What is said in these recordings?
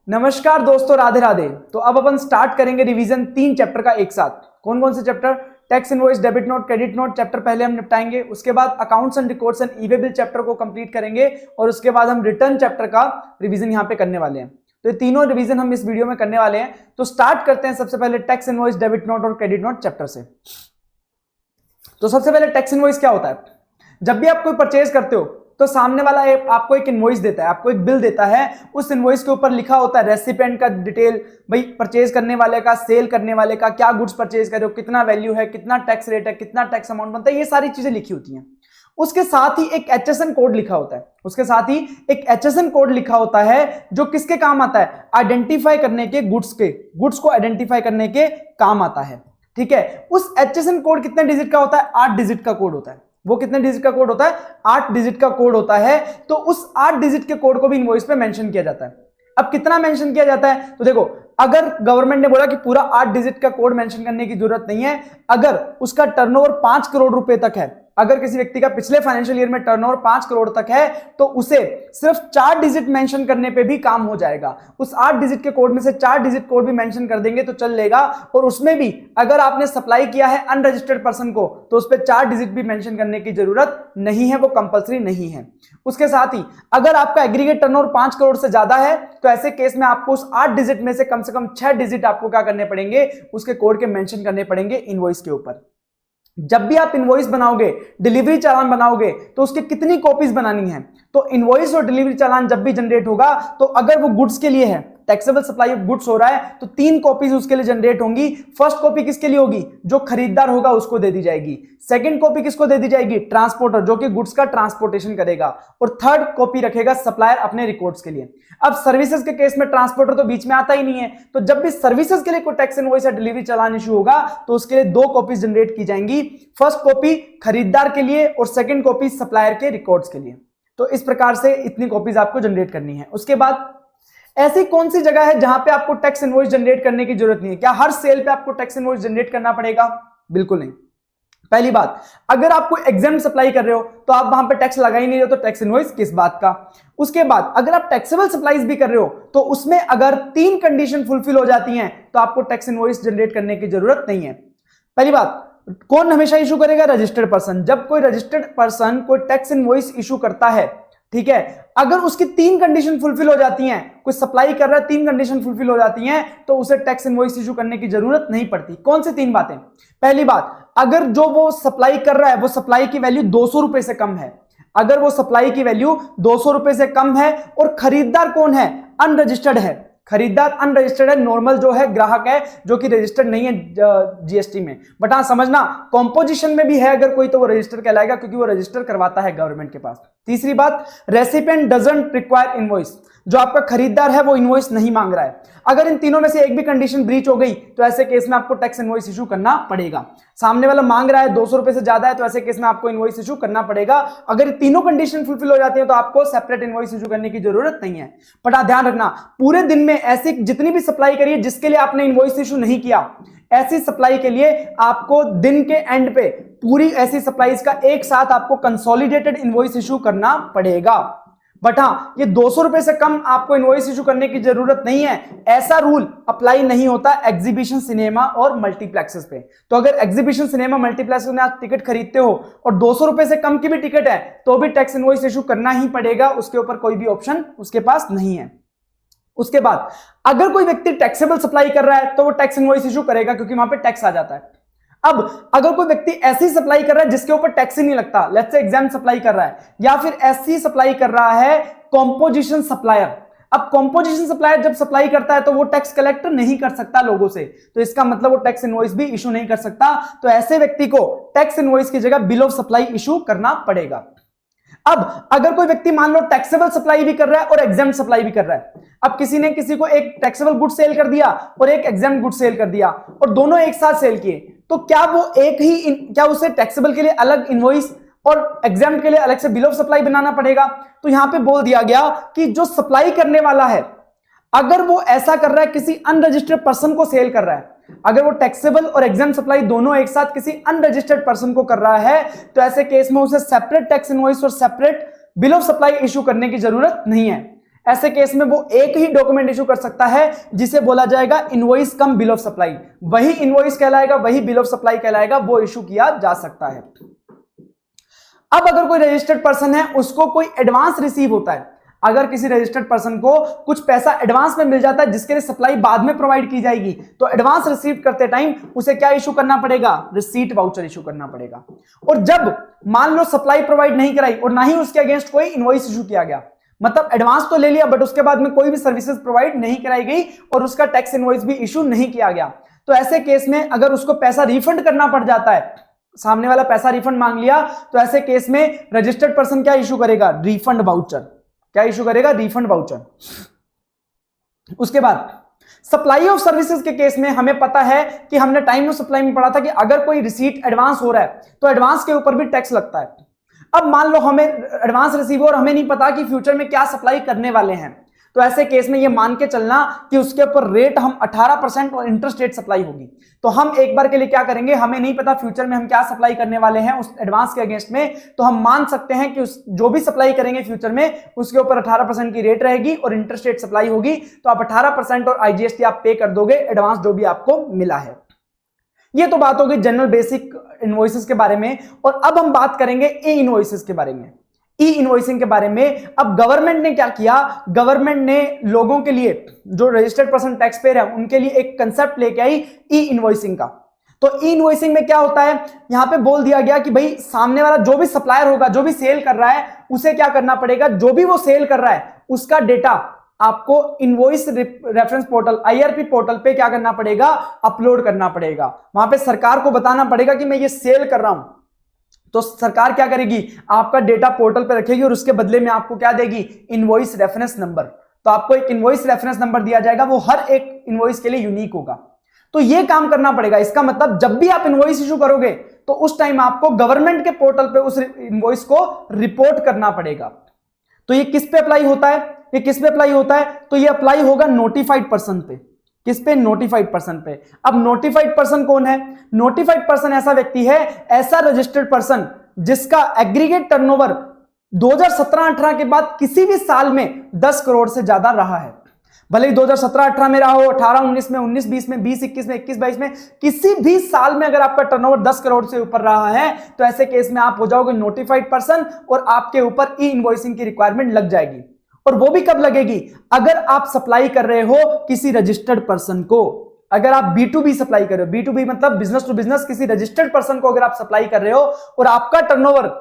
नमस्कार दोस्तों, राधे राधे। तो अब अपन स्टार्ट करेंगे रिवीजन 3 चैप्टर का एक साथ। कौन कौन से chapter? Tax invoice, debit note, credit note chapter पहले हम निपटाएंगे। उसके बाद accounts and records and E way bill chapter को कंप्लीट करेंगे और उसके बाद हम रिटर्न चैप्टर का रिवीजन यहाँ पे करने वाले हैं। तो ये तीनों रिवीजन हम इस वीडियो में करने वाले हैं। तो स्टार्ट करते हैं सबसे पहले टैक्स इनवॉइस, डेबिट नोट और क्रेडिट नोट चैप्टर से। तो सबसे पहले टैक्स इनवॉइस क्या होता है? जब भी आप कोई परचेज करते हो तो सामने वाला आपको एक इनवॉइस देता है, आपको एक बिल देता है। उस इनवॉइस के ऊपर लिखा होता है रेसिपिएंट का डिटेल, भाई परचेज करने वाले का, सेल करने वाले का, क्या गुड्स परचेज कर रहे हो, कितना वैल्यू है, कितना टैक्स रेट है, कितना टैक्स अमाउंट बनता है, ये सारी चीजें लिखी होती हैं। उसके साथ ही एक एचएसएन कोड लिखा होता है। उसके साथ ही एक एचएसएन कोड लिखा होता है जो किसके काम आता है? आइडेंटिफाई करने के, गुड्स को आइडेंटिफाई करने के काम आता है। ठीक है, उस एचएसएन कोड कितने डिजिट का होता है? 8 डिजिट का कोड होता है। वो कितने डिजिट का कोड होता है? 8 डिजिट का कोड होता है। तो उस 8 डिजिट के कोड को भी इनवॉइस पे मेंशन किया जाता है। अब कितना मेंशन किया जाता है? तो देखो, अगर गवर्नमेंट ने बोला कि पूरा 8 डिजिट का कोड मेंशन करने की जरूरत नहीं है, अगर उसका टर्नओवर 5 करोड़ रुपए तक है, अगर किसी व्यक्ति का पिछले फाइनेंशियल ईयर में टर्नओवर 5 करोड़ तक है, तो उसे सिर्फ 4 डिजिट मेंशन करने पे भी काम हो जाएगा। उस 8 डिजिट के कोड में से 4 डिजिट कोड भी मेंशन कर देंगे तो चल लेगा। और उसमें भी अगर आपने सप्लाई किया है अनरजिस्टर्ड पर्सन को, तो उस पर 4 डिजिट भी मेंशन करने की जरूरत नहीं है, वो कंपल्सरी नहीं है। उसके साथ ही अगर आपका एग्रीगेट टर्नओवर 5 करोड़ से ज्यादा है, तो ऐसे केस में आपको उस 8 डिजिट में से कम 6 डिजिट आपको क्या करने पड़ेंगे? उसके कोड के मेंशन करने पड़ेंगे इनवॉइस के ऊपर। जब भी आप इनवॉइस बनाओगे, डिलीवरी चालान बनाओगे, तो उसके कितनी कॉपीज बनानी है? तो इनवॉइस और डिलीवरी चालान जब भी जनरेट होगा, तो अगर वो गुड्स के लिए है, टैक्सेबल सप्लाई ऑफ गुड्स हो रहा है, तो 3 कॉपीज उसके लिए जनरेट होंगी। फर्स्ट कॉपी किसके लिए होगी? जो खरीदार होगा उसको दे दी जाएगी। सेकंड कॉपी किसको दे दी जाएगी? ट्रांसपोर्टर, जो कि गुड्स का ट्रांसपोर्टेशन करेगा। और थर्ड कॉपी रखेगा सप्लायर अपने रिकॉर्ड्स के लिए। अब सर्विसेज के केस में ट्रांसपोर्टर तो बीच में आता ही नहीं है, तो जब भी सर्विसेज के लिए कोई टैक्स इनवॉइस या डिलीवरी चालान इशू होगा, तो उसके लिए 2 कॉपीज जनरेट की जाएंगी। फर्स्ट कॉपी खरीदार के लिए और सेकंड कॉपी सप्लायर के रिकॉर्ड्स के लिए। तो इस प्रकार से इतनी कॉपीज आपको जनरेट करनी है। उसके बाद ऐसी कौन सी जगह है जहां पे आपको टैक्स इनवॉइस जनरेट करने की जरूरत नहीं है? क्या हर सेल पे आपको टैक्स इनवॉइस जनरेट करना पड़ेगा? बिल्कुल नहीं। पहली बात, अगर आप कोई एग्जाम सप्लाई कर रहे हो तो आप वहां पे टैक्स लगा ही नहीं रहे हो, तो टैक्स इनवॉइस किस बात का? उसके बाद अगर आप टैक्सेबल सप्लाईज भी कर रहे हो, तो उसमें अगर 3 कंडीशन फुलफिल हो जाती हैं, तो आपको टैक्स इनवॉइस जनरेट करने की जरूरत नहीं है। पहली बात, कौन हमेशा इशू करेगा? Registered person. जब कोई रजिस्टर्ड पर्सन कोई टैक्स इनवॉइस इशू करता है, ठीक है, अगर उसकी 3 कंडीशन फुलफिल हो जाती हैं, कोई सप्लाई कर रहा है, 3 कंडीशन फुलफिल हो जाती हैं, तो उसे टैक्स इनवॉइस इशू करने की जरूरत नहीं पड़ती। कौन सी 3 बातें? पहली बात, अगर जो वो सप्लाई कर रहा है वो सप्लाई की वैल्यू 200 रुपए से कम है। अगर वो सप्लाई की वैल्यू 200 रुपए से कम है और खरीदार कौन है? अनरजिस्टर्ड है। खरीदार अनरजिस्टर्ड है, नॉर्मल जो है ग्राहक है जो कि रजिस्टर्ड नहीं है जीएसटी में। बट हाँ समझना, कॉम्पोजिशन में भी है अगर कोई, तो वो रजिस्टर कहलाएगा, क्योंकि वो रजिस्टर करवाता है गवर्नमेंट के पास। तीसरी बात, रेसिपिएंट डजंट रिक्वायर इनवॉइस। जो आपका खरीदार है वो इनवॉइस नहीं मांग रहा है। अगर इन तीनों में से एक भी कंडीशन ब्रीच हो गई, तो ऐसे केस में आपको टैक्स इनवॉइस इशू करना पड़ेगा। सामने वाला मांग रहा है 200 रुपए से ज्यादा है, तो ऐसे केस में आपको इनवॉइस इशू करना पड़ेगा। अगर तीनों कंडीशन फुलफिल हो जाती है, तो आपको सेपरेट इनवॉइस इशू करने की जरूरत नहीं है। बट ध्यान रखना, पूरे दिन में ऐसी जितनी भी सप्लाई करिए जिसके लिए आपने इनवॉइस इशू नहीं किया, ऐसी सप्लाई के लिए आपको दिन के एंड पे पूरी ऐसी सप्लाईज का एक साथ आपको कंसोलिडेटेड इनवॉइस इशू करना पड़ेगा। बट हाँ, ये 200 रुपए से कम आपको इनवॉइस इशू करने की जरूरत नहीं है। ऐसा रूल अप्लाई नहीं होता एग्जीबिशन सिनेमा और मल्टीप्लेक्सेस पे। तो अगर एग्जीबिशन सिनेमा मल्टीप्लेक्सेस में आप टिकट खरीदते हो और 200 रुपए से कम की भी टिकट है, तो भी टैक्स इनवॉइस इशू करना ही पड़ेगा। उसके ऊपर कोई भी ऑप्शन उसके पास नहीं है। उसके बाद अगर कोई व्यक्ति टैक्सेबल सप्लाई कर रहा है, तो वो टैक्स इनवॉइस इशू करेगा, क्योंकि वहां पे टैक्स आ जाता है। अब अगर कोई व्यक्ति ऐसी सप्लाई कर रहा है जिसके ऊपर टैक्स ही नहीं लगता, लेट्स से एग्जाम सप्लाई कर रहा है, या फिर ऐसी सप्लाई कर रहा है कॉम्पोजिशन सप्लायर। अब कॉम्पोजिशन सप्लायर जब सप्लाई करता है, तो वो टैक्स कलेक्ट नहीं कर सकता लोगों से, तो इसका मतलब वो टैक्स इनवॉइस भी इशू नहीं कर सकता। तो ऐसे व्यक्ति को टैक्स इनवॉइस की जगह बिल ऑफ सप्लाई इशू करना पड़ेगा। अब अगर कोई व्यक्ति मान लो टैक्सेबल सप्लाई भी कर रहा है और एग्जाम्प्ट सप्लाई भी कर रहा है, अब किसी ने किसी को एक टैक्सेबल गुड सेल कर दिया और एक एग्जाम्प्ट गुड सेल कर दिया, और दोनों एक साथ सेल किए, तो क्या वो क्या उसे टैक्सेबल के लिए अलग इनवॉइस और एग्जाम्प्ट के लिए अलग से बिल ऑफ सप्लाई बनाना पड़ेगा? तो यहां पे बोल दिया गया कि जो सप्लाई करने वाला है, अगर वो ऐसा कर रहा है, किसी अनरजिस्टर्ड पर्सन को सेल कर रहा है, अगर वो टैक्सेबल और एग्जाम्प्ट सप्लाई दोनों एक साथ किसी अनरजिस्टर्ड पर्सन को कर रहा है, तो ऐसे केस में उसे सेपरेट टैक्स इनवॉइस और separate bill of supply issue करने की जरूरत नहीं है। ऐसे केस में वो एक ही डॉक्यूमेंट इशू कर सकता है जिसे बोला जाएगा invoice come bill of supply. वही इनवॉइस कहलाएगा, वही बिल ऑफ सप्लाई कहलाएगा, वो इशू किया जा सकता है। अब अगर कोई रजिस्टर्ड पर्सन है, उसको कोई एडवांस रिसीव होता है, अगर किसी रजिस्टर्ड पर्सन को कुछ पैसा एडवांस में मिल जाता है जिसके लिए सप्लाई बाद में प्रोवाइड की जाएगी, तो एडवांस रिसीव करते टाइम उसे क्या इशू करना पड़ेगा? रिसीट वाउचर इशू करना पड़ेगा। और जब मान लो सप्लाई प्रोवाइड नहीं कराई और ना ही उसके अगेंस्ट कोई इनवॉइस इशू किया गया, मतलब एडवांस तो ले लिया बट उसके बाद में कोई भी सर्विसेज प्रोवाइड नहीं कराई गई और उसका टैक्स इनवॉइस भी इशू नहीं किया गया, तो ऐसे केस में अगर उसको पैसा रिफंड करना पड़ जाता है, सामने वाला पैसा रिफंड मांग लिया, तो ऐसे केस में रजिस्टर्ड पर्सन क्या इशू करेगा? Refund voucher. क्या इशू करेगा? Refund voucher. उसके बाद सप्लाई ऑफ सर्विसेज के केस में हमें पता है कि हमने टाइम ऑफ सप्लाई में पढ़ा था कि अगर कोई रिसीट एडवांस हो रहा है तो एडवांस के ऊपर भी टैक्स लगता है। अब मान लो हमें एडवांस रिसीव हो और हमें नहीं पता कि फ्यूचर में क्या सप्लाई करने वाले हैं, तो ऐसे केस में ये मान के चलना कि उसके ऊपर रेट हम 18% और इंटरेस्ट रेट सप्लाई होगी। तो हम एक बार के लिए क्या करेंगे, हमें नहीं पता फ्यूचर में हम क्या सप्लाई करने वाले हैं उस एडवांस के अगेंस्ट में, तो हम मान सकते हैं कि उस जो भी सप्लाई करेंगे फ्यूचर में उसके ऊपर 18% की रेट रहेगी और इंटरेस्ट रेट सप्लाई होगी, तो आप 18% और IGST आप पे कर दोगे एडवांस जो भी आपको मिला है। ये तो बात होगी जनरल बेसिक इनवॉइसेस के बारे में। और अब हम बात करेंगे ई इनवॉइसेस के बारे में, ई इनवॉइसिंग के बारे में। अब गवर्नमेंट ने क्या किया, गवर्नमेंट ने लोगों के लिए, जो रजिस्टर्ड पर्सन टैक्स पेयर है उनके लिए एक कंसेप्ट लेके आई ई इनवॉइसिंग का। तो ई इनवॉइसिंग में क्या होता है, यहां पे बोल दिया गया कि भाई सामने वाला जो भी सप्लायर होगा, जो भी सेल कर रहा है, उसे क्या करना पड़ेगा, जो भी वो सेल कर रहा है उसका डेटा आपको invoice reference portal IRP portal पे क्या करना पड़ेगा, अपलोड करना पड़ेगा। वहां पे सरकार को बताना पड़ेगा कि मैं ये सेल कर रहा हूं, तो सरकार क्या करेगी, आपका डेटा पोर्टल पे रखेगी और उसके बदले में आपको क्या देगी, इनवॉइस रेफरेंस नंबर। तो आपको एक इनवॉइस रेफरेंस नंबर दिया जाएगा, वो हर एक इनवॉइस के लिए यूनिक होगा। तो ये काम करना पड़ेगा। इसका मतलब जब भी आप इनवॉइस इशू करोगे तो उस टाइम आपको गवर्नमेंट के पोर्टल पे उस इनवॉइस को रिपोर्ट करना पड़ेगा। तो ये किस पे अप्लाई होता है, ये किस पे अप्लाई होता है, तो ये अप्लाई होगा नोटिफाइड पर्सन पे। किस पे? नोटिफाइड पर्सन पे। अब नोटिफाइड पर्सन कौन है? नोटिफाइड पर्सन ऐसा व्यक्ति है, ऐसा रजिस्टर्ड पर्सन जिसका एग्रीगेट टर्नओवर 2017-18 के बाद किसी भी साल में 10 करोड़ से ज्यादा रहा है। भले ही 2017-18 में रहा हो, 18-19 में, 19-20 में, 20-21 में, 21-22 में, किसी भी साल में अगर आपका टर्नओवर 10 करोड़ से ऊपर रहा है तो ऐसे केस में आप हो जाओगे नोटिफाइड पर्सन और आपके ऊपर ई इनवॉइसिंग की रिक्वायरमेंट लग जाएगी। और वो भी कब लगेगी, अगर आप सप्लाई कर रहे हो किसी रजिस्टर्ड पर्सन को। अगर आप B2B सप्लाई कर रहे हो, B2B मतलब बिजनेस टू बिजनेस, किसी रजिस्टर्ड पर्सन को अगर आप सप्लाई कर रहे हो और आपका टर्नओवर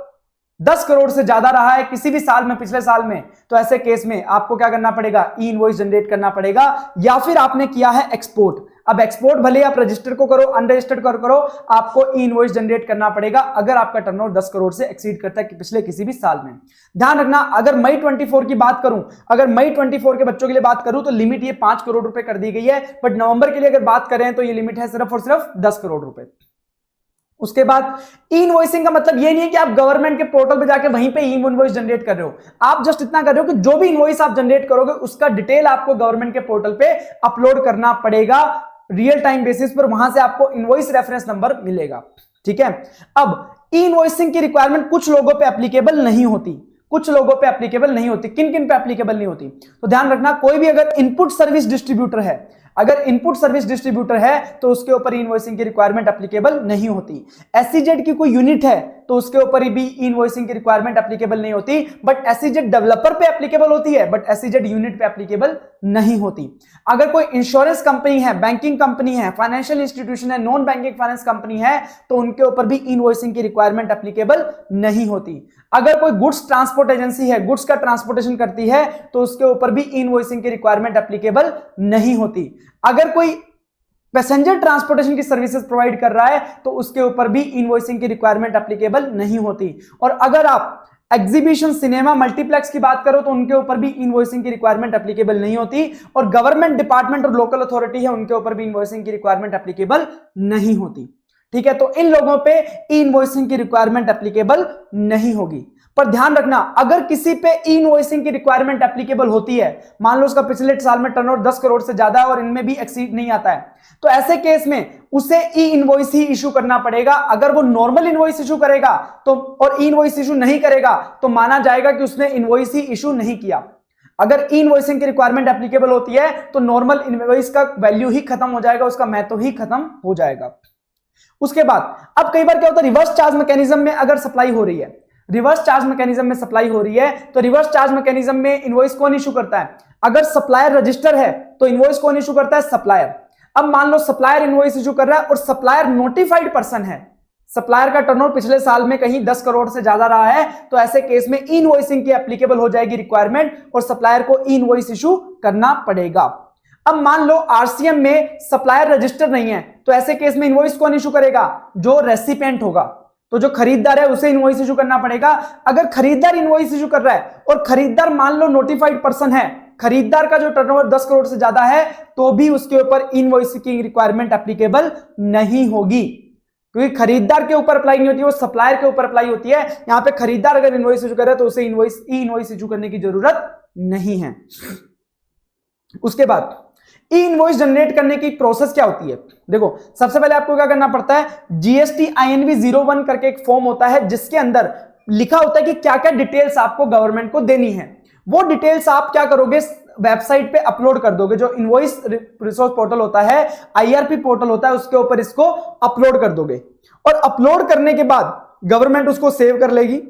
10 करोड़ से ज्यादा रहा है किसी भी साल में, पिछले साल में, तो ऐसे केस में आपको क्या करना पड़ेगा, ई इनवॉइस जनरेट करना पड़ेगा। या फिर आपने किया है एक्सपोर्ट। अब एक्सपोर्ट भले आप रजिस्टर्ड को करो, अनरजिस्टर्ड को करो, आपको ई इनवॉइस जनरेट करना पड़ेगा अगर आपका टर्नओवर 10 करोड़ से एक्सीड करता है कि पिछले किसी भी साल में। ध्यान रखना, अगर मई 24 की बात करूं, अगर मई 24 के बच्चों के लिए बात करूं तो लिमिट ये 5 करोड़ रुपए कर दी गई है, बट नवंबर के लिए अगर बात करें तो ये लिमिट है सिर्फ और सिर्फ 10 करोड़ रुपए। उसके बाद ई इनवॉइसिंग का मतलब ये नहीं है कि आप गवर्नमेंट के पोर्टल पे जाके वहीं पे ई इनवॉइस जनरेट कर रहे हो। आप जस्ट इतना कर रहे हो कि जो भी इनवॉइस आप जनरेट करोगे उसका डिटेल आपको गवर्नमेंट के पोर्टल पे अपलोड करना पड़ेगा रियल टाइम बेसिस पर, वहां से आपको इनवॉइस रेफरेंस नंबर मिलेगा। ठीक है। अब ई इनवॉइसिंग की रिक्वायरमेंट कुछ लोगों पे एप्लीकेबल नहीं होती, कुछ लोगों पे एप्लीकेबल नहीं होती। किन किन पे एप्लीकेबल नहीं होती, तो ध्यान रखना, कोई भी अगर इनपुट सर्विस डिस्ट्रीब्यूटर है, अगर इनपुट सर्विस डिस्ट्रीब्यूटर है तो उसके ऊपर इनवॉइसिंग की रिक्वायरमेंट एप्लीकेबल नहीं होती। एसईजेड की कोई यूनिट है तो उसके ऊपर भी इनवॉइसिंग की रिक्वायरमेंट एप्लीकेबल नहीं होती, बट एसईजेड डेवलपर पे एप्लीकेबल होती है, बट एसईजेड यूनिट पे एप्लीकेबल नहीं होती। अगर कोई इंश्योरेंस कंपनी है, बैंकिंग कंपनी है, फाइनेंशियल इंस्टीट्यूशन है, नॉन बैंकिंग फाइनेंस कंपनी है, तो उनके ऊपर भी इनवॉइसिंग की रिक्वायरमेंट एप्लीकेबल नहीं होती। अगर कोई गुड्स ट्रांसपोर्ट एजेंसी है, गुड्स का ट्रांसपोर्टेशन करती है, तो उसके ऊपर भी इनवॉइसिंग की रिक्वायरमेंट एप्लीकेबल नहीं होती। अगर कोई पैसेंजर ट्रांसपोर्टेशन की सर्विसेज प्रोवाइड कर रहा है तो उसके ऊपर भी इनवॉइसिंग की रिक्वायरमेंट एप्लीकेबल नहीं होती। और अगर आप एग्जीबिशन, सिनेमा, मल्टीप्लेक्स की बात करो तो उनके ऊपर भी इनवॉइसिंग की रिक्वायरमेंट एप्लीकेबल नहीं होती। और गवर्नमेंट डिपार्टमेंट और लोकल अथॉरिटी है उनके ऊपर भी इनवॉइसिंग की रिक्वायरमेंट एप्लीकेबल नहीं होती। ठीक है, तो इन लोगों पे ई इनवॉइसिंग की रिक्वायरमेंट एप्लीकेबल नहीं होगी। पर ध्यान रखना, अगर किसी पे ई इनवॉइसिंग की रिक्वायरमेंट एप्लीकेबल होती है, मान लो उसका पिछले साल में टर्नओवर 10 करोड़ से ज्यादा है और इनमें भी एक्सीड नहीं आता है, तो ऐसे केस में उसे ई इनवॉइस ही इशू करना पड़ेगा। अगर वो नॉर्मल इनवॉइस इशू करेगा तो, और ई इनवॉइस इशू नहीं करेगा, तो माना जाएगा कि उसने इनवॉइस ही इशू नहीं किया। अगर ई इनवॉइसिंग की रिक्वायरमेंट एप्लीकेबल होती है तो नॉर्मल इनवॉइस का वैल्यू ही खत्म हो जाएगा, उसका महत्व ही खत्म हो जाएगा। उसके बाद अब कई बार क्या होता है, रिवर्स चार्ज मैकेनिज्म में अगर सप्लाई हो रही है, रिवर्स चार्ज मैकेनिज्म में सप्लाई हो रही है, तो रिवर्स चार्ज मैकेनिज्म में इनवॉइस कौन इशू करता है? अगर सप्लायर रजिस्टर है तो इनवॉइस कौन इशू करता है? सप्लायर। अब मान लो सप्लायर इनवॉइस इशू कर रहा है और सप्लायर नोटिफाइड पर्सन है, सप्लायर का टर्नओवर पिछले साल में कहीं 10 करोड़ से ज्यादा रहा है, तो ऐसे केस में ई इनवॉइसिंग की एप्लीकेबल हो जाएगी रिक्वायरमेंट और सप्लायर को ई इनवॉइस इशू करना पड़ेगा। अब मान लो आरसीएम में सप्लायर रजिस्टर नहीं है, तो ऐसे केस में इनवॉइस कौन इशू करेगा? जो रेसिपिएंट होगा, तो जो खरीदार है उसे इनवॉइस इशू करना पड़ेगा। अगर खरीदार इनवॉइस इशू कर रहा है और खरीदार मान लो नोटिफाइड पर्सन है, खरीदार का जो टर्नओवर 10 करोड़ से ज्यादा है, तो भी उसके ऊपर इनवॉइस की रिक्वायरमेंट एप्लीकेबल नहीं होगी, क्योंकि खरीदार के ऊपर अप्लाई नहीं होती है, वो सप्लायर के ऊपर अप्लाई होती है। यहां पे खरीदार अगर इनवॉइस इशू कर रहा है तो उसे ई इनवॉइस इशू करने की जरूरत नहीं है। उसके बाद ई इनवॉइस जनरेट करने की प्रोसेस क्या होती है? देखो, सबसे पहले आपको क्या करना पड़ता है, जीएसटी INV 01 करके एक फॉर्म होता है जिसके अंदर लिखा होता है कि क्या क्या डिटेल्स आपको गवर्नमेंट को देनी है। वो डिटेल्स आप क्या करोगे, वेबसाइट पे अपलोड कर दोगे। जो इनवॉइस रिसोर्स पोर्टल होता है, IRP पोर्टल होता है, उसके ऊपर इसको अपलोड कर दोगे और अपलोड करने के बाद गवर्नमेंट उसको सेव कर लेगी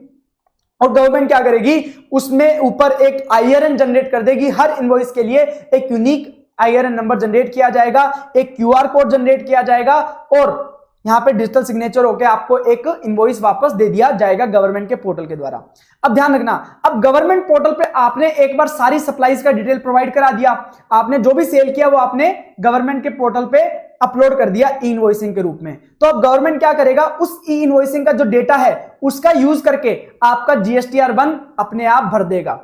और गवर्नमेंट क्या करेगी, उसमें ऊपर एक IRN जनरेट कर देगी। हर इनवॉइस के लिए एक यूनिक IRN नंबर जनरेट किया जाएगा, एक QR कोड जनरेट किया जाएगा और यहां पे डिजिटल सिग्नेचर होकर आपको एक इनवॉइस वापस दे दिया जाएगा गवर्नमेंट के पोर्टल के द्वारा। अब ध्यान रखना, अब गवर्नमेंट पोर्टल पे आपने एक बार सारी सप्लाईज का डिटेल प्रोवाइड करा दिया, आपने जो भी सेल किया वो आपने गवर्नमेंट के पोर्टल पे अपलोड कर दिया ई इनवॉइसिंग के रूप में। तो अब गवर्नमेंट क्या करेगा, उस ई इनवॉइसिंग का जो डेटा है उसका यूज करके आपका GSTR1 अपने आप भर देगा।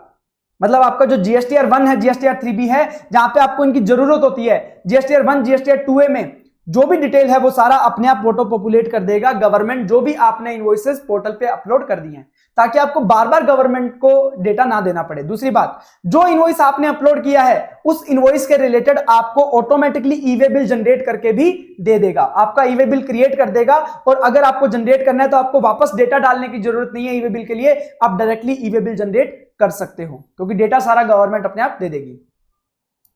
मतलब आपका जो GSTR1 है, GSTR3B है, जहां पे आपको इनकी जरूरत होती है, GSTR1 GSTR2A में जो भी डिटेल है वो सारा अपने आप ऑटो पॉपुलेट कर देगा गवर्नमेंट, जो भी आपने इनवॉइसेस पोर्टल पे अपलोड कर दिए हैं, ताकि आपको बार बार गवर्नमेंट को डेटा ना देना पड़े। दूसरी बात, जो इनवॉइस आपने अपलोड किया है उस इनवॉइस के रिलेटेड आपको ऑटोमेटिकली ई-वे बिल जनरेट करके भी दे देगा, आपका ई-वे बिल क्रिएट कर देगा। और अगर आपको जनरेट करना है तो आपको वापस डेटा डालने की जरूरत नहीं है ई-वे बिल के लिए, आप डायरेक्टली ई-वे बिल जनरेट कर सकते हो, क्योंकि डेटा सारा गवर्नमेंट अपने आप दे देगी।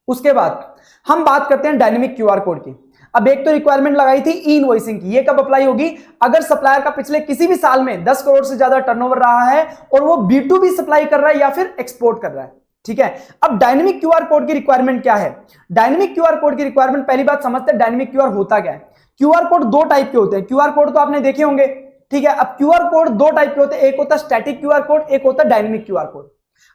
उसके बाद हम बात करते हैं डायनेमिक QR कोड की। अब एक तो रिक्वायरमेंट लगाई थी ई इनवॉइसिंग की, ये कब अप्लाई होगी, अगर सप्लायर का पिछले किसी भी साल में 10 करोड़ से ज्यादा टर्नओवर रहा है और वो B2B सप्लाई कर रहा है या फिर एक्सपोर्ट कर रहा है। ठीक है, अब डायनेमिक QR कोड की रिक्वायरमेंट क्या है? डायनेमिक QR कोड की रिक्वायरमेंट, पहली बात समझते हैं डायनेमिक QR होता क्या है। QR कोड दो टाइप के होते हैं, QR कोड तो आपने देखे होंगे, ठीक है। अब QR कोड दो टाइप के होते हैं, एक होता है स्टैटिक QR कोड, एक होता है डायनेमिक QR कोड।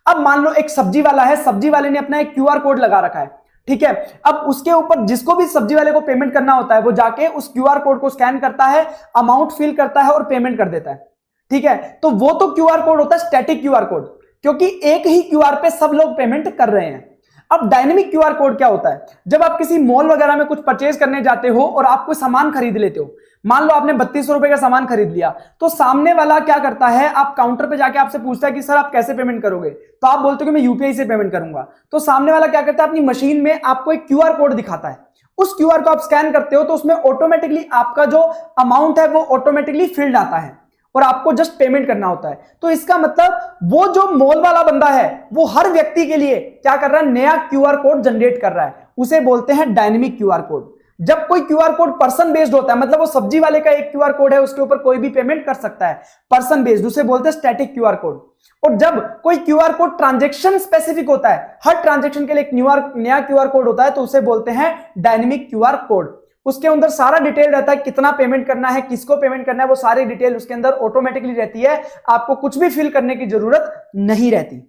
अब मान लो एक सब्जी वाला है, सब्जी वाले ने अपना एक QR कोड लगा रखा है, ठीक है। अब उसके ऊपर जिसको भी सब्जी वाले को पेमेंट करना होता है वो जाके उस QR कोड को स्कैन करता है, अमाउंट फिल करता है और पेमेंट कर देता है, ठीक है। तो वो तो QR कोड होता है स्टैटिक QR कोड, क्योंकि एक ही QR पे सब लोग पेमेंट कर रहे हैं। अब डायनेमिक QR कोड क्या होता है, जब आप किसी मॉल वगैरह में कुछ परचेज करने जाते हो और आप कोई सामान खरीद लेते हो, मान लो आपने 3200 रुपए का सामान खरीद लिया, तो सामने वाला क्या करता है, आप काउंटर पे जाके आपसे पूछता है कि सर आप कैसे पेमेंट करोगे, तो आप बोलते हो कि मैं यूपीआई से पेमेंट करूंगा। तो सामने वाला क्या करता है, अपनी मशीन में आपको एक QR कोड दिखाता है, उस QR को आप स्कैन करते हो तो उसमें ऑटोमेटिकली आपका जो अमाउंट है वो ऑटोमेटिकली फिल्ड आता है और आपको जस्ट पेमेंट करना होता है। तो इसका मतलब वो जो मॉल वाला बंदा है वो हर व्यक्ति के लिए क्या कर रहा है, नया QR कोड जनरेट कर रहा है, उसे बोलते हैं डायनेमिक QR कोड। जब कोई QR कोड पर्सन बेस्ड होता है, मतलब वो सब्जी वाले का एक QR कोड है, उसके ऊपर कोई भी पेमेंट कर सकता है, पर्सन बेस्ड, उसे बोलते हैं स्टैटिक QR कोड। और जब कोई QR कोड ट्रांजैक्शन स्पेसिफिक होता है, हर ट्रांजैक्शन के लिए एक नया QR कोड होता है, तो उसे बोलते हैं डायनेमिक QR कोड। उसके अंदर सारा डिटेल रहता है, कितना पेमेंट करना है, किसको पेमेंट करना है, वो सारी डिटेल उसके अंदर ऑटोमेटिकली रहती है, आपको कुछ भी फिल करने की जरूरत नहीं रहती।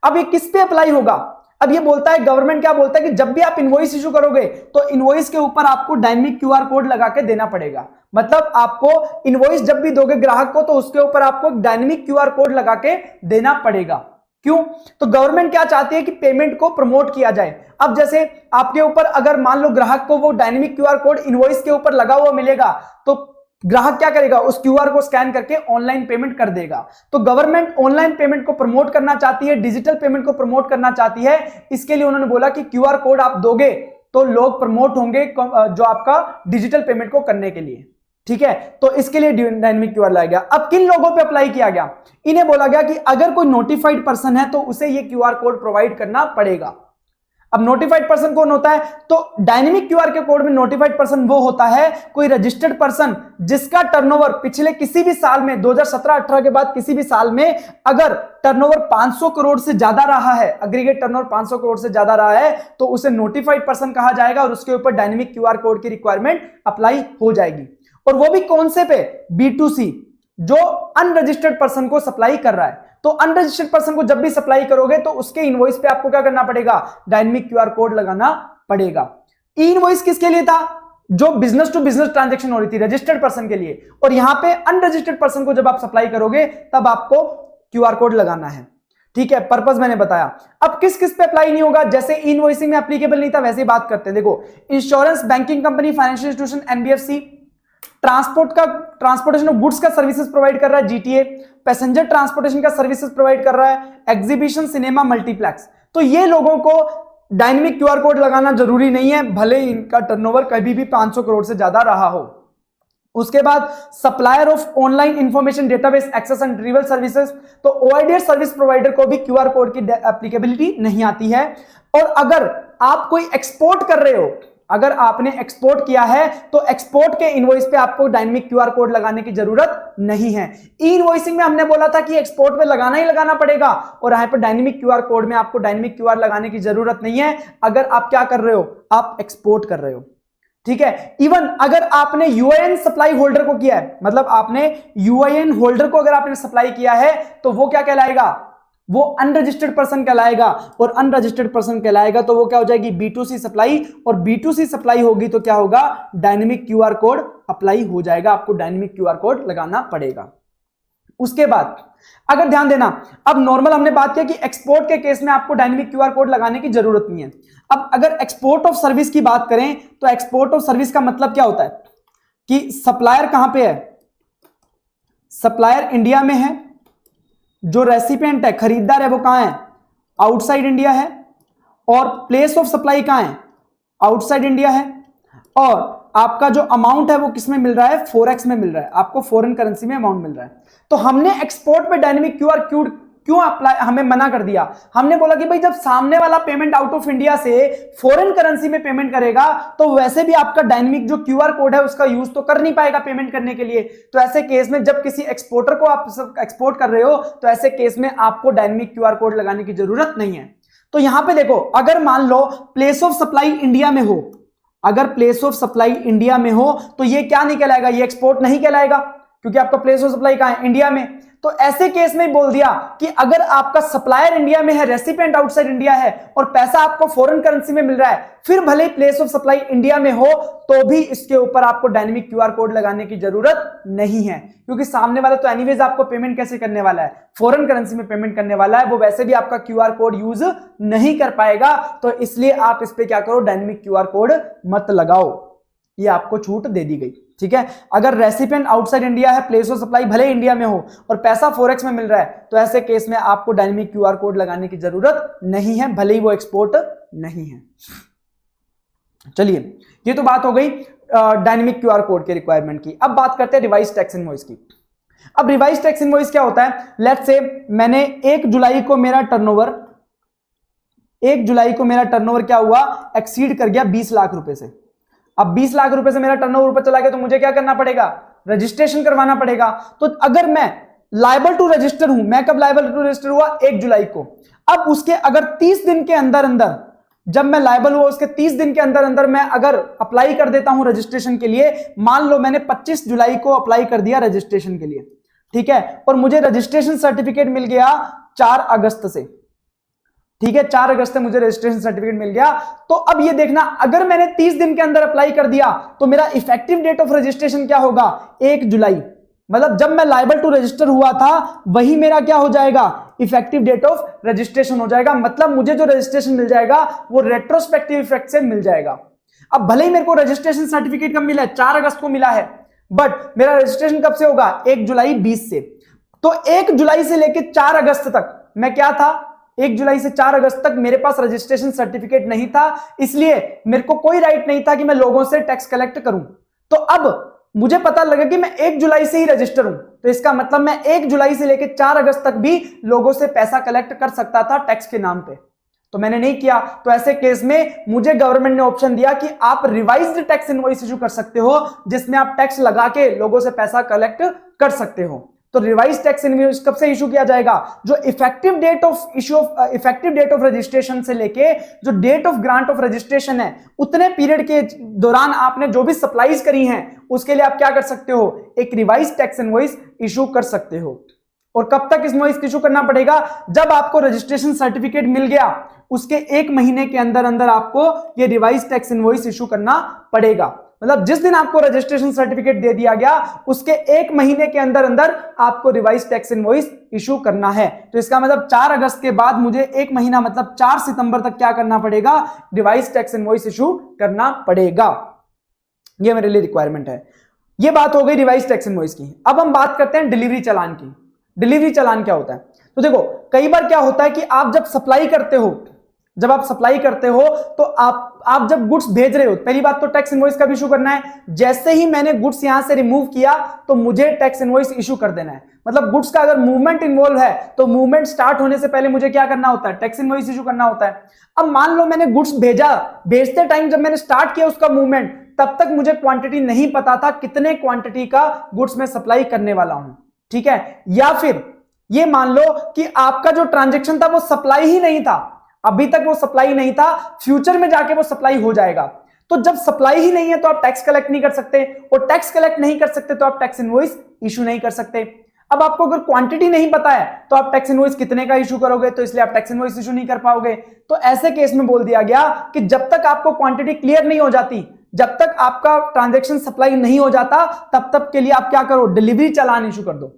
अब ये किस पे अप्लाई होगा, अब ये बोलता है गवर्नमेंट क्या बोलता है कि जब भी आप इनवॉइस इशू करोगे तो इनवॉइस के ऊपर आपको डायनेमिक QR कोड लगा के देना पड़ेगा। मतलब आपको इनवॉइस जब भी दोगे ग्राहक को तो उसके ऊपर आपको डायनेमिक QR कोड लगा के देना पड़ेगा। क्यों? तो गवर्नमेंट क्या चाहती है कि पेमेंट को प्रमोट किया जाए। अब जैसे आपके ऊपर अगर मान लो ग्राहक को वो डायनेमिक QR कोड इनवॉइस के ऊपर लगा हुआ मिलेगा तो ग्राहक क्या करेगा, उस QR को स्कैन करके ऑनलाइन पेमेंट कर देगा। तो गवर्नमेंट ऑनलाइन पेमेंट को प्रमोट करना चाहती है, डिजिटल पेमेंट को प्रमोट करना चाहती है, इसके लिए उन्होंने बोला कि QR कोड आप दोगे तो लोग प्रमोट होंगे जो आपका डिजिटल पेमेंट को करने के लिए। ठीक है, तो इसके लिए डायनेमिक क्यूआर लाया गया। अब किन लोगों पे अप्लाई किया गया, इन्हें बोला गया कि अगर कोई नोटिफाइड पर्सन है तो उसे ये क्यूआर कोड प्रोवाइड करना पड़ेगा। अब नोटिफाइड पर्सन कौन होता है, तो डायनेमिक क्यूआर के कोड में नोटिफाइड पर्सन वो होता है कोई रजिस्टर्ड पर्सन जिसका टर्नओवर पिछले किसी भी साल में 2017-18 के बाद किसी भी साल में अगर टर्नओवर 500 करोड़ से ज्यादा रहा है, एग्रीगेट टर्नओवर 500 करोड़ से ज्यादा रहा है, तो उसे नोटिफाइड पर्सन कहा जाएगा और उसके ऊपर डायनेमिक क्यूआर कोड की रिक्वायरमेंट अप्लाई हो जाएगी। और वो भी कौन से पे, B2C, जो अनरजिस्टर्ड पर्सन को सप्लाई कर रहा है। तो अनरजिस्टर्ड पर्सन को जब भी सप्लाई करोगे तो उसके इनवॉइस पे आपको क्या करना पड़ेगा, डायनेमिक क्यूआर कोड लगाना पड़ेगा। ई इनवॉइस किसके लिए था, जो बिजनेस टू बिजनेस ट्रांजैक्शन हो रही थी, रजिस्टर्ड पर्सन के लिए, और यहां पे अनरजिस्टर्ड पर्सन को जब आप सप्लाई करोगे तब आपको क्यूआर कोड लगाना है। ठीक है, पर्पस मैंने बताया। अब किस किस पे अप्लाई नहीं होगा, जैसे इनवॉइसिंग में एप्लीकेबल नहीं था वैसे ही बात करते हैं। देखो, insurance, banking company, financial institution, NBFC, transportation of goods का सर्विसेज प्रोवाइड कर रहा है जीटीए, पैसेंजर ट्रांसपोर्टेशन का सर्विसेज प्रोवाइड कर रहा है एग्जीबिशन, सिनेमा, मल्टीप्लेक्स। तो ये लोगों को डायनेमिक क्यूआर कोड लगाना जरूरी नहीं है, भले इनका टर्नओवर कभी भी 500 करोड़ से ज्यादा रहा हो। उसके बाद supplier of online information database access and retrieval services, तो ओआईडीएस सर्विस प्रोवाइडर को भी क्यूआर कोड की एप्लीकेबिलिटी नहीं आती है। और अगर आप कोई एक्सपोर्ट कर रहे हो, अगर आपने एक्सपोर्ट किया है तो एक्सपोर्ट के इनवॉइस पे आपको डायनेमिक क्यूआर कोड लगाने की जरूरत नहीं है। ई इनवॉइसिंग में हमने बोला था कि एक्सपोर्ट पे लगाना ही लगाना पड़ेगा, और यहां पर डायनेमिक क्यूआर कोड में आपको डायनेमिक क्यूआर लगाने की जरूरत नहीं है अगर आप क्या कर रहे हो, आप एक्सपोर्ट कर रहे हो। ठीक है, इवन अगर आपने यूआईएन सप्लाई होल्डर को किया है, मतलब आपने यूआईएन होल्डर को अगर आपने सप्लाई किया है तो वो क्या कहलाएगा, वो अनरजिस्टर्ड पर्सन कहलाएगा, और अनरजिस्टर्ड पर्सन कहलाएगा तो वो क्या हो जाएगी, B2C सप्लाई, और B2C सप्लाई होगी तो क्या होगा, डायनेमिक क्यूआर कोड अप्लाई हो जाएगा, आपको डायनेमिक क्यूआर कोड लगाना पड़ेगा। उसके बाद अगर ध्यान देना, अब नॉर्मल हमने बात किया कि एक्सपोर्ट के केस में आपको डायनेमिक क्यूआर कोड लगाने की जरूरत नहीं है। अब अगर एक्सपोर्ट ऑफ सर्विस की बात करें तो एक्सपोर्ट ऑफ सर्विस का मतलब क्या होता है कि सप्लायर कहां पे है, सप्लायर इंडिया में है, जो रेसिपिएंट है, खरीदार है, वो कहां है, आउटसाइड इंडिया है, और प्लेस ऑफ सप्लाई कहां है, आउटसाइड इंडिया है, और आपका जो अमाउंट है वो किसमें मिल रहा है, फॉरेक्स में मिल रहा है, आपको फॉरेन करेंसी में अमाउंट मिल रहा है। तो हमने एक्सपोर्ट पे डायनेमिक क्यूआर क्यों अप्लाई हमें मना कर दिया, हमने बोला कि भाई जब सामने वाला पेमेंट आउट ऑफ इंडिया से फॉरेन करेंसी में पेमेंट करेगा तो वैसे भी आपका डायनेमिक जो क्यूआर कोड है उसका यूज तो कर नहीं पाएगा पेमेंट करने के लिए। तो ऐसे केस में जब किसी एक्सपोर्टर को आप एक्सपोर्ट कर रहे हो तो ऐसे केस में आपको डायनेमिक क्यूआर कोड लगाने की जरूरत नहीं है। तो यहां पे देखो, अगर मान लो प्लेस ऑफ सप्लाई इंडिया में हो, अगर प्लेस ऑफ सप्लाई इंडिया में हो तो ये क्या नहीं कहलाएगा, ये एक्सपोर्ट नहीं कहलाएगा, क्योंकि आपका प्लेस ऑफ सप्लाई कहां है, इंडिया में। तो ऐसे केस में बोल दिया कि अगर आपका सप्लायर इंडिया में है, रेसिपिएंट आउटसाइड इंडिया है, और पैसा आपको फॉरेन करेंसी में मिल रहा है, फिर भले प्लेस ऑफ सप्लाई इंडिया में हो तो भी इसके ऊपर आपको डायनेमिक क्यूआर कोड लगाने की जरूरत नहीं है, क्योंकि सामने वाला तो एनीवेज आपको पेमेंट कैसे करने वाला है, फॉरेन करेंसी में पेमेंट करने वाला है, वो वैसे भी आपका क्यूआर कोड यूज नहीं कर पाएगा। तो इसलिए आप इस पे क्या करो, डायनेमिक क्यूआर कोड मत लगाओ, ये आपको छूट दे दी गई। ठीक है, अगर रेसिपिएंट आउटसाइड इंडिया है, प्लेस ऑफ सप्लाई भले इंडिया में हो और पैसा फॉरेक्स में मिल रहा है, तो ऐसे केस में आपको डायनेमिक क्यूआर कोड लगाने की जरूरत नहीं है, भले ही वो एक्सपोर्ट नहीं है। चलिए, ये तो बात हो गई डायनेमिक क्यूआर कोड के रिक्वायरमेंट की। अब बात करते हैं रिवाइज टैक्स इनवॉइस की। अब रिवाइज टैक्स इनवॉइस क्या होता है, लेट्स से मैंने 1 जुलाई को मेरा टर्नओवर क्या हुआ, एक्सीड कर गया 20 लाख रुपए से। अब 20 लाख रुपए से मेरा टर्नओवर ऊपर चला गया तो मुझे क्या करना पड़ेगा, रजिस्ट्रेशन करवाना पड़ेगा। तो अगर मैं लायबल टू रजिस्टर हूं, मैं कब लायबल टू रजिस्टर हुआ, 1 जुलाई को। अब उसके अगर 30 दिन के अंदर अंदर, जब मैं लायबल हुआ उसके 30 दिन के अंदर अंदर मैं अगर अप्लाई कर देता हूं रजिस्ट्रेशन के लिए, मान लो मैंने 25 जुलाई को अप्लाई कर दिया रजिस्ट्रेशन के लिए, ठीक है, और मुझे रजिस्ट्रेशन सर्टिफिकेट मिल गया 4 अगस्त से। ठीक है, 4 अगस्त से मुझे रजिस्ट्रेशन सर्टिफिकेट मिल गया। तो अब ये देखना, अगर मैंने 30 दिन के अंदर अप्लाई कर दिया तो मेरा इफेक्टिव डेट ऑफ रजिस्ट्रेशन क्या होगा, 1 जुलाई। मतलब जब मैं लायबल टू रजिस्टर हुआ था वही मेरा क्या हो जाएगा, इफेक्टिव डेट ऑफ रजिस्ट्रेशन हो जाएगा। मतलब मुझे जो रजिस्ट्रेशन मिल जाएगा वो रेट्रोस्पेक्टिव इफेक्ट से मिल जाएगा। अब भले ही मेरे को रजिस्ट्रेशन सर्टिफिकेट कब मिला है, 4 अगस्त को मिला है, बट मेरा रजिस्ट्रेशन कब से होगा, 1 जुलाई 20 से। तो 1 जुलाई से लेकर 4 अगस्त तक मैं क्या था, 1 जुलाई से 4 अगस्त तक मेरे पास रजिस्ट्रेशन सर्टिफिकेट नहीं था, इसलिए मेरे को कोई राइट नहीं था कि मैं लोगों से टैक्स कलेक्ट करूं। तो अब मुझे पता लगा कि मैं 1 जुलाई से ही रजिस्टर हूं, तो इसका मतलब मैं 1 जुलाई से लेकर 4 अगस्त तक भी लोगों से पैसा कलेक्ट कर सकता था टैक्स के नाम पे, तो मैंने नहीं किया। तो ऐसे केस में मुझे गवर्नमेंट ने ऑप्शन दिया कि आप रिवाइज्ड टैक्स इनवॉइस इशू कर सकते हो, जिसमें आप टैक्स लगा के लोगों से पैसा कलेक्ट कर सकते हो। तो रिवाइज टैक्स इनवॉइस कब से इशू किया जाएगा? जो इफेक्टिव डेट ऑफ रजिस्ट्रेशन से लेके जो date of grant of registration है, उतने पीरियड के दौरान आपने जो भी सप्लाईज करी हैं, उसके लिए आप क्या कर सकते हो? एक रिवाइज टैक्स इनवॉइस इशू कर सकते हो। और कब तक इनवॉइस इशू करना पड़ेगा? जब आपको रजिस्ट्रेशन सर्टिफिकेट मिल गया, उसके 1 महीने के अंदर अंदर आपको ये रिवाइज टैक्स इनवॉइस इशू करना पड़ेगा। मतलब जिस दिन आपको रजिस्ट्रेशन सर्टिफिकेट दे दिया गया, उसके 1 महीने के अंदर अंदर आपको रिवाइज टैक्स इनवॉइस इशू करना है। तो इसका मतलब 4 अगस्त के बाद मुझे 1 महीना मतलब 4 सितंबर तक क्या करना पड़ेगा? रिवाइज टैक्स इनवॉइस इशू करना पड़ेगा। ये मेरे लिए रिक्वायरमेंट है। ये बात हो गई रिवाइज टैक्स इनवॉइस की। अब हम बात करते हैं डिलीवरी चालान की। डिलीवरी चालान क्या होता है? तो देखो, कई बार क्या होता है कि आप जब सप्लाई करते हो, तो आप जब गुड्स भेज रहे हो, पहली बात तो टैक्स इनवॉइस का इशू करना है। जैसे ही मैंने गुड्स यहां से रिमूव किया, तो मुझे टैक्स इनवॉइस इशू कर देना है। मतलब गुड्स का अगर मूवमेंट इन्वॉल्व है, तो मूवमेंट स्टार्ट होने से पहले मुझे क्या करना होता है? टैक्स इनवॉइस इशू करना होता है। अब मान लो मैंने गुड्स भेजते टाइम जब मैंने स्टार्ट किया उसका मूवमेंट, तब तक मुझे क्वांटिटी नहीं पता था कितने क्वांटिटी का गुड्स में सप्लाई करने वाला हूं, ठीक है। या फिर ये मान लो कि आपका जो ट्रांजैक्शन था वो सप्लाई ही नहीं था, अभी तक वो सप्लाई नहीं था, फ्यूचर में जाके वो सप्लाई हो जाएगा। तो जब सप्लाई ही नहीं है तो आप टैक्स कलेक्ट नहीं कर सकते, और टैक्स कलेक्ट नहीं कर सकते तो आप टैक्स इनवॉइस इशू नहीं कर सकते। अब आपको अगर क्वांटिटी नहीं पता है तो आप टैक्स इनवॉइस कितने का इशू करोगे? तो इसलिए आप टैक्स इनवॉइस इशू नहीं कर पाओगे। तो ऐसे केस में बोल दिया गया कि जब तक आपको क्वांटिटी क्लियर नहीं हो जाती, जब तक आपका ट्रांजैक्शन सप्लाई नहीं हो जाता, तब तक के लिए आप क्या करो? डिलीवरी चालान इशू कर दो।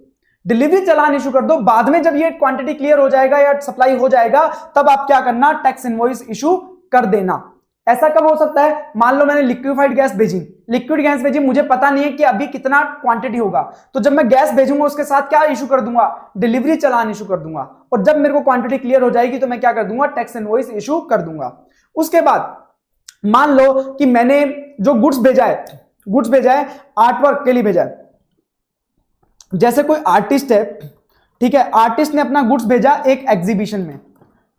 डिलीवरी चालान इशू कर दो। बाद में जब ये क्वांटिटी क्लियर हो जाएगा या सप्लाई हो जाएगा, तब आप क्या करना? टैक्स इनवॉइस इशू कर देना। ऐसा कब हो सकता है? मान लो मैंने लिक्विड गैस भेजी, मुझे पता नहीं है कि अभी कितना क्वांटिटी होगा, तो जब मैं गैस भेजूंगा उसके साथ क्या इशू कर दूंगा? डिलीवरी चालान इशू कर दूंगा। और जब मेरे को क्वांटिटी क्लियर हो जाएगी तो मैं क्या कर दूंगा? टैक्स इनवॉइस इशू कर दूंगा। उसके बाद मान लो कि मैंने जो गुड्स भेजा है आर्टवर्क के लिए भेजा है। जैसे कोई आर्टिस्ट है, ठीक है, आर्टिस्ट ने अपना गुड्स भेजा एक एग्जीबिशन में,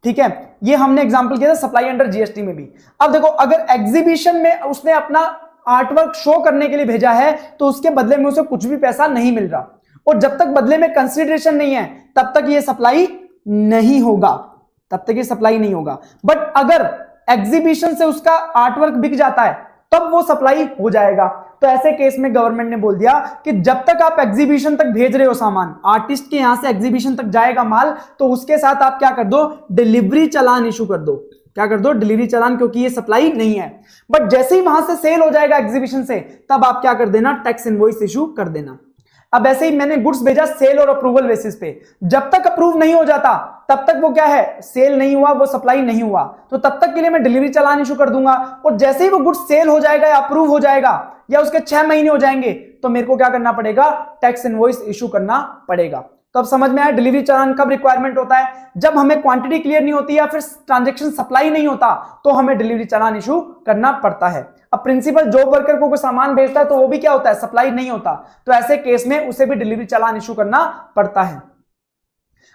ठीक है। ये हमने एग्जांपल किया था सप्लाई अंडर जीएसटी में भी। अब देखो, अगर एग्जीबिशन में उसने अपना आर्टवर्क शो करने के लिए भेजा है, तो उसके बदले में उसे कुछ भी पैसा नहीं मिल रहा, और जब तक बदले में कंसिडरेशन नहीं है तब तक ये सप्लाई नहीं होगा, बट अगर एग्जीबिशन से उसका आर्टवर्क बिक जाता है तब वो सप्लाई हो जाएगा। तो ऐसे केस में गवर्नमेंट ने बोल दिया कि जब तक आप एग्जीबिशन तक भेज रहे हो सामान, आर्टिस्ट के यहां से एग्जीबिशन तक जाएगा माल, तो उसके साथ आप क्या कर दो? डिलीवरी चालान इशू कर दो। क्या कर दो? डिलीवरी चालान, क्योंकि ये सप्लाई नहीं है। बट जैसे ही वहां से सेल हो जाएगा एग्जीबिशन से, तब आप क्या कर देना? टैक्स इनवॉइस इशू कर देना। अब ऐसे ही मैंने गुड्स भेजा सेल और अप्रूवल बेसिस पे, जब तक अप्रूव नहीं हो जाता तब तक वो क्या है? सेल नहीं हुआ, वो सप्लाई नहीं हुआ, तो तब तक के लिए मैं डिलीवरी चालान इशू कर दूंगा। और जैसे ही वो गुड्स सेल हो जाएगा या अप्रूव हो जाएगा या उसके 6 महीने हो जाएंगे, तो मेरे को क्या करना पड़ेगा? टैक्स इनवॉइस इशू करना पड़ेगा। तो अब समझ में आया डिलीवरी चालान कब रिक्वायरमेंट होता है? जब हमें क्वांटिटी क्लियर नहीं होती या फिर ट्रांजैक्शन सप्लाई नहीं होता, तो हमें डिलीवरी चालान इशू करना पड़ता है। अब प्रिंसिपल जॉब वर्कर को कोई सामान भेजता है तो वो भी क्या होता है? सप्लाई नहीं होता, तो ऐसे केस में उसे भी डिलीवरी चालान इशू करना पड़ता है।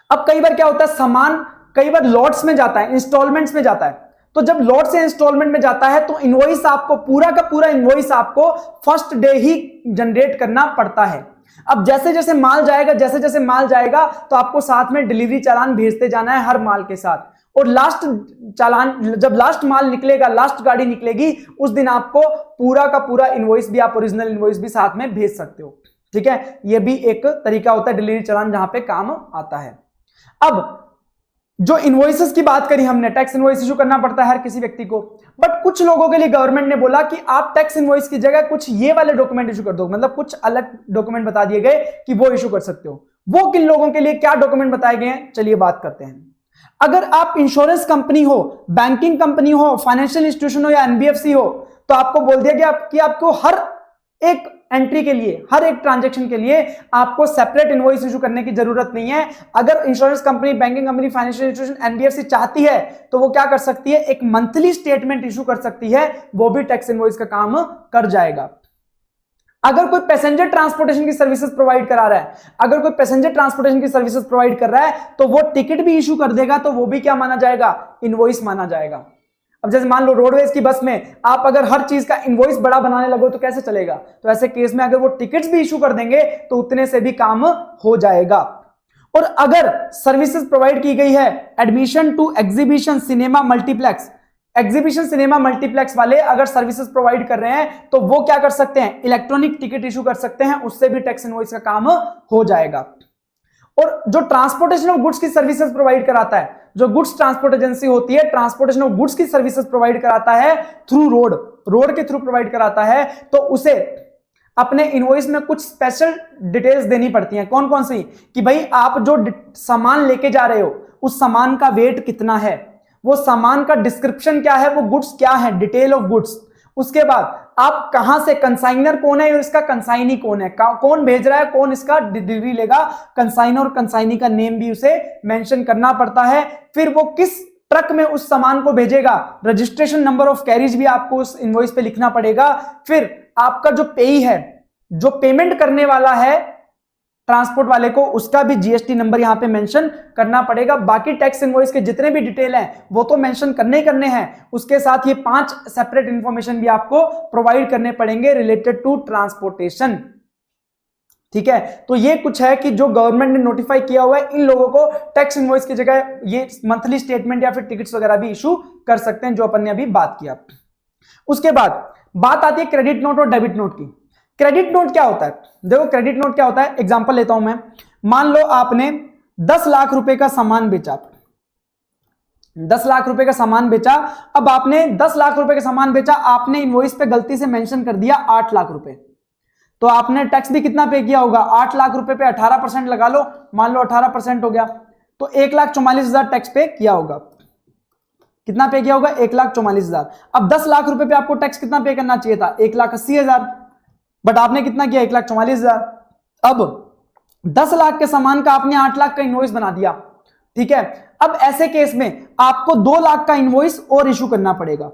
अब कई बार क्या होता है, सामान कई बार लॉट्स में जाता है, इंस्टॉलमेंट्स में जाता है। तो जब लॉट से इंस्टॉलमेंट में जाता है तो इनवॉइस आपको पूरा का पूरा इनवॉइस आपको फर्स्ट डे ही जनरेट करना पड़ता है। अब जैसे जैसे माल जाएगा तो आपको साथ में डिलीवरी चालान भेजते जाना है हर माल के साथ। और लास्ट चालान, जब लास्ट माल निकलेगा, लास्ट गाड़ी निकलेगी, उस दिन आपको पूरा का पूरा इनवॉइस भी, आप ओरिजिनल इनवॉइस भी साथ में भेज सकते हो, ठीक है। यह भी एक तरीका होता है डिलीवरी चालान जहां पे काम आता है। अब जो इनवॉइसेस की बात करी हमने, टैक्स इनवॉइस इशू करना पड़ता है हर किसी व्यक्ति को, बट कुछ लोगों के लिए गवर्नमेंट ने बोला कि आप टैक्स इनवॉइस की जगह कुछ ये वाले डॉक्यूमेंट इशू कर दो, मतलब कुछ अलग डॉक्यूमेंट बता दिए गए कि वो इशू कर सकते हो। वो किन लोगों के लिए क्या डॉक्यूमेंट बताए गए हैं, चलिए बात करते हैं। अगर आप इंश्योरेंस कंपनी हो, बैंकिंग कंपनी हो, फाइनेंशियल इंस्टीट्यूशन हो या एनबीएफसी हो, तो आपको बोल दिया गया कि आपको हर एक एंट्री के लिए, हर एक ट्रांजैक्शन के लिए आपको सेपरेट इनवॉइस इशू करने की जरूरत नहीं है। अगर insurance company, banking company, financial institution, NBFC चाहती है तो वो क्या कर सकती है? एक मंथली स्टेटमेंट इशू कर सकती है, वो भी टैक्स इनवॉइस का काम कर जाएगा। अगर कोई पैसेंजर ट्रांसपोर्टेशन की सर्विसेज प्रोवाइड करा रहा है, अगर कोई पैसेंजर ट्रांसपोर्टेशन की सर्विसेज प्रोवाइड कर रहा है तो वो टिकट भी इशू कर देगा, तो वो भी क्या माना जाएगा, इनवॉइस माना जाएगा। अब जैसे मान लो रोडवेज की बस में आप अगर हर चीज का इनवॉइस बड़ा बनाने लगो तो कैसे चलेगा, तो ऐसे केस में अगर वो टिकट्स भी इशू कर देंगे तो उतने से भी काम हो जाएगा। और अगर सर्विसेज प्रोवाइड की गई है admission to exhibition cinema multiplex, exhibition cinema multiplex वाले अगर सर्विसेज प्रोवाइड कर रहे हैं तो वो क्या कर सकते हैं, इलेक्ट्रॉनिक टिकट इशू कर सकते हैं, उससे भी टैक्स इनवॉइस का काम हो जाएगा। और जो ट्रांसपोर्टेशन ऑफ गुड्स की सर्विसेज प्रोवाइड कराता है, जो गुड्स ट्रांसपोर्ट एजेंसी होती है, ट्रांसपोर्टेशन ऑफ गुड्स की सर्विसेज प्रोवाइड कराता है थ्रू रोड, रोड के थ्रू प्रोवाइड कराता है, तो उसे अपने इनवॉइस में कुछ स्पेशल डिटेल्स देनी पड़ती हैं। कौन कौन सी, कि भाई आप जो सामान लेके जा रहे हो उस सामान का वेट कितना है, वो सामान का डिस्क्रिप्शन क्या है, वो गुड्स क्या है, डिटेल ऑफ गुड्स। उसके बाद आप कहां से, कंसाइनर कौन है और इसका कंसाइनी कौन है, कौन भेज रहा है, कौन इसका डिलीवरी लेगा, कंसाइनर और कंसाइनी का नेम भी उसे मेंशन करना पड़ता है। फिर वो किस ट्रक में उस सामान को भेजेगा, रजिस्ट्रेशन नंबर ऑफ कैरिज भी आपको उस इनवॉइस पे लिखना पड़ेगा। फिर आपका जो पेई है, जो पेमेंट करने वाला है ट्रांसपोर्ट वाले को, उसका भी जीएसटी नंबर यहां पे मेंशन करना पड़ेगा। बाकी टैक्स इनवॉइस के जितने भी डिटेल हैं वो तो मेंशन करने ही करने हैं, उसके साथ ये 5 सेपरेट इंफॉर्मेशन भी आपको प्रोवाइड करने पड़ेंगे रिलेटेड टू ट्रांसपोर्टेशन। ठीक है, तो ये कुछ है कि जो गवर्नमेंट ने नोटिफाई किया हुआ है, इन लोगों को टैक्स इनवॉइस की जगह ये मंथली स्टेटमेंट या फिर टिकट्स वगैरह भी इशू कर सकते हैं, जो अपन ने अभी बात किया। उसके बाद बात आती है क्रेडिट नोट और डेबिट नोट की। क्रेडिट नोट क्या होता है, देखो क्रेडिट नोट क्या होता है, एग्जांपल लेता हूं मैं। मान लो आपने 10 लाख रुपए का सामान बेचा, 10 लाख रुपए का सामान बेचा। अब आपने 10 लाख रुपए का सामान बेचा, आपने इनवॉइस पे गलती से मेंशन कर दिया 8 लाख रुपए, तो आपने टैक्स भी कितना पे किया होगा, 8 लाख रुपए पे 18% लगा लो, मान लो 18% हो गया, तो 1,44,000 टैक्स पे किया होगा। कितना पे किया होगा, 1,44,000। अब 10 लाख रुपए पे आपको टैक्स कितना पे करना चाहिए था, 1,80,000, बट आपने कितना किया, 1,44,000। अब 10 लाख के सामान का आपने 8 लाख का इनवॉइस बना दिया। ठीक है, अब ऐसे केस में आपको 2 लाख का इनवॉइस और इशू करना पड़ेगा,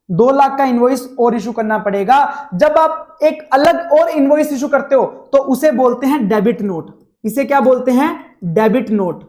2 लाख का इनवॉइस और इशू करना पड़ेगा। जब आप एक अलग और इनवॉइस इशू करते हो तो उसे बोलते हैं डेबिट नोट। इसे क्या बोलते हैं, डेबिट नोट।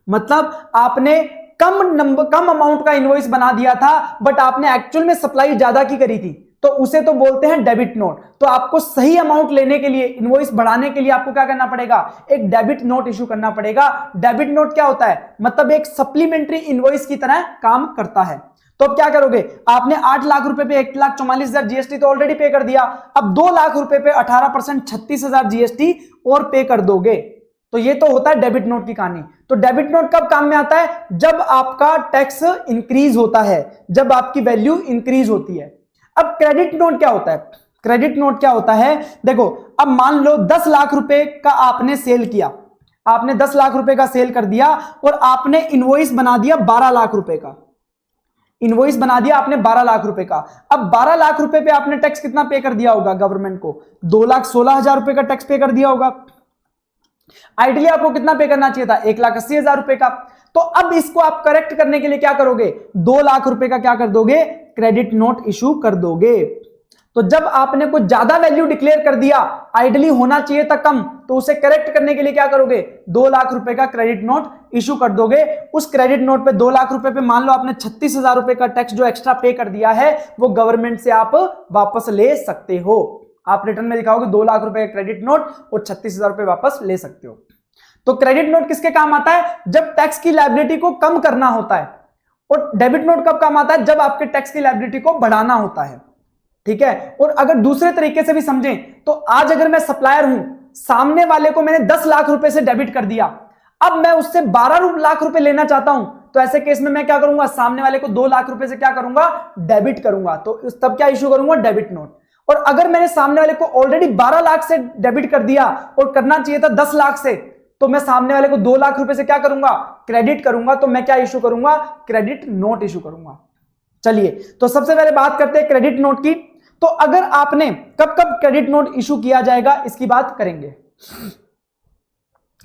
मतलब आपने कम अमाउंट का इनवॉइस बना दिया था, बट आपने एक्चुअल में सप्लाई ज्यादा की करी थी, तो उसे तो बोलते हैं डेबिट नोट। तो आपको सही अमाउंट लेने के लिए, इनवॉइस बढ़ाने के लिए आपको क्या करना पड़ेगा, एक डेबिट नोट इशू करना पड़ेगा। डेबिट नोट क्या होता है, मतलब एक सप्लीमेंट्री इनवॉइस की तरह काम करता है। तो अब क्या करोगे, आपने 8 लाख रुपए पे 1,44,000 जीएसटी तो ऑलरेडी पे कर दिया, अब 2 लाख रुपए पे 18% 36,000 जीएसटी और पे कर दोगे। तो ये तो होता है डेबिट नोट की कहानी। तो डेबिट नोट कब काम में आता है, जब आपका टैक्स इंक्रीज होता है, जब आपकी वैल्यू इंक्रीज होती है। अब क्रेडिट नोट क्या होता है, क्रेडिट नोट क्या होता है, देखो अब मान लो 10 लाख रुपए का आपने सेल किया, आपने 10 लाख रुपए का सेल कर दिया और आपने इनवॉइस बना दिया 12 लाख रुपए का, इनवॉइस बना दिया आपने 12 लाख रुपए का। अब 12 लाख रुपए पे आपने टैक्स कितना पे कर दिया होगा गवर्नमेंट को, 2,16,000 रुपए का टैक्स पे कर दिया होगा। आइडियली आपको कितना पे करना चाहिए था, 1,80,000 रुपए का। तो अब इसको आप करेक्ट करने के लिए क्या करोगे, 2 लाख रुपए का क्या कर दोगे, क्रेडिट नोट इशू कर दोगे। तो जब आपने कुछ ज्यादा वैल्यू डिक्लेयर कर दिया, आइडियली होना चाहिए था कम, तो उसे करेक्ट करने के लिए क्या करोगे, 2 लाख रुपए का क्रेडिट नोट इशू कर दोगे। उस क्रेडिट नोट पे 2 लाख रुपए पे मान लो आपने 36,000 रुपए का टैक्स जो एक्स्ट्रा पे कर दिया है, वो गवर्नमेंट से आप वापस ले सकते हो। आप रिटर्न में दिखाओगे 2 लाख रुपए का क्रेडिट नोट और 36,000 रुपए वापस ले सकते हो। तो क्रेडिट नोट किसके काम आता है, जब टैक्स की लायबिलिटी को कम करना होता है। और डेबिट नोट कब काम आता है, जब आपके टैक्स की लायबिलिटी को बढ़ाना होता है। ठीक है, और अगर दूसरे तरीके से भी समझें तो आज अगर मैं सप्लायर हूं, सामने वाले को मैंने 10 लाख रुपए से डेबिट कर दिया, अब मैं उससे 12 लाख रुपए लेना चाहता हूं, तो ऐसे केस में मैं क्या करूंगा, सामने वाले को 2 लाख रुपए से क्या करूंगा, डेबिट करूंगा। तो तब क्या इशू करूंगा, डेबिट नोट। और अगर मैंने सामने वाले को ऑलरेडी 12 लाख से डेबिट कर दिया और करना चाहिए था 10 लाख से, तो मैं सामने वाले को 2 लाख रुपए से क्या करूंगा, क्रेडिट करूंगा। तो मैं क्या इशू करूंगा, क्रेडिट नोट इशू करूंगा। चलिए, तो सबसे पहले बात करते हैं क्रेडिट नोट की। तो अगर आपने कब कब क्रेडिट नोट इशू किया जाएगा, इसकी बात करेंगे।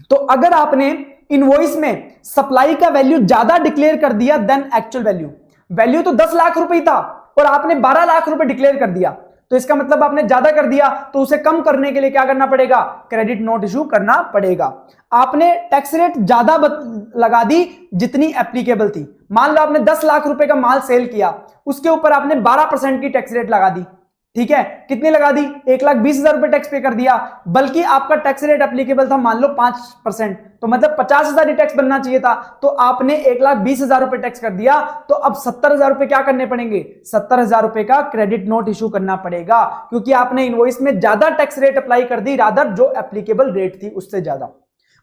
तो अगर आपने इनवॉइस में सप्लाई का वैल्यू ज्यादा डिक्लेयर कर दिया देन एक्चुअल वैल्यू, वैल्यू तो 10 लाख रुपए था और आपने 12 लाख रुपए डिक्लेयर कर दिया, तो इसका मतलब आपने ज्यादा कर दिया, तो उसे कम करने के लिए क्या करना पड़ेगा, क्रेडिट नोट इशू करना पड़ेगा। आपने टैक्स रेट ज्यादा लगा दी जितनी एप्लीकेबल थी। मान लो आपने 10 लाख रुपए का माल सेल किया, उसके ऊपर आपने 12% की टैक्स रेट लगा दी, ठीक है, कितनी लगा दी, 1,20,000 रुपए टैक्स पे कर दिया, बल्कि आपका टैक्स रेट एप्लीकेबल था मान लो 5%, तो मतलब 50,000 ही टैक्स बनना चाहिए था, तो आपने 1,20,000 रुपए टैक्स कर दिया, तो अब 70,000 रुपए क्या करने पड़ेंगे, 70,000 रुपए का क्रेडिट नोट इशू करना पड़ेगा, क्योंकि आपने इनवॉइस में ज्यादा टैक्स रेट अप्लाई कर दी, रादर जो एप्लीकेबल रेट थी उससे ज्यादा।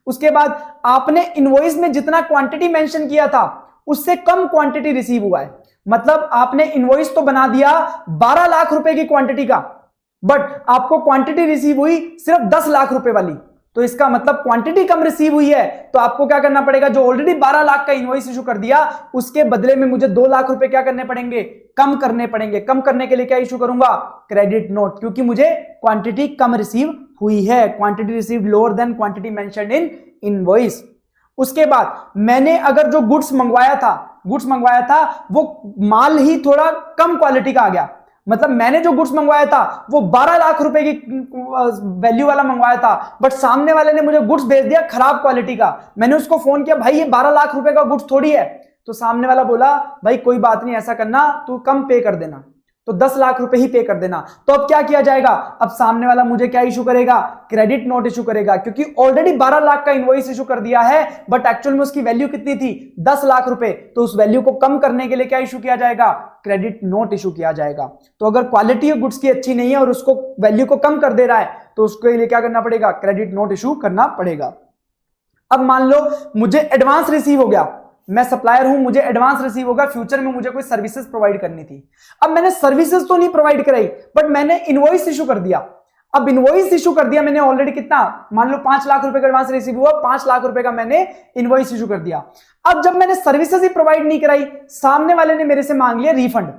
उसके बाद आपने इनवॉइस में जितना क्वांटिटी मेंशन किया था उससे कम क्वांटिटी रिसीव हुआ है, मतलब आपने इनवॉइस तो बना दिया 12 लाख रुपए की क्वांटिटी का, बट आपको क्वांटिटी रिसीव हुई सिर्फ 10 लाख रुपए वाली, तो इसका मतलब क्वांटिटी कम रिसीव हुई है, तो आपको क्या करना पड़ेगा, जो ऑलरेडी 12 लाख का इनवॉइस इशू कर दिया उसके बदले में मुझे 2 लाख रुपए क्या करने पड़ेंगे, कम करने पड़ेंगे। कम करने के लिए क्या इशू करूंगा, क्रेडिट नोट, क्योंकि मुझे क्वांटिटी कम रिसीव हुई है, quantity receive lower than quantity mentioned in invoice. उसके बाद मैंने अगर जो गुड्स मंगवाया था वो माल ही थोड़ा कम क्वालिटी का आ गया, मतलब मैंने जो गुड्स मंगवाया था वो 12 लाख रुपए की वैल्यू वाला मंगवाया था, बट सामने वाले ने मुझे गुड्स भेज दिया खराब क्वालिटी का। मैंने उसको फोन किया, भाई ये 12 लाख रुपए का गुड्स थोड़ी है, तो सामने वाला बोला भाई कोई बात नहीं, ऐसा करना तू कम पे कर देना, तो 10 लाख रुपए ही पे कर देना। तो अब क्या किया जाएगा, अब सामने वाला मुझे क्या इशू करेगा, क्रेडिट नोट इशू करेगा, क्योंकि ऑलरेडी 12 लाख का इनवॉइस इशू कर दिया है, बट एक्चुअल में उसकी वैल्यू कितनी थी, 10 लाख रुपए, तो उस वैल्यू को कम करने के लिए क्या इशू किया जाएगा, क्रेडिट नोट इशू किया जाएगा। तो अगर क्वालिटी गुड्स की अच्छी नहीं है और उसको वैल्यू को कम कर दे रहा है, तो उसके लिए क्या करना पड़ेगा, क्रेडिट नोट इशू करना पड़ेगा। अब मान लो मुझे एडवांस रिसीव हो गया, मैं सप्लायर हूं, मुझे एडवांस रिसीव होगा, फ्यूचर में मुझे कोई सर्विसेज प्रोवाइड करनी थी। अब मैंने सर्विसेज तो नहीं प्रोवाइड कराई, बट मैंने इनवॉइस इशू कर दिया। अब इनवॉइस इशू कर दिया मैंने ऑलरेडी, कितना, मान लो 5 लाख रुपए का एडवांस रिसीव हुआ, 5 लाख रुपए का मैंने इनवॉइस इशू कर दिया। अब जब मैंने सर्विसेज ही प्रोवाइड नहीं कराई, सामने वाले ने मेरे से मांग लिया रिफंड।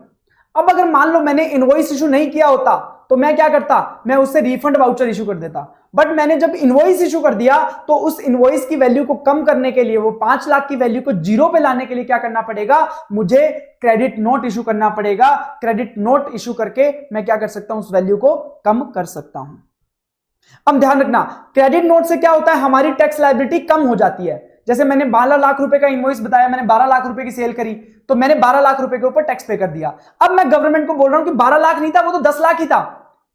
अब अगर मान लो मैंने इनवॉइस इशू नहीं किया होता तो मैं क्या करता, मैं उससे रिफंड वाउचर इशू कर देता, बट मैंने जब इनवॉइस इशू कर दिया तो उस इनवॉइस की वैल्यू को कम करने के लिए, वो 5 लाख की वैल्यू को 0 पे लाने के लिए क्या करना पड़ेगा, मुझे क्रेडिट नोट इशू करना पड़ेगा। क्रेडिट नोट इशू करके मैं क्या कर सकता हूं, उस वैल्यू को कम कर सकता हूं। अब ध्यान रखना, क्रेडिट नोट से क्या होता है, हमारी टैक्स लायबिलिटी कम हो जाती है। जैसे मैंने 12 लाख रुपए का इनवॉइस बताया, मैंने 12 लाख रुपए की सेल करी, तो मैंने 12 लाख रुपए के ऊपर टैक्स पे कर दिया। अब मैं गवर्नमेंट को बोल रहा हूं कि 12 लाख नहीं था, वो तो 10 लाख ही था,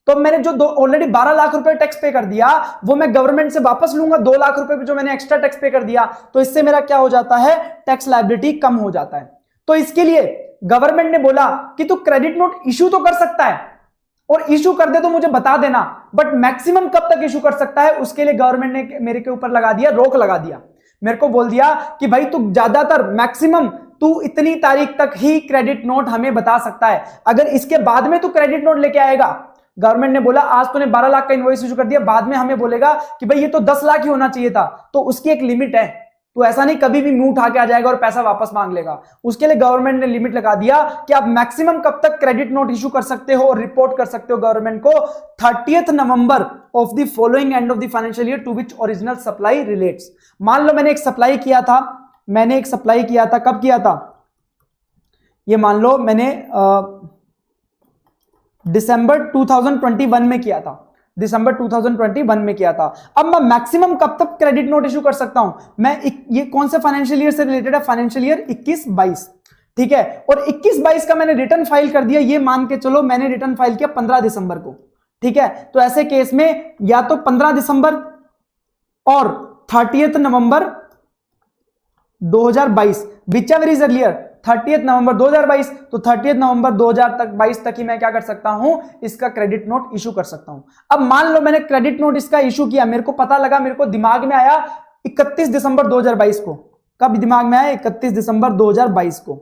तो मैंने जो ऑलरेडी 12 लाख रुपए टैक्स पे कर दिया वो मैं गवर्नमेंट से वापस लूंगा 2 लाख रुपए जो मैंने एक्स्ट्रा टैक्स पे कर दिया, तो इससे मेरा क्या हो जाता है, टैक्स लायबिलिटी कम हो जाता है। तो इसके लिए गवर्नमेंट ने बोला कि तू क्रेडिट नोट इशू तो कर सकता है, और इशू कर दे तो मुझे बता देना, बट मैक्सिमम कब तक इशू कर सकता है, उसके लिए गवर्नमेंट ने मेरे के ऊपर लगा दिया, रोक लगा दिया। मेरे को बोल दिया कि भाई तू ज्यादातर मैक्सिमम तू इतनी तारीख तक ही क्रेडिट नोट हमें बता सकता है, अगर इसके बाद में तू क्रेडिट नोट लेके आएगा, गवर्नमेंट ने बोला आज तूने 12 लाख का इनवॉइस इशू कर दिया, बाद में हमें बोलेगा कि भाई ये तो 10 लाख ही होना चाहिए था, तो उसकी एक लिमिट है, तो ऐसा नहीं कभी भी मुंह उठा के आ जाएगा और पैसा वापस मांग लेगा। उसके लिए गवर्नमेंट ने लिमिट लगा दिया कि आप मैक्सिमम कब तक क्रेडिट नोट इशू कर सकते हो और रिपोर्ट कर सकते हो गवर्नमेंट को, 30th November of the following end of the financial year to which original supply relates. मान लो मैंने एक सप्लाई किया था, कब किया था, ये मान लो मैंने दिसंबर 2021 में किया था, दिसंबर 2021 में किया था। अब मैं मैक्सिमम कब तक क्रेडिट नोट इशू कर सकता हूं, मैं ये कौन से फाइनेंशियल ईयर से रिलेटेड है, फाइनेंशियल ईयर 21-22, ठीक है, और 21-22 का मैंने रिटर्न फाइल कर दिया, ये मान के चलो मैंने रिटर्न फाइल किया 15 दिसंबर को, ठीक है, तो ऐसे केस में या तो 15 दिसंबर और 30th November 2022, which ever is earlier, 30th नवंबर 2022, तो 30th नवंबर 2022 तक ही मैं क्या कर सकता हूं, इसका क्रेडिट नोट इशू कर सकता हूं। अब मान लो मैंने क्रेडिट नोट इसका इशू किया, मेरे को पता लगा, मेरे को दिमाग में आया 31 दिसंबर 2022 को, कब दिमाग में आया, 31 दिसंबर 2022 को,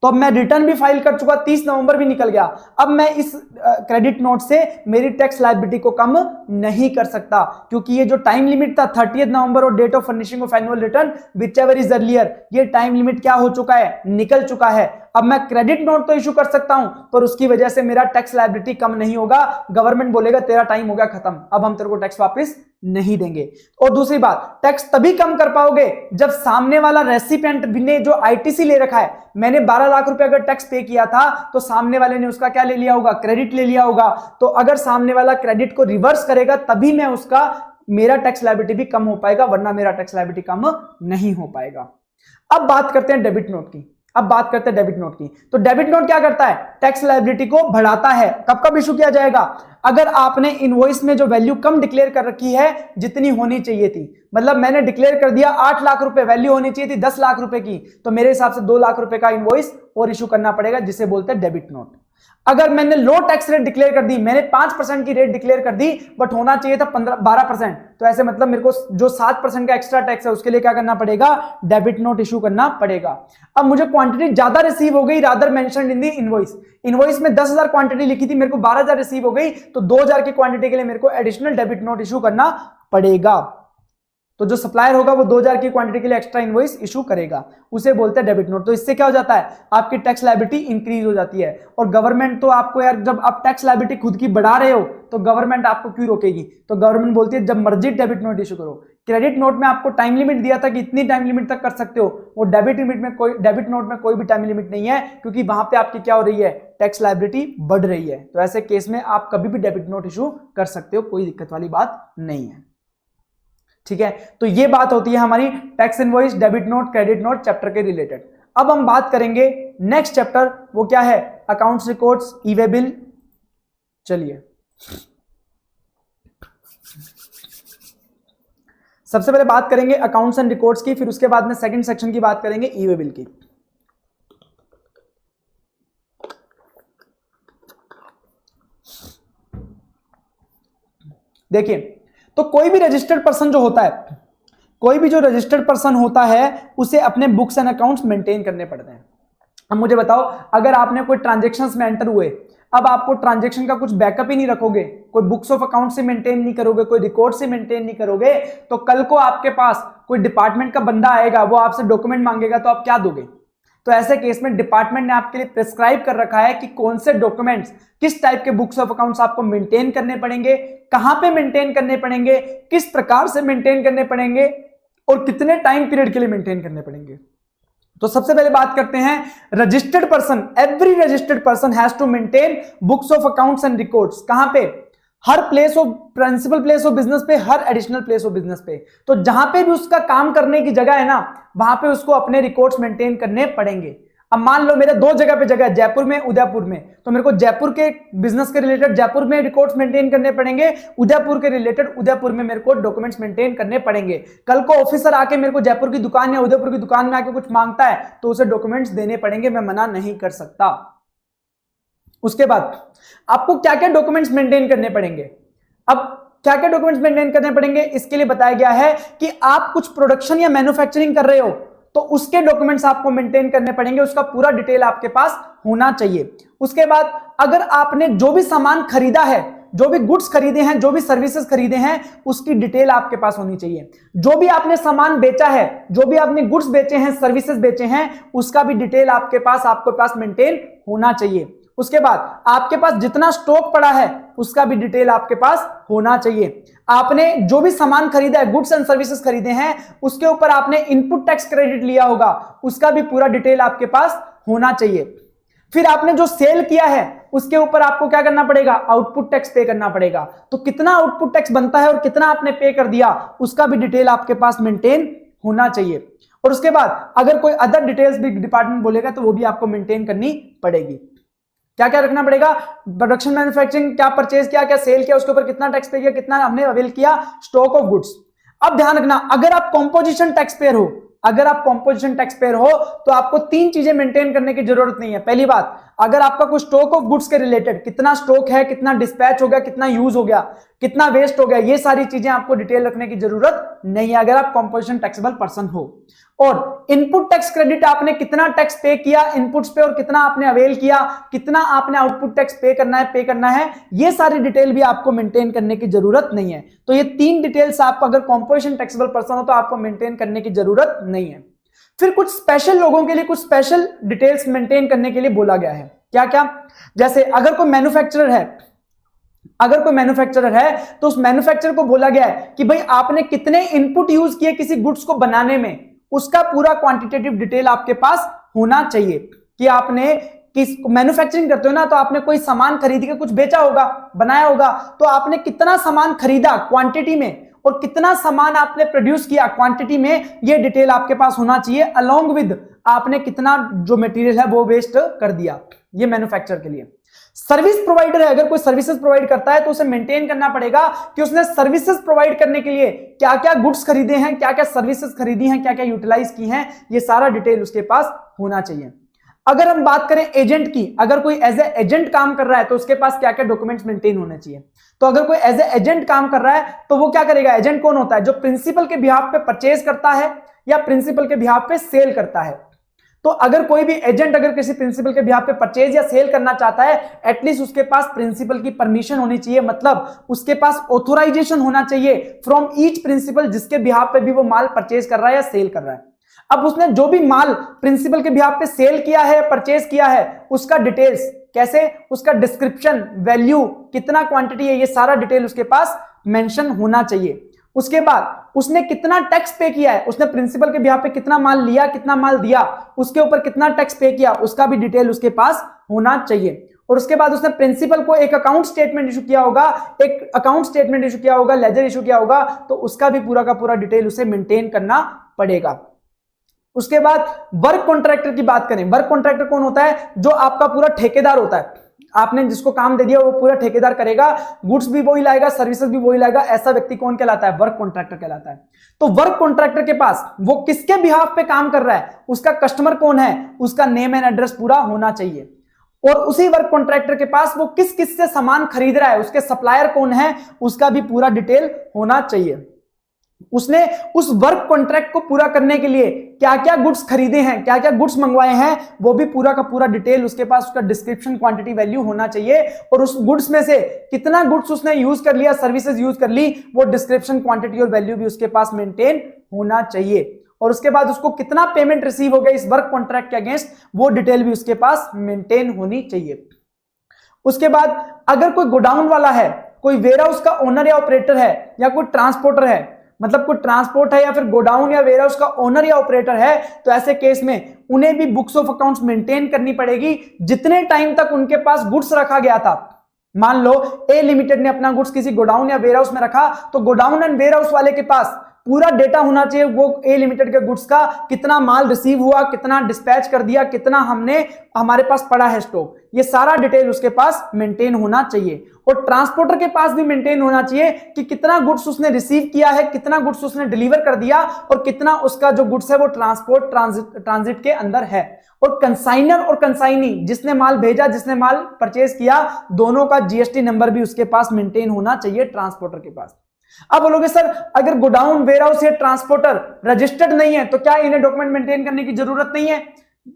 तो अब मैं रिटर्न भी फाइल कर चुका, 30 नवंबर भी निकल गया, अब मैं इस क्रेडिट नोट से मेरी टैक्स लायबिलिटी को कम नहीं कर सकता, क्योंकि ये जो टाइम लिमिट था 30th नवंबर और date of furnishing of annual return whichever is earlier, ये टाइम लिमिट क्या हो चुका है, निकल चुका है। अब मैं क्रेडिट नोट तो इशू कर सकता हूं, पर उसकी वजह से मेरा टैक्स लायबिलिटी कम नहीं होगा, गवर्नमेंट बोलेगा तेरा टाइम हो गया खत्म, अब हम तेरे को टैक्स वापस नहीं देंगे। और दूसरी बात, टैक्स तभी कम कर पाओगे जब सामने वाला रेसिपिएंट ने जो आईटीसी ले रखा है, मैंने 12 लाख रुपए अगर टैक्स पे किया था तो सामने वाले ने उसका क्या ले लिया होगा, क्रेडिट ले लिया होगा। तो अगर सामने वाला क्रेडिट को रिवर्स करेगा तभी मैं उसका मेरा टैक्स लायबिलिटी भी कम हो पाएगा, वरना मेरा टैक्स लायबिलिटी कम नहीं हो पाएगा। अब बात करते हैं डेबिट नोट की। तो डेबिट नोट क्या करता है, टैक्स लायबिलिटी को बढ़ाता है। कब कब इशू किया जाएगा, अगर आपने इनवॉइस में जो वैल्यू कम डिक्लेयर कर रखी है जितनी होनी चाहिए थी, मतलब मैंने डिक्लेयर कर दिया 8 लाख रुपए, वैल्यू होनी चाहिए थी 10 लाख रुपए की, तो मेरे हिसाब से 2 लाख रुपए का इनवॉइस और इशू करना पड़ेगा, जिसे बोलते हैं डेबिट नोट। अगर मैंने लो टैक्स रेट डिक्लेयर कर दी, मैंने 5% की रेट डिक्लेयर कर दी बट होना चाहिए था 12%, तो ऐसे मतलब मेरे को जो 7% का एक्स्ट्रा टैक्स है उसके लिए क्या करना पड़ेगा, डेबिट नोट इशू करना पड़ेगा। अब मुझे क्वांटिटी ज्यादा रिसीव हो गई, rather mentioned in the invoice में 10,000 क्वांटिटी लिखी थी, मेरे को 12,000 रिसीव हो गई, तो 2,000 की क्वांटिटी के लिए मेरे को एडिशनल डेबिट नोट इशू करना पड़ेगा। तो जो सप्लायर होगा वो 2,000 की क्वांटिटी के लिए एक्स्ट्रा इनवॉइस इशू करेगा, उसे बोलते हैं डेबिट नोट। तो इससे क्या हो जाता है, आपकी टैक्स लायबिलिटी इंक्रीज हो जाती है। और गवर्नमेंट तो आपको यार, जब आप टैक्स लायबिलिटी खुद की बढ़ा रहे हो तो गवर्नमेंट आपको क्यों रोकेगी, तो गवर्नमेंट बोलती है जब मर्जी डेबिट नोट इशू करो। क्रेडिट नोट में आपको टाइम लिमिट दिया था कि इतनी टाइम लिमिट तक कर सकते हो, वो डेबिट नोट में कोई भी टाइम लिमिट नहीं है, क्योंकि वहां पे आपकी क्या हो रही है, टैक्स लायबिलिटी बढ़ रही है। तो ऐसे केस में आप कभी भी डेबिट नोट इशू कर सकते हो, कोई दिक्कत वाली बात नहीं है। ठीक है, तो ये बात होती है हमारी tax invoice, debit note, credit note chapter के रिलेटेड। अब हम बात करेंगे नेक्स्ट चैप्टर, वो क्या है, अकाउंट्स रिकॉर्ड्स, ई वे बिल। चलिए सबसे पहले बात करेंगे अकाउंट्स एंड रिकॉर्ड्स की, फिर उसके बाद में सेकंड सेक्शन की बात करेंगे ई वे बिल की। देखिए, तो कोई भी रजिस्टर्ड पर्सन जो होता है, कोई भी जो रजिस्टर्ड पर्सन होता है उसे अपने बुक्स एंड अकाउंट्स मेंटेन करने पड़ते हैं। अब मुझे बताओ, अगर आपने कोई ट्रांजैक्शंस में एंटर हुए, अब आपको ट्रांजैक्शन का कुछ बैकअप ही नहीं रखोगे, कोई बुक्स ऑफ अकाउंट से मेंटेन नहीं करोगे, कोई रिकॉर्ड से मेंटेन नहीं करोगे, तो कल को आपके पास कोई डिपार्टमेंट का बंदा आएगा, वो आपसे डॉक्यूमेंट मांगेगा, तो आप क्या दोगे। तो ऐसे केस में डिपार्टमेंट ने आपके लिए प्रिस्क्राइब कर रखा है कि कौन से डॉक्यूमेंट्स, किस टाइप के बुक्स ऑफ अकाउंट्स आपको मेंटेन करने पड़ेंगे, कहां पे मेंटेन करने पड़ेंगे, किस प्रकार से मेंटेन करने पड़ेंगे और कितने टाइम पीरियड के लिए मेंटेन करने पड़ेंगे। तो सबसे पहले बात करते हैं registered person, every registered person has to maintain books of accounts and records. कहां पे, हर place of, principal place of business पे, हर एडिशनल प्लेस ऑफ बिजनेस पे। तो जहां पे भी उसका काम करने की जगह है ना, वहां पे उसको अपने रिकॉर्ड्स मेंटेन करने पड़ेंगे। अब मान लो मेरे 2 जगह पे जगह है, जयपुर में, उदयपुर में, तो मेरे को जयपुर के बिजनेस के रिलेटेड जयपुर में रिकॉर्ड्स मेंटेन करने पड़ेंगे, उदयपुर के रिलेटेड उदयपुर में मेरे को डॉक्यूमेंट्स मेंटेन करने पड़ेंगे। कल को ऑफिसर आके मेरे को जयपुर की दुकान या उदयपुर की दुकान में आके कुछ मांगता है तो उसे डॉक्यूमेंट्स देने पड़ेंगे, मैं मना नहीं कर सकता। उसके बाद आपको क्या क्या डॉक्यूमेंट्स मेंटेन करने पड़ेंगे। अब क्या क्या डॉक्यूमेंट्स मेंटेन करने पड़ेंगे, इसके लिए बताया गया है कि आप कुछ प्रोडक्शन या मैन्युफैक्चरिंग कर रहे हो तो उसके डॉक्यूमेंट्स आपको मेंटेन करने पड़ेंगे, उसका पूरा डिटेल आपके पास होना चाहिए। उसके बाद अगर आपने जो भी सामान खरीदा है, जो भी गुड्स खरीदे हैं, जो भी सर्विसेज खरीदे हैं, उसकी डिटेल आपके पास होनी चाहिए। जो भी आपने सामान बेचा है, जो भी आपने गुड्स बेचे हैं, सर्विसेज बेचे हैं, उसका भी डिटेल आपके पास मेंटेन होना चाहिए। उसके बाद आपके पास जितना स्टॉक पड़ा है उसका भी डिटेल आपके पास होना चाहिए। आपने जो भी सामान खरीदा है, गुड्स एंड सर्विसेज खरीदे हैं, उसके ऊपर आपने इनपुट टैक्स क्रेडिट लिया होगा, उसका भी पूरा डिटेल आपके पास होना चाहिए। फिर आपने जो सेल किया है उसके ऊपर आपको क्या करना पड़ेगा, आउटपुट टैक्स पे करना पड़ेगा। तो कितना आउटपुट टैक्स बनता है और कितना आपने पे कर दिया, उसका भी डिटेल आपके पास मेंटेन होना चाहिए। और उसके बाद अगर कोई अदर डिटेल्स भी डिपार्टमेंट बोलेगा तो वो भी आपको मेंटेन करनी पड़ेगी। क्या क्या रखना पड़ेगा, प्रोडक्शन मैन्युफैक्चरिंग, क्या परचेज किया, क्या सेल किया, उसके ऊपर कितना टैक्स पे किया, कितना हमने अवेल किया, स्टॉक ऑफ गुड्स। अब ध्यान रखना, अगर आप कॉम्पोजिशन टैक्स पेयर हो, अगर आप कॉम्पोजिशन टैक्स पेयर हो तो आपको 3 चीजें मेंटेन करने की जरूरत नहीं है। पहली बात, अगर आपका कोई स्टॉक ऑफ गुड्स के रिलेटेड कितना स्टॉक है, कितना डिस्पैच हो गया, कितना यूज हो गया, कितना वेस्ट हो गया, ये सारी चीजें आपको डिटेल रखने की जरूरत नहीं है अगर आप कॉम्पोजिशन टैक्सेबल पर्सन हो। और इनपुट टैक्स क्रेडिट, आपने कितना टैक्स पे किया इनपुट्स पे और कितना आपने अवेल किया, कितना आपने आउटपुट टैक्स पे करना है, ये सारी डिटेल भी आपको मेंटेन करने की जरूरत नहीं है। तो ये 3 डिटेल्स आप अगर कॉम्पोजिशन टैक्सेबल पर्सन हो तो आपको मेंटेन करने की जरूरत नहीं है। फिर कुछ स्पेशल लोगों के लिए कुछ स्पेशल डिटेल्स मेंटेन करने के लिए बोला गया है। क्या क्या, जैसे अगर कोई मैन्युफैक्चरर है, अगर कोई मैन्युफैक्चरर है तो उस मैन्युफैक्चरर को बोला गया है कि भाई आपने कितने इनपुट यूज किए किसी गुड्स को बनाने में, उसका पूरा क्वांटिटेटिव डिटेल आपके पास होना चाहिए। कि आपने किस मैन्युफैक्चरिंग करते हो ना, तो आपने कोई सामान खरीद के कुछ बेचा होगा, बनाया होगा, तो आपने कितना सामान खरीदा क्वांटिटी में और कितना सामान आपने प्रोड्यूस किया क्वांटिटी में, ये डिटेल आपके पास होना चाहिए, अलोंग विद आपने कितना जो मटेरियल है वो वेस्ट कर दिया। ये मैन्युफैक्चर के लिए। सर्विस प्रोवाइडर है, अगर कोई सर्विसेज प्रोवाइड करता है तो उसे मेंटेन करना पड़ेगा कि उसने सर्विसेज प्रोवाइड करने के लिए क्या क्या गुड्स खरीदे हैं, क्या क्या सर्विसेज खरीदी हैं, क्या क्या यूटिलाइज की हैं, ये सारा डिटेल उसके पास होना चाहिए। अगर हम बात करें एजेंट की, अगर कोई एज ए एजेंट काम कर रहा है तो उसके पास क्या क्या डॉक्यूमेंट्स मेंटेन होने चाहिए। तो अगर कोई एज ए एजेंट काम कर रहा है तो वो क्या करेगा, एजेंट कौन होता है, जो प्रिंसिपल के बिहाफ पे परचेज करता है या प्रिंसिपल के बिहाफ पे सेल करता है। तो अगर कोई भी एजेंट अगर किसी प्रिंसिपल के बिहाफ पे परचेज या सेल करना चाहता है, एटलीस्ट उसके पास प्रिंसिपल की परमिशन होनी चाहिए, मतलब उसके पास ऑथोराइजेशन होना चाहिए फ्रॉम ईच प्रिंसिपल जिसके बिहाफ पे भी वो माल परचेज कर रहा है या सेल कर रहा है। अब उसने जो भी माल प्रिंसिपल के बिहाफ पे सेल किया है, परचेज किया है, उसका डिटेल्स कैसे, उसका डिस्क्रिप्शन, वैल्यू, कितना क्वांटिटी है, ये सारा डिटेल उसके पास मेंशन होना चाहिए। उसके बाद उसने कितना टैक्स पे किया है, उसने प्रिंसिपल के बिहाफ पे कितना माल लिया, कितना माल दिया, उसके ऊपर कितना टैक्स पे किया, उसका भी डिटेल उसके पास होना चाहिए। और उसके बाद उसने प्रिंसिपल को एक अकाउंट स्टेटमेंट इशू किया होगा, एक अकाउंट स्टेटमेंट इशू किया होगा, लेजर इशू किया होगा, तो उसका भी पूरा का पूरा डिटेल उसे मेंटेन करना पड़ेगा। उसके बाद वर्क कॉन्ट्रैक्टर की बात करें, वर्क कॉन्ट्रैक्टर कौन होता है, जो आपका पूरा ठेकेदार होता है, आपने जिसको काम दे दिया वो पूरा ठेकेदार करेगा, गुड्स भी वही लाएगा, सर्विसेज भी वही लाएगा, ऐसा व्यक्ति कौन कहलाता है, वर्क कॉन्ट्रैक्टर कहलाता है। तो वर्क कॉन्ट्रैक्टर के पास वो किसके बिहाफ पे काम कर रहा है, उसका कस्टमर कौन है, उसका नेम एंड एड्रेस पूरा होना चाहिए, और उसी वर्क कॉन्ट्रैक्टर के पास वो किस किस से सामान खरीद रहा है, उसके सप्लायर कौन है, उसका भी पूरा डिटेल होना चाहिए। उसने उस वर्क कॉन्ट्रैक्ट को पूरा करने के लिए क्या क्या गुड्स खरीदे हैं, क्या क्या गुड्स मंगवाए हैं, वो भी पूरा का पूरा डिटेल उसके पास, उसका डिस्क्रिप्शन, क्वांटिटी, वैल्यू होना चाहिए, और उस गुड्स में से कितना गुड्स उसने यूज कर लिया, सर्विसेज यूज कर ली, वो डिस्क्रिप्शन, क्वांटिटी और वैल्यू भी उसके पास मेंटेन होना चाहिए। और उसके बाद उसको कितना पेमेंट रिसीव हो गया इस वर्क कॉन्ट्रैक्ट के अगेंस्ट, वो डिटेल भी उसके पास मेंटेन होनी चाहिए। उसके बाद अगर कोई गोडाउन वाला है, कोई वेयरहाउस का ओनर या ऑपरेटर है, या कोई ट्रांसपोर्टर है, मतलब कोई ट्रांसपोर्ट है या फिर गोडाउन या वेयरहाउस का ओनर या ऑपरेटर है, तो ऐसे केस में उन्हें भी बुक्स ऑफ अकाउंट्स मेंटेन करनी पड़ेगी। जितने टाइम तक उनके पास गुड्स रखा गया था, मान लो ए लिमिटेड ने अपना गुड्स किसी गोडाउन या वेयरहाउस में रखा, तो गोडाउन एंड वेयरहाउस वाले के पास पूरा डेटा होना चाहिए, वो ए लिमिटेड के गुड्स का कितना माल रिसीव हुआ, कितना डिस्पैच कर दिया, कितना हमने हमारे पास पड़ा है स्टॉक, ये सारा डिटेल उसके पास मेंटेन होना चाहिए। और ट्रांसपोर्टर के पास भी मेंटेन होना चाहिए कि कितना गुड्स उसने रिसीव किया है, कितना गुड्स उसने डिलीवर कर दिया, और कितना उसका जो गुड्स है वो ट्रांसपोर्ट ट्रांजिट के अंदर है। और कंसाइनर और कंसाइनी, जिसने माल भेजा, जिसने माल परचेज किया, दोनों का जीएसटी नंबर भी उसके पास मेंटेन होना चाहिए ट्रांसपोर्टर के पास। अब बोलोगे सर अगर गोडाउन, वेयरहाउस या ट्रांसपोर्टर रजिस्टर्ड नहीं है तो क्या इन्हें डॉक्यूमेंट मेंटेन करने की जरूरत नहीं है?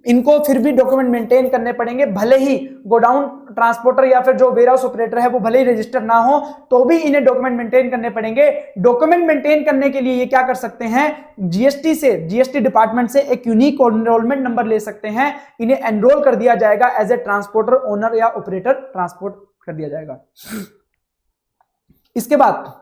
इनको फिर भी डॉक्यूमेंट मेंटेन करने पड़ेंगे, भले ही गोडाउन, ट्रांसपोर्टर या फिर जो वेयरहाउस ऑपरेटर है वो भले ही रजिस्टर्ड ना हो, तो भी इन्हें डॉक्यूमेंट मेंटेन करने पड़ेंगे। डॉक्यूमेंट मेंटेन करने के लिए ये क्या कर सकते हैं, जीएसटी से, जीएसटी डिपार्टमेंट से एक यूनिक एनरोलमेंट नंबर ले सकते हैं, इन्हें एनरोल कर दिया जाएगा, एज ए ट्रांसपोर्टर, ओनर या ऑपरेटर ट्रांसपोर्ट कर दिया जाएगा। इसके बाद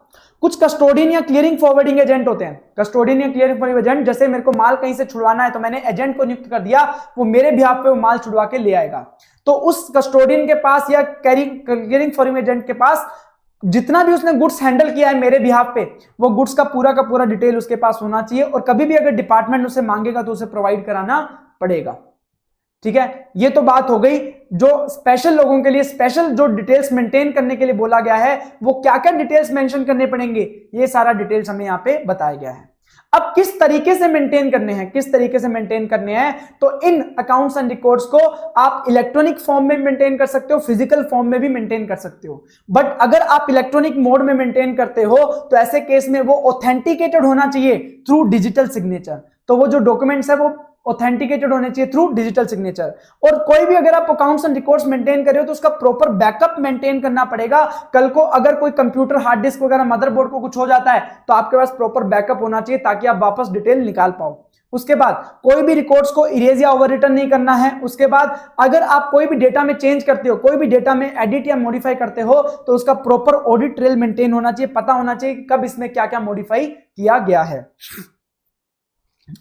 कुछ कस्टोडियन या क्लियरिंग फॉरवर्डिंग एजेंट होते हैं। कस्टोडियन या क्लियरिंग फॉरवर्डिंग एजेंट, जैसे मेरे को माल कहीं से छुड़वाना है तो मैंने एजेंट को नियुक्त कर दिया, वो मेरे बिहाफ पे वो माल छुड़वा के ले आएगा। तो उस कस्टोडियन के पास या क्लियरिंग फॉरवर्डिंग एजेंट के पास जितना भी उसने गुड्स हैंडल किया है मेरे बिहाफ पे, वो गुड्स का पूरा डिटेल उसके पास होना चाहिए, और कभी भी अगर डिपार्टमेंट उसे मांगेगा तो उसे प्रोवाइड कराना पड़ेगा। ठीक है, ये तो बात हो गई जो स्पेशल लोगों के लिए, स्पेशल जो डिटेल्स मेंटेन करने के लिए बोला गया है, वो क्या क्या डिटेल्स मेंशन करने पड़ेंगे, ये सारा डिटेल्स हमें यहाँ पे बताया गया है। अब किस तरीके से मेंटेन करने हैं, किस तरीके से मेंटेन करने हैं, तो इन अकाउंट्स एंड रिकॉर्ड्स को आप इलेक्ट्रॉनिक फॉर्म में मेंटेन कर सकते हो, फिजिकल फॉर्म में भी मेंटेन कर सकते हो। बट अगर आप इलेक्ट्रॉनिक मोड में मेंटेन करते हो तो ऐसे केस में वो ऑथेंटिकेटेड होना चाहिए थ्रू डिजिटल सिग्नेचर। तो वो जो डॉक्यूमेंट्स है वो ऑथेंटिकेटेड होने चाहिए थ्रू डिजिटल सिग्नेचर। और कोई भी अगर आप अकाउंट्स एंड रिकॉर्ड्स मेंटेन कर रहे हो तो उसका प्रॉपर बैकअप मेंटेन करना पड़ेगा। कल को अगर कोई कंप्यूटर, हार्ड डिस्क वगैरह, मदरबोर्ड को कुछ हो जाता है तो आपके पास प्रॉपर बैकअप होना चाहिए ताकि आप वापस डिटेल निकाल पाओ। उसके बाद कोई भी रिकॉर्ड्स को इरेज या ओवर रिटर्न नहीं करना है। उसके बाद अगर आप कोई भी डेटा में चेंज करते हो, कोई भी डेटा में एडिट या मॉडिफाई करते हो तो उसका प्रॉपर ऑडिट ट्रेल मेंटेन होना चाहिए, पता होना चाहिए कि कब इसमें क्या क्या मॉडिफाई किया गया है।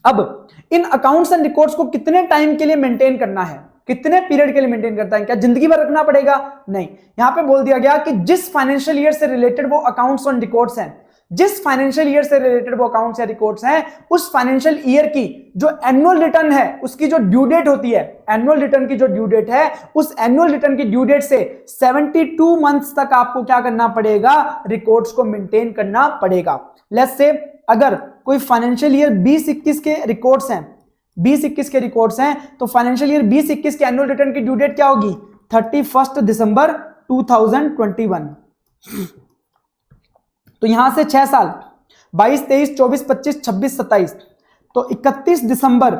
अब इन अकाउंट्स एंड रिकॉर्ड्स को कितने टाइम के लिए मेंटेन करना है, कितने पीरियड के लिए मेंटेन करता है, क्या जिंदगी भर रखना पड़ेगा? नहीं, यहां पे बोल दिया गया कि जिस फाइनेंशियल ईयर से रिलेटेड वो अकाउंट्स एंड रिकॉर्ड्स हैं, जिस फाइनेंशियल ईयर से रिलेटेड वो अकाउंट्स या रिकॉर्ड्स हैं, उस फाइनेंशियल ईयर की जो एनुअल रिटर्न है उसकी जो ड्यू डेट होती है, एनुअल रिटर्न की जो ड्यू डेट है, उस एनुअल रिटर्न की ड्यू डेट से 72 मंथ्स तक आपको क्या करना पड़ेगा? रिकॉर्ड्स को मेंटेन करना पड़ेगा। लेट्स से अगर कोई फाइनेंशियल ईयर 20-21 के रिकॉर्ड्स हैं, 20-21 के रिकॉर्ड्स हैं, तो फाइनेंशियल ईयर 20-21 के एनुअल रिटर्न की ड्यू डेट क्या होगी? 31 दिसंबर 2021। तो यहां से 6 साल 22, 23, 24, 25, 26, 27, तो 31 दिसंबर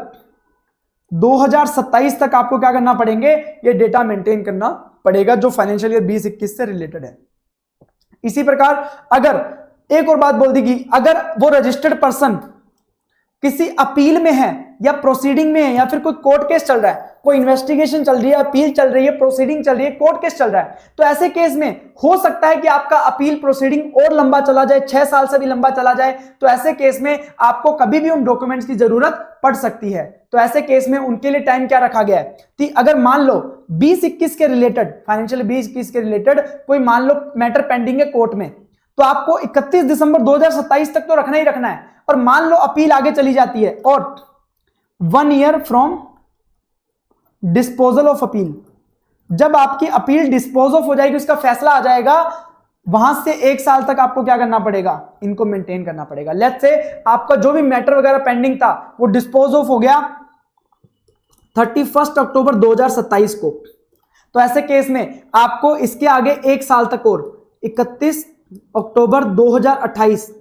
2027 तक आपको क्या करना पड़ेंगे? ये डेटा मेंटेन करना पड़ेगा जो फाइनेंशियल ईयर 20-21 से रिलेटेड है। इसी प्रकार अगर एक और बात बोल दी कि अगर वो रजिस्टर्ड पर्सन किसी अपील में है या प्रोसीडिंग में है या फिर कोई कोर्ट केस चल रहा है, कोई इन्वेस्टिगेशन चल रही है, अपील चल रही है, प्रोसीडिंग चल रही है, कोर्ट केस चल रहा है, तो ऐसे केस में हो सकता है कि आपका अपील प्रोसीडिंग और लंबा चला जाए, 6 साल से भी लंबा चला जाए। तो ऐसे केस में आपको कभी भी उन डॉक्यूमेंट्स की जरूरत पड़ सकती है। तो ऐसे केस में उनके लिए टाइम क्या रखा गया है कि अगर मान लो 20-21 के रिलेटेड, फाइनेंशियल 20-21 के रिलेटेड कोई मान लो मैटर पेंडिंग है कोर्ट में, तो आपको 31 दिसंबर 2027 तक तो रखना ही रखना है। और मान लो अपील आगे चली जाती है और 1 year from disposal of appeal, जब आपकी अपील डिस्पोज ऑफ हो जाएगी, उसका फैसला आ जाएगा, वहां से 1 साल तक आपको क्या करना पड़ेगा? इनको मेंटेन करना पड़ेगा। लेट्स से आपका जो भी मैटर वगैरह पेंडिंग था वो डिस्पोज ऑफ हो गया 31 अक्टूबर 2027 को, तो ऐसे केस में आपको इसके आगे 1 साल तक और 31 अक्टूबर 2028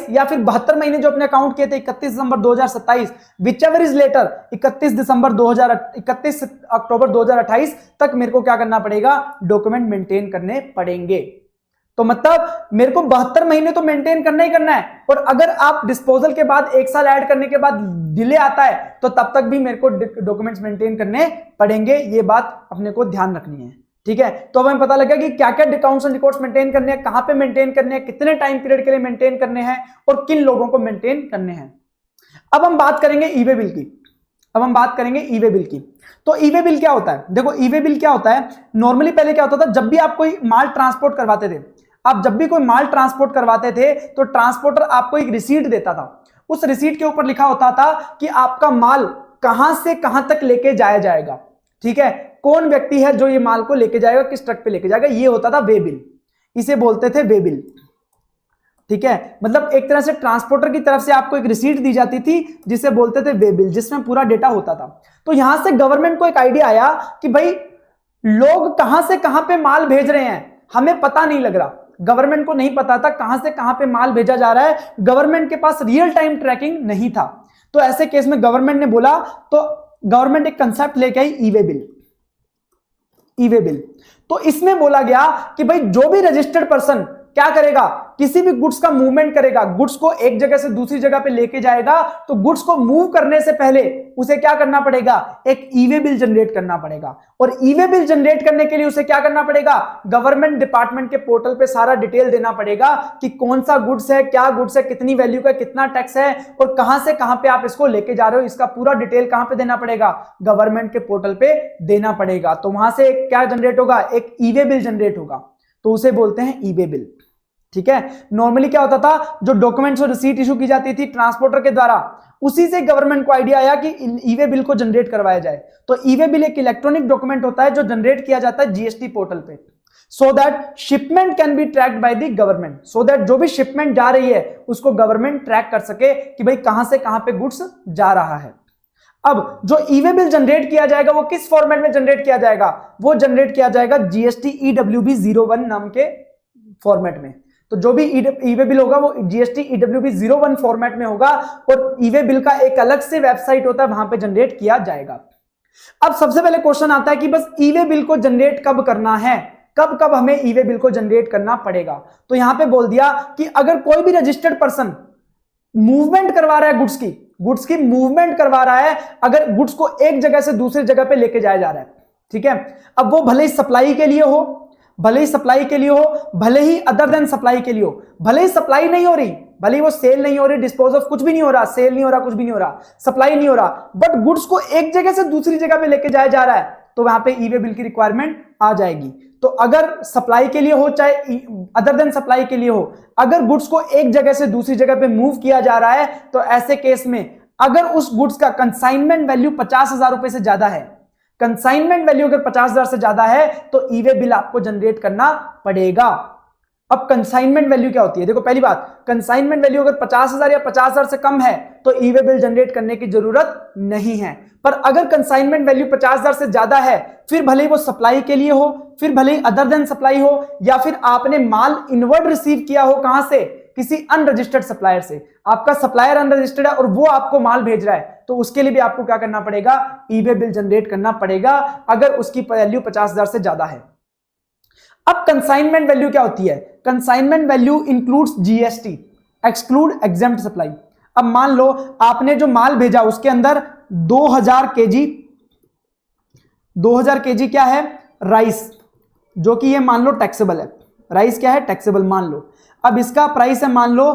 या फिर 72 महीने जो अपने अकाउंट किए थे 31 दिसंबर 2027, विच एवर इज लेटर 31 अक्टूबर 2028 तक मेरे को क्या करना पड़ेगा? डॉक्यूमेंट मेंटेन करने पड़ेंगे। तो मतलब मेरे को 72 महीने तो मेंटेन करना ही करना है। और अगर आप डिस्पोजल के बाद 1 साल ऐड करने के बाद डिले आता है तो तब तक भी मेरे को डॉक्यूमेंट्स मेंटेन करने पड़ेंगे। ये बात अपने को ध्यान रखनी है, ठीक है। तो अब हमें पता लगा कि क्या क्या अकाउंट्स एंड रिकॉर्ड्स मेंटेन करने हैं, कहां पे मेंटेन करने हैं, कितने टाइम पीरियड के लिए मेंटेन करने हैं और किन लोगों को मेंटेन करने हैं। अब हम बात करेंगे ई वे बिल की। तो ई वे बिल क्या होता है? देखो ई वे बिल क्या होता है, नॉर्मली पहले क्या होता था, जब भी आप कोई माल ट्रांसपोर्ट करवाते थे, तो ट्रांसपोर्टर आपको एक रिसीट देता था। उस रिसीट के ऊपर लिखा होता था कि आपका माल कहां से कहां तक लेके जाया जाएगा, ठीक है, कौन व्यक्ति है जो ये माल को लेके जाएगा, किस ट्रक पे लेके जाएगा, ये होता था वे बिल, इसे बोलते थे वे बिल, ठीक है। मतलब एक तरह से ट्रांसपोर्टर की तरफ से आपको एक रिसीट दी जाती थी जिसे बोलते थे वे बिल, जिसमें पूरा डेटा होता था। तो यहां से गवर्नमेंट को एक आइडिया आया कि भाई लोग कहां से कहां पे माल भेज रहे हैं, हमें पता नहीं लग रहा, गवर्नमेंट को नहीं पता था कहां से कहां पे माल भेजा जा रहा है, गवर्नमेंट के पास रियल टाइम ट्रैकिंग नहीं था। तो ऐसे केस में गवर्नमेंट ने बोला, तो गवर्नमेंट एक कंसेप्ट लेके आई ई वे बिल। तो इसमें बोला गया कि भाई जो भी रजिस्टर्ड पर्सन क्या करेगा, किसी भी गुड्स का मूवमेंट करेगा, गुड्स को एक जगह से दूसरी जगह पे लेके जाएगा, तो गुड्स को मूव करने से पहले उसे क्या करना पड़ेगा, एक ई वे बिल जनरेट करना पड़ेगा। और ई वे बिल जनरेट करने के लिए उसे क्या करना पड़ेगा, गवर्नमेंट डिपार्टमेंट के पोर्टल पे सारा डिटेल देना पड़ेगा कि कौन सा गुड्स है, क्या गुड्स है, कितनी वैल्यू का, कितना टैक्स है और कहां से कहां पे आप इसको लेके जा रहे हो, इसका पूरा डिटेल कहां पे देना पड़ेगा, गवर्नमेंट के पोर्टल पे देना पड़ेगा। तो वहां से क्या जनरेट होगा, एक ई वे बिल जनरेट होगा, तो उसे बोलते हैं ई वे बिल, ठीक है। नॉर्मली क्या होता था, जो डॉक्यूमेंट्स और रिसीट इशू की जाती थी ट्रांसपोर्टर के द्वारा, उसी से गवर्नमेंट को आइडिया आया कि ई वे बिल को जनरेट करवाया जाए। तो ई वे बिल एक इलेक्ट्रॉनिक डॉक्यूमेंट होता है जो जनरेट किया जाता है जीएसटी पोर्टल पे, so that shipment can be tracked by the government, so that जो भी शिपमेंट जा रही है उसको गवर्नमेंट ट्रैक कर सके कि भाई कहां से कहां पे गुड्स जा रहा है। अब जो ई वे बिल जनरेट किया जाएगा वो किस फॉर्मेट में जनरेट किया जाएगा, वो जनरेट किया जाएगा जीएसटी EWB 01 नाम के फॉर्मेट में। तो जो भी ई वे बिल होगा वो GST EWB 01 फॉर्मेट में होगा और ई वे बिल का एक अलग से वेबसाइट होता है, वहां पे जनरेट किया जाएगा। अब सबसे पहले क्वेश्चन आता है कि बस ई वे बिल को जनरेट कब करना है, कब कब हमें ई वे बिल को जनरेट करना पड़ेगा। तो यहां पे बोल दिया कि अगर कोई भी रजिस्टर्ड पर्सन मूवमेंट करवा रहा है, गुड्स की मूवमेंट करवा रहा है, अगर गुड्स को एक जगह से दूसरी जगह पे लेके जाया जा रहा है, ठीक है, अब वो भले ही सप्लाई के लिए हो, भले ही अदर देन सप्लाई के लिए हो, भले ही सप्लाई नहीं हो रही, भले ही वो सेल नहीं हो रही, डिस्पोज ऑफ कुछ भी नहीं हो रहा, सेल नहीं हो रहा, कुछ भी नहीं हो रहा, सप्लाई नहीं हो रहा, बट गुड्स को एक जगह से दूसरी जगह पे लेके जाया जा रहा है, तो वहां पे ई वे बिल की रिक्वायरमेंट आ जाएगी। तो अगर सप्लाई के लिए हो चाहे अदर देन सप्लाई के लिए हो, अगर गुड्स को एक जगह से दूसरी जगह पे मूव किया जा रहा है, तो ऐसे केस में अगर उस गुड्स का कंसाइनमेंट वैल्यू 50,000 रुपए से ज्यादा है, कंसाइनमेंट वैल्यू अगर 50,000 से ज्यादा है, तो ई वे बिल आपको जनरेट करना पड़ेगा। अब कंसाइनमेंट वैल्यू क्या होती है, देखो पहली बात, कंसाइनमेंट वैल्यू अगर 50,000 या 50,000 से कम है तो ई वे बिल जनरेट करने की जरूरत नहीं है। पर अगर कंसाइनमेंट वैल्यू 50,000 से ज्यादा है, फिर भले ही वो सप्लाई के लिए हो, फिर भले ही अदर देन सप्लाई हो, या फिर आपने माल इनवर्ड रिसीव किया हो, कहां से, किसी अनरजिस्टर्ड सप्लायर से, आपका सप्लायर अनरजिस्टर्ड है और वो आपको माल भेज रहा है, तो उसके लिए भी आपको क्या करना पड़ेगा, ई वे बिल जनरेट करना पड़ेगा अगर उसकी वैल्यू 50,000 से ज्यादा है। अब कंसाइनमेंट वैल्यू क्या होती है, consignment value includes GST, exclude exempt supply. अब मान लो आपने जो माल भेजा उसके अंदर 2000 केजी क्या है, राइस, जो कि ये मान लो टैक्सेबल है, राइस क्या है, टैक्सेबल मान लो। अब इसका प्राइस है मान लो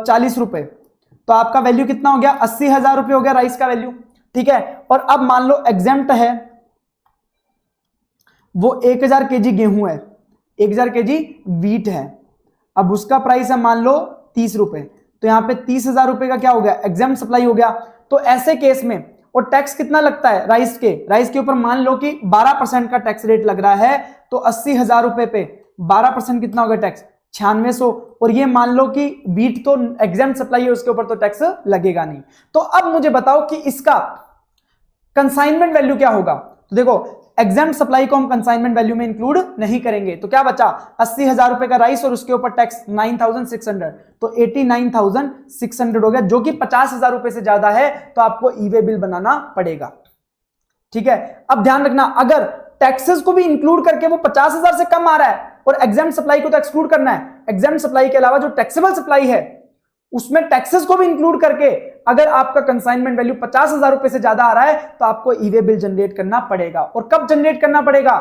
40 रुपए, तो आपका वैल्यू कितना हो गया, 80,000 रुपए हो गया राइस का वैल्यू, ठीक है। और अब मान लो एग्जेम्प्ट है, वो 1000 केजी गेहूं है, 1000 केजी वीट है, अब उसका प्राइस है मान लो 30 रुपए, तो यहां पे 30,000 रुपए का क्या हो गया, एग्जेम्प्ट सप्लाई हो गया। तो ऐसे केस में, और टैक्स कितना लगता है राइस के ऊपर मान लो कि 12% का टैक्स रेट लग रहा है, तो 80,000 रुपए पे 12% कितना होगा टैक्स, 9600। और ये मान लो कि वीट तो एग्जेम्प्ट सप्लाई है, उसके ऊपर तो टैक्स लगेगा नहीं। तो अब मुझे बताओ कि इसका कंसाइनमेंट वैल्यू क्या होगा। तो देखो एग्जेम्प्ट सप्लाई को हम कंसाइनमेंट वैल्यू में इंक्लूड नहीं करेंगे, तो क्या बचा, 80,000 रुपए का राइस और उसके ऊपर टैक्स 9,600, तो 89,600 हो गया, जो कि 50,000 रुपए से ज्यादा है, तो आपको ई वे बिल बनाना पड़ेगा, ठीक है। अब ध्यान रखना, अगर टैक्सेस को भी इंक्लूड करके वो 50,000 से कम आ रहा है और एग्जेम्प्ट सप्लाई को तो एक्सक्लूड करना है, एग्जेम्प्ट सप्लाई के अलावा जो टैक्सेबल सप्लाई है उसमें टैक्सेस को भी इंक्लूड करके अगर आपका कंसाइनमेंट वैल्यू 50,000 रुपए से ज्यादा आ रहा है, तो आपको ई वे बिल जनरेट करना पड़ेगा। और कब जनरेट करना पड़ेगा,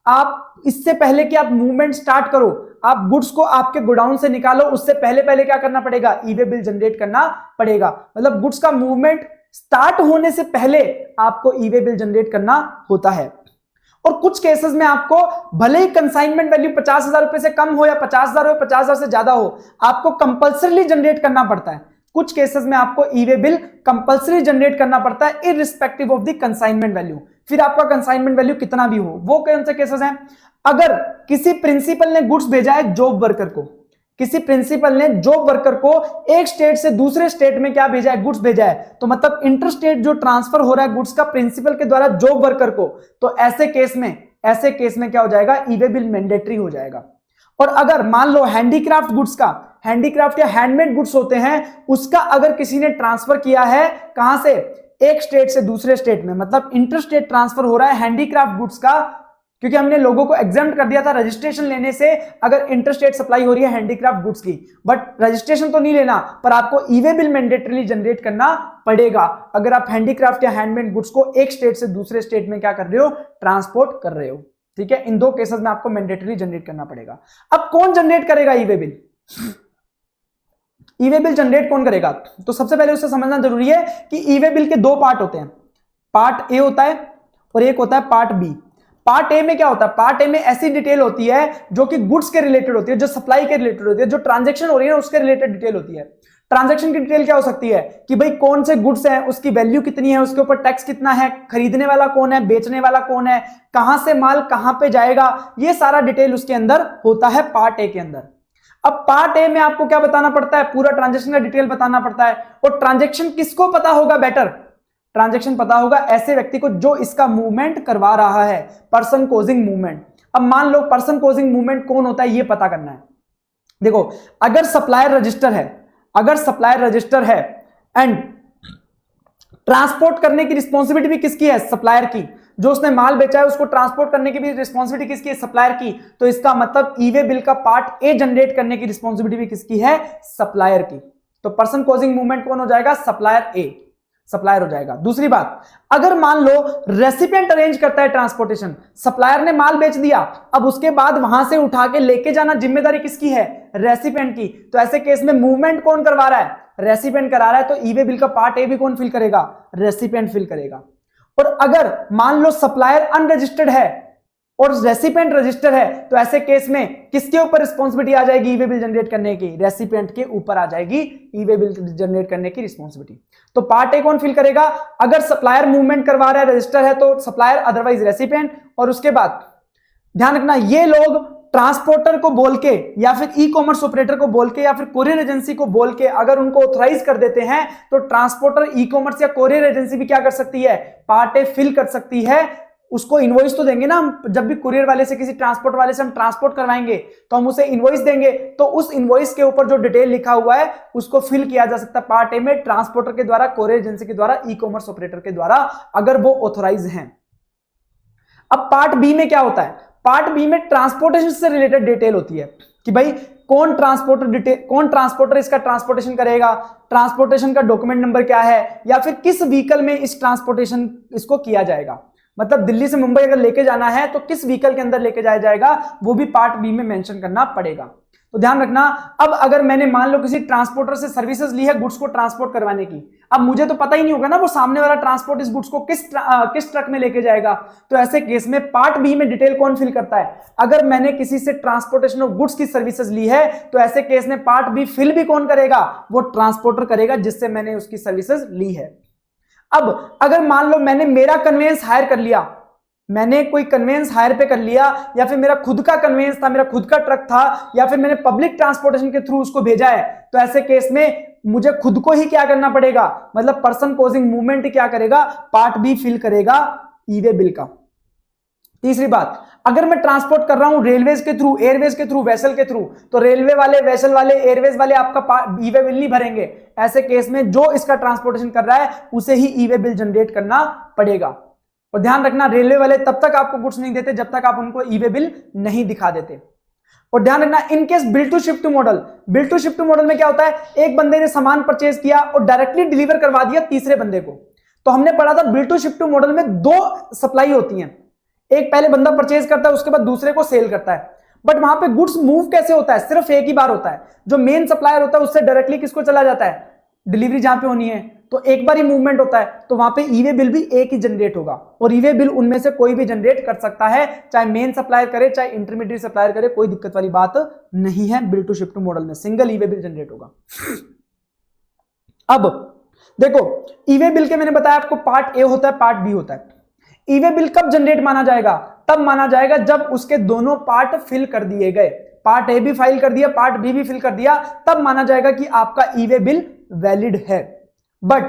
आप इससे पहले कि आप मूवमेंट स्टार्ट करो, आप गुड्स को आपके गोडाउन से निकालो, उससे पहले क्या करना पड़ेगा, ई वे बिल जनरेट करना पड़ेगा। मतलब गुड्स का मूवमेंट स्टार्ट होने से पहले आपको ई वे बिल जनरेट करना होता है। और कुछ केसेस में आपको भले ही कंसाइनमेंट वैल्यू 50,000 रुपए से कम हो या 50,000 हो, 50,000 से ज्यादा हो, आपको कंपल्सरीली जनरेट करना पड़ता है। कुछ केसेस में आपको ई वे बिल कंपल्सरी जनरेट करना पड़ता है irrespective of the consignment value, फिर आपका कंसाइनमेंट वैल्यू कितना भी हो। वो कौन से केसेस हैं, अगर किसी प्रिंसिपल ने गुड्स भेजा है जॉब वर्कर को, किसी प्रिंसिपल ने जॉब वर्कर को एक स्टेट से दूसरे स्टेट में क्या भेजा है, गुड्स भेजा है, तो मतलब इंटर स्टेट जो ट्रांसफर हो रहा है गुड्स का प्रिंसिपल के द्वारा जॉब वर्कर को, तो ऐसे केस में क्या हो जाएगा, ई वे बिल मैंडेटरी हो जाएगा। और अगर मान लो हैंडीक्राफ्ट गुड्स का, हैंडीक्राफ्ट या हैंडमेड गुड्स होते हैं, उसका अगर किसी ने ट्रांसफर किया है कहां से, एक स्टेट से दूसरे स्टेट में, मतलब इंटर स्टेट ट्रांसफर हो रहा है हैंडीक्राफ्ट गुड्स का, क्योंकि हमने लोगों को एग्जाम्प्ट कर दिया था रजिस्ट्रेशन लेने से अगर इंटरस्टेट सप्लाई हो रही है हैंडीक्राफ्ट गुड्स की, बट रजिस्ट्रेशन तो नहीं लेना, पर आपको ई वे बिल मैंडेटरीली जनरेट करना पड़ेगा अगर आप हैंडीक्राफ्ट या हैंडमेड गुड्स को एक स्टेट से दूसरे स्टेट में क्या कर रहे हो, ट्रांसपोर्ट कर रहे हो, ठीक है। इन दो केसेस में आपको मैंडेटरी जनरेट करना पड़ेगा। अब कौन जनरेट करेगा ई वे बिल, ई वे बिल जनरेट कौन करेगा, तो सबसे पहले उससे समझना जरूरी है कि ई वे बिल के दो पार्ट होते हैं, पार्ट ए होता है और एक होता है पार्ट बी। पार्ट ए में क्या होता है, पार्ट ए में ऐसी डिटेल होती है जो कि गुड्स के रिलेटेड होती है, जो सप्लाई के रिलेटेड होती है, जो ट्रांजैक्शन हो रही है उसके रिलेटेड डिटेल होती है। ट्रांजैक्शन की डिटेल क्या हो सकती है कि भाई कौन से गुड्स है, उसकी वैल्यू कितनी है, उसके ऊपर टैक्स कितना है, खरीदने वाला कौन है, बेचने वाला कौन है, कहां से माल कहां पे जाएगा, ये सारा डिटेल उसके अंदर होता है पार्ट ए के अंदर। अब पार्ट ए में आपको क्या बताना पड़ता है, पूरा ट्रांजैक्शन का डिटेल बताना पड़ता है। और ट्रांजैक्शन किसको पता होगा बेटर, ट्रांजैक्शन पता होगा ऐसे व्यक्ति को जो इसका मूवमेंट करवा रहा है, पर्सन कोजिंग मूवमेंट। अब मान लो पर्सन कोजिंग मूवमेंट कौन होता है ये पता करना है, देखो, अगर सप्लायर रजिस्टर है एंड ट्रांसपोर्ट करने की रिस्पॉन्सिबिलिटी भी किसकी है? सप्लायर की। जो उसने माल बेचा है उसको ट्रांसपोर्ट करने की भी रिस्पॉन्सिबिलिटी किसकी है? सप्लायर की। तो इसका मतलब ई वे बिल का पार्ट ए जनरेट करने की रिस्पॉन्सिबिलिटी भी किसकी है? सप्लायर की। तो पर्सन कॉजिंग मूवमेंट कौन हो जाएगा? सप्लायर हो जाएगा। दूसरी बात, अगर मान लो रेसिपिएंट अरेंज करता है ट्रांसपोर्टेशन, सप्लायर ने माल बेच दिया, अब उसके बाद वहां से उठा के लेके जाना जिम्मेदारी किसकी है? रेसिपिएंट की। तो ऐसे केस में मूवमेंट कौन करवा रहा है? रेसिपिएंट करा रहा है। तो ई वे बिल का पार्ट ए भी कौन फिल करेगा? रेसिपिएंट फिल करेगा। और अगर मान लो सप्लायर अनरजिस्टर्ड है और रेसिपिएंट रजिस्टर है, तो ऐसे केस में किसके ऊपर रिस्पॉन्सिबिलिटी आ जाएगी? ई वे बिल जनरेट करने की? रेसिपिएंट के ऊपर आ जाएगी ई वे बिल जनरेट करने की रिस्पॉन्सिबिलिटी। तो पार्ट ए कौन फिल करेगा? अगर सप्लायर मूवमेंट करवा रहा है, रजिस्टर है, तो सप्लायर, अदरवाइज रेसिपिएंट। और उसके बाद ध्यान रखना, ये लोग ट्रांसपोर्टर को बोल के या फिर ई कॉमर्स ऑपरेटर को बोल के या फिर कोरियर एजेंसी को बोल के अगर उनको ऑथराइज कर देते हैं, तो ट्रांसपोर्टर, ई कॉमर्स या कोरियर एजेंसी भी क्या कर सकती है? पार्ट ए फिल कर सकती है। उसको इनवॉइस तो देंगे ना हम, जब भी कुरियर वाले से, किसी ट्रांसपोर्ट वाले से हम ट्रांसपोर्ट करवाएंगे तो हम उसे इनवॉइस देंगे, तो उस इनवॉइस के ऊपर जो डिटेल लिखा हुआ है उसको फिल किया जा सकता है पार्ट ए में, ट्रांसपोर्टर के द्वारा, कोरियर एजेंसी के द्वारा, ई कॉमर्स ऑपरेटर के द्वारा, अगर वो ऑथोराइज हैं। अब पार्ट बी में क्या होता है? पार्ट बी में ट्रांसपोर्टेशन से रिलेटेड डिटेल होती है कि भाई कौन ट्रांसपोर्टर इसका ट्रांसपोर्टेशन करेगा, ट्रांसपोर्टेशन का डॉक्यूमेंट नंबर क्या है, या फिर किस व्हीकल में इस ट्रांसपोर्टेशन इसको किया जाएगा। मतलब दिल्ली से मुंबई अगर लेके जाना है तो किस व्हीकल के अंदर लेके जाया जाएगा, वो भी पार्ट बी में मेंशन करना पड़ेगा। तो ध्यान रखना, अब अगर मैंने मान लो किसी ट्रांसपोर्टर से सर्विसेज ली है गुड्स को ट्रांसपोर्ट करवाने की, अब मुझे तो पता ही नहीं होगा ना वो सामने वाला ट्रांसपोर्ट इस गुड्स को किस ट्रक में लेके जाएगा। तो ऐसे केस में पार्ट बी में डिटेल कौन फिल करता है? अगर मैंने किसी से ट्रांसपोर्टेशन ऑफ गुड्स की सर्विसेज ली है, तो ऐसे केस में पार्ट बी फिल भी कौन करेगा? वो ट्रांसपोर्टर करेगा जिससे मैंने उसकी सर्विसेज ली है। अब अगर मान लो मैंने मेरा कन्वेंस हायर कर लिया, मैंने कोई कन्वेंस हायर पे कर लिया, या फिर मेरा खुद का कन्वेंस था, मेरा खुद का ट्रक था, या फिर मैंने पब्लिक ट्रांसपोर्टेशन के थ्रू उसको भेजा है, तो ऐसे केस में मुझे खुद को ही क्या करना पड़ेगा? मतलब पर्सन कॉजिंग मूवमेंट क्या करेगा? पार्ट बी फिल करेगा ई वे बिल का। तीसरी बात, अगर मैं ट्रांसपोर्ट कर रहा हूं रेलवेज के थ्रू, एयरवेज के थ्रू, वेसल के थ्रू, तो रेलवे वाले, वेसल वाले, एयरवेज वाले आपका ई वे बिल नहीं भरेंगे। ऐसे केस में जो इसका ट्रांसपोर्टेशन कर रहा है उसे ही ई वे बिल जनरेट करना पड़ेगा। और ध्यान रखना, रेलवे वाले तब तक आपको गुड्स नहीं देते जब तक आप उनको ई वे बिल नहीं दिखा देते। और ध्यान रखना, in case bill to ship model में क्या होता है? एक बंदे ने सामान परचेज किया और डायरेक्टली डिलीवर करवा दिया तीसरे बंदे को। तो हमने पढ़ा था बिल टू शिफ्ट मॉडल में दो सप्लाई होती हैं, एक पहले बंदा परचेज करता है, उसके बाद दूसरे को सेल करता है। बट वहां पे गुड्स मूव कैसे होता है? सिर्फ एक ही बार होता है। जो मेन सप्लायर होता है उससे डायरेक्टली किसको चला जाता है? डिलीवरी जहां पे होनी है, तो एक बार ही मूवमेंट होता है, तो वहां पे ई वे बिल भी एक ही जनरेट होगा। और ई वे बिल उनमें से कोई भी जनरेट कर सकता है, चाहे मेन सप्लायर करे चाहे इंटरमीडिएट सप्लायर करे, कोई दिक्कत वाली बात नहीं है। बिल टू शिफ्ट मॉडल में सिंगल ई वे बिल जनरेट होगा। अब देखो, ई वे बिल के मैंने बताया आपको पार्ट ए होता है, पार्ट बी होता है। ई वे बिल कब जनरेट माना जाएगा? तब माना जाएगा जब उसके दोनों पार्ट फिल कर दिए गए। पार्ट ए भी फाइल कर दिया, पार्ट बी भी फिल कर दिया, तब माना जाएगा कि आपका ई वे बिल वैलिड है। बट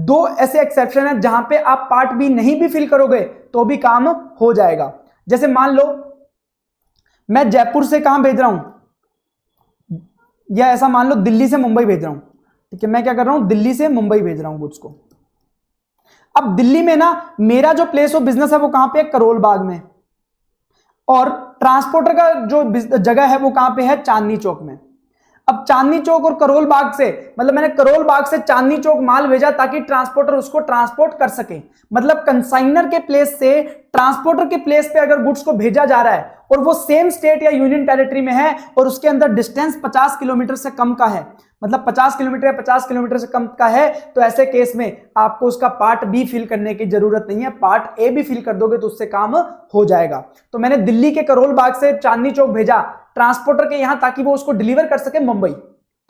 दो ऐसे एक्सेप्शन है जहां पे आप पार्ट बी नहीं भी फिल करोगे तो भी काम हो जाएगा। जैसे मान लो मैं जयपुर से कहां भेज रहा हूं, या ऐसा मान लो दिल्ली से मुंबई भेज रहा हूं, ठीक है। मैं क्या कर रहा हूं? दिल्ली से मुंबई भेज रहा हूं गुड्स को। अब दिल्ली में ना मेरा जो प्लेस ऑफ बिजनेस है वो कहां पे है? करोल बाग में। और ट्रांसपोर्टर का जो जगह है वो कहां पे है? चांदनी चौक में। अब चांदनी चौक और करोल बाग से, मतलब मैंने करोल बाग से चांदनी चौक माल भेजा ताकि ट्रांसपोर्टर उसको ट्रांसपोर्ट कर सके। मतलब कंसाइनर के प्लेस से ट्रांसपोर्टर के प्लेस पे अगर गुड्स को भेजा जा रहा है और वो सेम स्टेट या यूनियन टेरिटरी में है और उसके अंदर डिस्टेंस 50 किलोमीटर से कम का है, मतलब 50 किलोमीटर या 50 किलोमीटर से कम का है, तो ऐसे केस में आपको उसका पार्ट बी फिल करने की जरूरत नहीं है, पार्ट ए भी फिल कर दोगे तो उससे काम हो जाएगा। तो मैंने दिल्ली के करोल बाग से चांदनी चौक भेजा ट्रांसपोर्टर के यहां ताकि वो उसको डिलीवर कर सके मुंबई,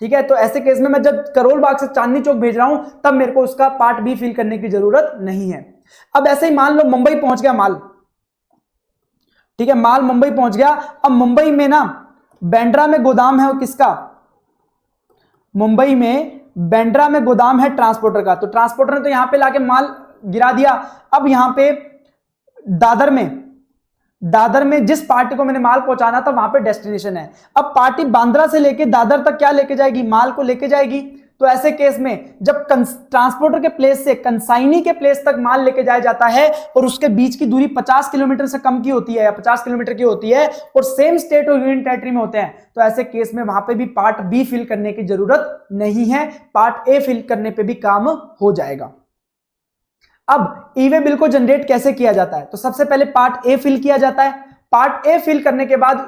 ठीक है। तो ऐसे केस में मैं जब करोल बाग से चांदनी चौक भेज रहा हूं तब मेरे को उसका पार्ट बी फिल करने की जरूरत नहीं है। अब ऐसे ही मान लो मुंबई पहुंच गया माल, ठीक है, माल मुंबई पहुंच गया। अब मुंबई में ना बांद्रा में गोदाम है, किसका? मुंबई में बांद्रा में गोदाम है ट्रांसपोर्टर का। तो ट्रांसपोर्टर ने तो यहां पे लाके माल गिरा दिया। अब यहां पे दादर में दादर में जिस पार्टी को मैंने माल पहुंचाना था वहां पे डेस्टिनेशन है। अब पार्टी बांद्रा से लेके दादर तक क्या लेके जाएगी, माल को लेके जाएगी। तो ऐसे केस में जब ट्रांसपोर्टर के प्लेस से कंसाइनी के प्लेस तक माल लेके जाया जाता है और उसके बीच की दूरी 50 किलोमीटर से कम की होती है या 50 किलोमीटर की होती है और सेम स्टेट और यूनियन टेरिटरी में होते हैं, तो ऐसे केस में वहां पे भी पार्ट बी फिल करने की जरूरत नहीं है, पार्ट ए फिल करने पे भी काम हो जाएगा। अब ई वे बिल को जनरेट कैसे किया जाता है, तो सबसे पहले पार्ट ए फिल किया जाता है। पार्ट ए फिल करने के बाद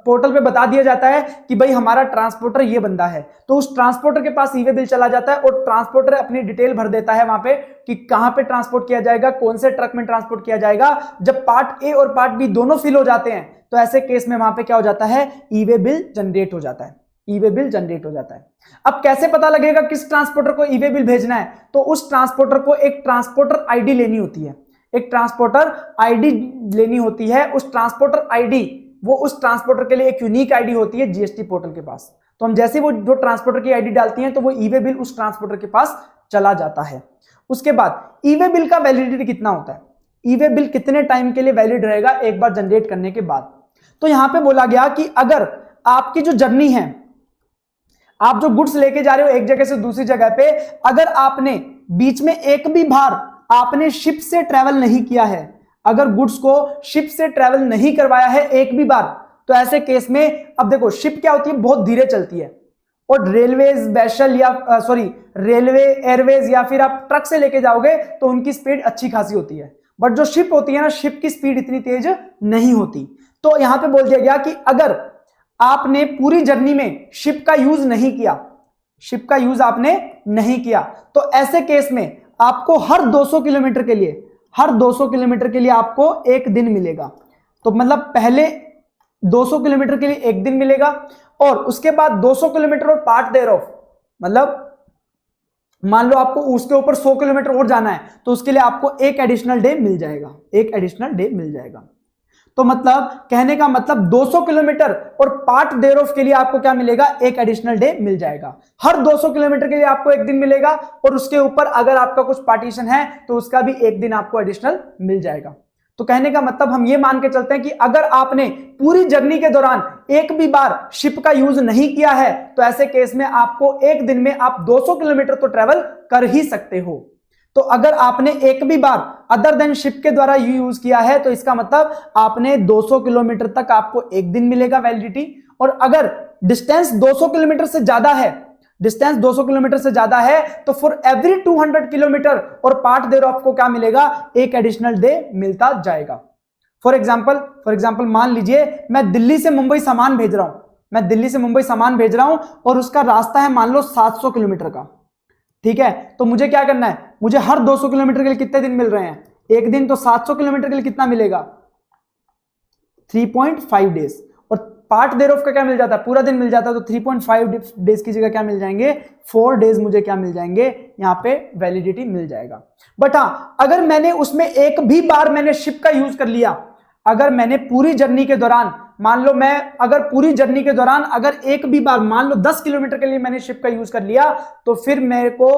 पोर्टल पे बता दिया जाता है कि भाई हमारा ट्रांसपोर्टर ये बंदा है, तो उस ट्रांसपोर्टर के पास ई वे बिल चला जाता है और ट्रांसपोर्टर अपनी डिटेल भर देता है वहां पे कि कहां पे ट्रांसपोर्ट किया जाएगा, कौन से ट्रक में ट्रांसपोर्ट किया जाएगा। जब पार्ट ए और पार्ट बी दोनों फिल हो जाते हैं तो ऐसे केस में वहां पे क्या हो जाता है, ई वे बिल जनरेट हो जाता है, ई वे बिल जनरेट हो जाता है। अब कैसे पता लगेगा किस ट्रांसपोर्टर को ई वे बिल भेजना है, तो उस ट्रांसपोर्टर को एक ट्रांसपोर्टर आईडी लेनी होती है, एक ट्रांसपोर्टर आईडी लेनी होती है। उस ट्रांसपोर्टर आईडी वो उस ट्रांसपोर्टर के लिए एक यूनिक आईडी होती है जीएसटी पोर्टल के पास। तो हम जैसे वो जो ट्रांसपोर्टर की आईडी डालती हैं तो वो ई वे बिल उस ट्रांसपोर्टर के पास चला जाता है। उसके बाद ई वे बिल का वैलिडिटी कितना होता है, ई वे बिल कितने टाइम के लिए वैलिड रहेगा एक बार जनरेट करने के बाद। तो यहां पे बोला गया कि अगर आपकी जो जर्नी है, आप जो गुड्स लेके जा रहे हो एक जगह से दूसरी जगह पे, अगर आपने बीच में एक भी बार आपने शिप से ट्रेवल नहीं किया है, अगर गुड्स को शिप से ट्रेवल नहीं करवाया है एक भी बार, तो ऐसे केस में, अब देखो शिप क्या होती है, बहुत धीरे चलती है और रेलवेज वेसल या रेलवे एयरवेज या फिर आप ट्रक से लेके जाओगे तो उनकी स्पीड अच्छी खासी होती है, बट जो शिप होती है ना, शिप की स्पीड इतनी तेज नहीं होती। तो यहां पे बोल दिया गया कि अगर आपने पूरी जर्नी में शिप का यूज नहीं किया, शिप का यूज आपने नहीं किया, तो ऐसे केस में आपको हर 200 किलोमीटर के लिए, हर 200 किलोमीटर के लिए आपको एक दिन मिलेगा। तो मतलब पहले 200 किलोमीटर के लिए एक दिन मिलेगा और उसके बाद 200 किलोमीटर और पार्ट देयर ऑफ, मतलब मान लो आपको उसके ऊपर 100 किलोमीटर और जाना है तो उसके लिए आपको एक एडिशनल डे मिल जाएगा, एक एडिशनल डे मिल जाएगा। तो मतलब कहने का मतलब 200 किलोमीटर और पार्ट देयर ऑफ के लिए आपको क्या मिलेगा, एक एडिशनल डे मिल जाएगा। हर 200 किलोमीटर के लिए आपको एक दिन मिलेगा और उसके ऊपर अगर आपका कुछ पार्टीशन है तो उसका भी एक दिन आपको एडिशनल मिल जाएगा। तो कहने का मतलब हम ये मान के चलते हैं कि अगर आपने पूरी जर्नी के दौरान एक भी बार शिप का यूज नहीं किया है तो ऐसे केस में आपको एक दिन में आप 200 किलोमीटर तो ट्रेवल कर ही सकते हो। तो अगर आपने एक भी बार अदर देन शिप के द्वारा यूज किया है तो इसका मतलब आपने 200 किलोमीटर तक आपको एक दिन मिलेगा वैलिडिटी। और अगर डिस्टेंस 200 किलोमीटर से ज्यादा है, डिस्टेंस 200 किलोमीटर से ज्यादा है तो फॉर एवरी 200 किलोमीटर और पार्ट देयर ऑफ को क्या मिलेगा, एक एडिशनल डे मिलता जाएगा। फॉर एग्जाम्पल मान लीजिए मैं दिल्ली से मुंबई सामान भेज रहा हूं, मैं दिल्ली से मुंबई सामान भेज रहा हूं और उसका रास्ता है मान लो 700 किलोमीटर का, ठीक है। तो मुझे क्या करना है, मुझे हर 200 किलोमीटर के लिए कितने दिन मिल रहे हैं, एक दिन। तो 700 किलोमीटर के लिए कितना मिलेगा, 3.5 डेज। और पार्ट देयर ऑफ का क्या मिल जाता है, पूरा दिन मिल जाता है। तो 3.5 डेज की जगह क्या मिल जाएंगे, 4 डेज मुझे क्या मिल जाएंगे, यहां पे वैलिडिटी मिल जाएगा। बट हां, अगर मैंने उसमें एक भी बार मैंने शिप का यूज कर लिया, अगर मैंने पूरी जर्नी के दौरान, मान लो मैं अगर पूरी जर्नी के दौरान अगर एक भी बार मान लो 10 किलोमीटर के लिए मैंने शिप का यूज कर लिया, तो फिर मेरे को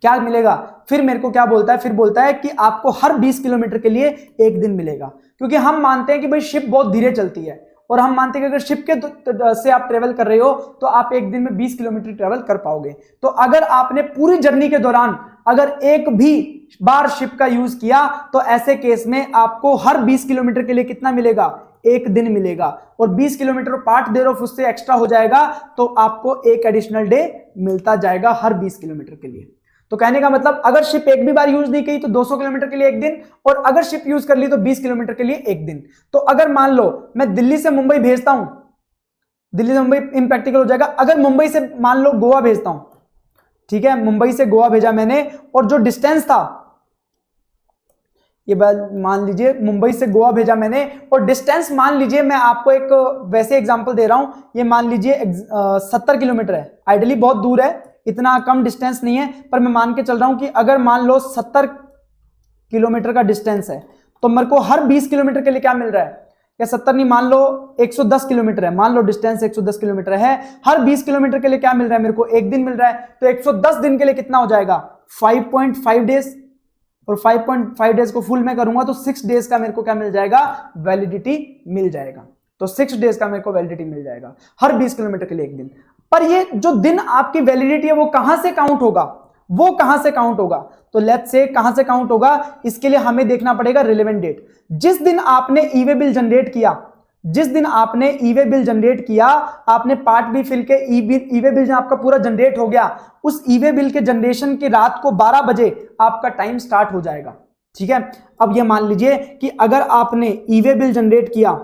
क्या मिलेगा, फिर मेरे को क्या बोलता है, फिर बोलता है कि आपको हर 20 किलोमीटर के लिए एक दिन मिलेगा। क्योंकि हम मानते हैं कि भाई शिप बहुत धीरे चलती है और हम मानते हैं कि अगर शिप के से आप ट्रेवल कर रहे हो तो आप एक दिन में 20 किलोमीटर ट्रेवल कर पाओगे। तो अगर आपने पूरी जर्नी के दौरान अगर एक भी बार शिप का यूज किया तो ऐसे केस में आपको हर 20 किलोमीटर के लिए कितना मिलेगा, एक दिन मिलेगा। और 20 किलोमीटर पार्ट देयर ऑफ उससे एक्स्ट्रा हो जाएगा तो आपको एक एडिशनल डे मिलता जाएगा हर 20 किलोमीटर के लिए। तो कहने का मतलब अगर शिप एक भी बार यूज नहीं की तो 200 किलोमीटर के लिए एक दिन, और अगर शिप यूज कर ली तो 20 किलोमीटर के लिए एक दिन। तो अगर मान लो मैं दिल्ली से मुंबई भेजता हूं, दिल्ली से मुंबई इम्प्रैक्टिकल हो जाएगा। अगर मुंबई से मान लो गोवा भेजता हूं, ठीक है, मुंबई से गोवा भेजा मैंने और जो डिस्टेंस था, ये मान लीजिए मुंबई से गोवा भेजा मैंने और डिस्टेंस मान लीजिए, मैं आपको एक वैसे एग्जांपल दे रहा हूं, ये मान लीजिए 70 किलोमीटर है। आइडियली बहुत दूर है, इतना कम डिस्टेंस नहीं है, पर मैं मान के चल रहा हूं कि अगर मान लो 70 किलोमीटर का डिस्टेंस है तो मेरे को हर 20 किलोमीटर के लिए क्या मिल रहा है, या 70 नहीं, मान लो 110 किलोमीटर है, मान लो डिस्टेंस 110 किलोमीटर है, हर 20 किलोमीटर के लिए क्या मिल रहा है, मेरे को एक दिन मिल रहा है। तो 110 दिन के लिए कितना हो जाएगा, 5.5 डेज। और 5.5 डेज को फुल में करूंगा तो 6 डेज का मेरे को क्या मिल जाएगा, वैलिडिटी मिल जाएगा। तो 6 डेज का मेरे को वैलिडिटी मिल जाएगा हर 20 किलोमीटर के लिए एक दिन। पर ये जो दिन आपकी वैलिडिटी है वो कहां से काउंट होगा, वो कहां से काउंट होगा, तो लेट्स से कहां से काउंट होगा, इसके लिए हमें देखना पड़ेगा रिलेवेंट डेट। जिस दिन आपने ई वे बिल जनरेट किया, जिस दिन आपने ई वे बिल जनरेट किया, आपने पार्ट बी फिल के ई वे बिल आपका पूरा जनरेट हो गया, उस ई वे बिल के जनरेशन की रात को 12 बजे आपका टाइम स्टार्ट हो जाएगा। ठीक है, अब ये मान लीजिए कि अगर आपने ई वे बिल जनरेट किया,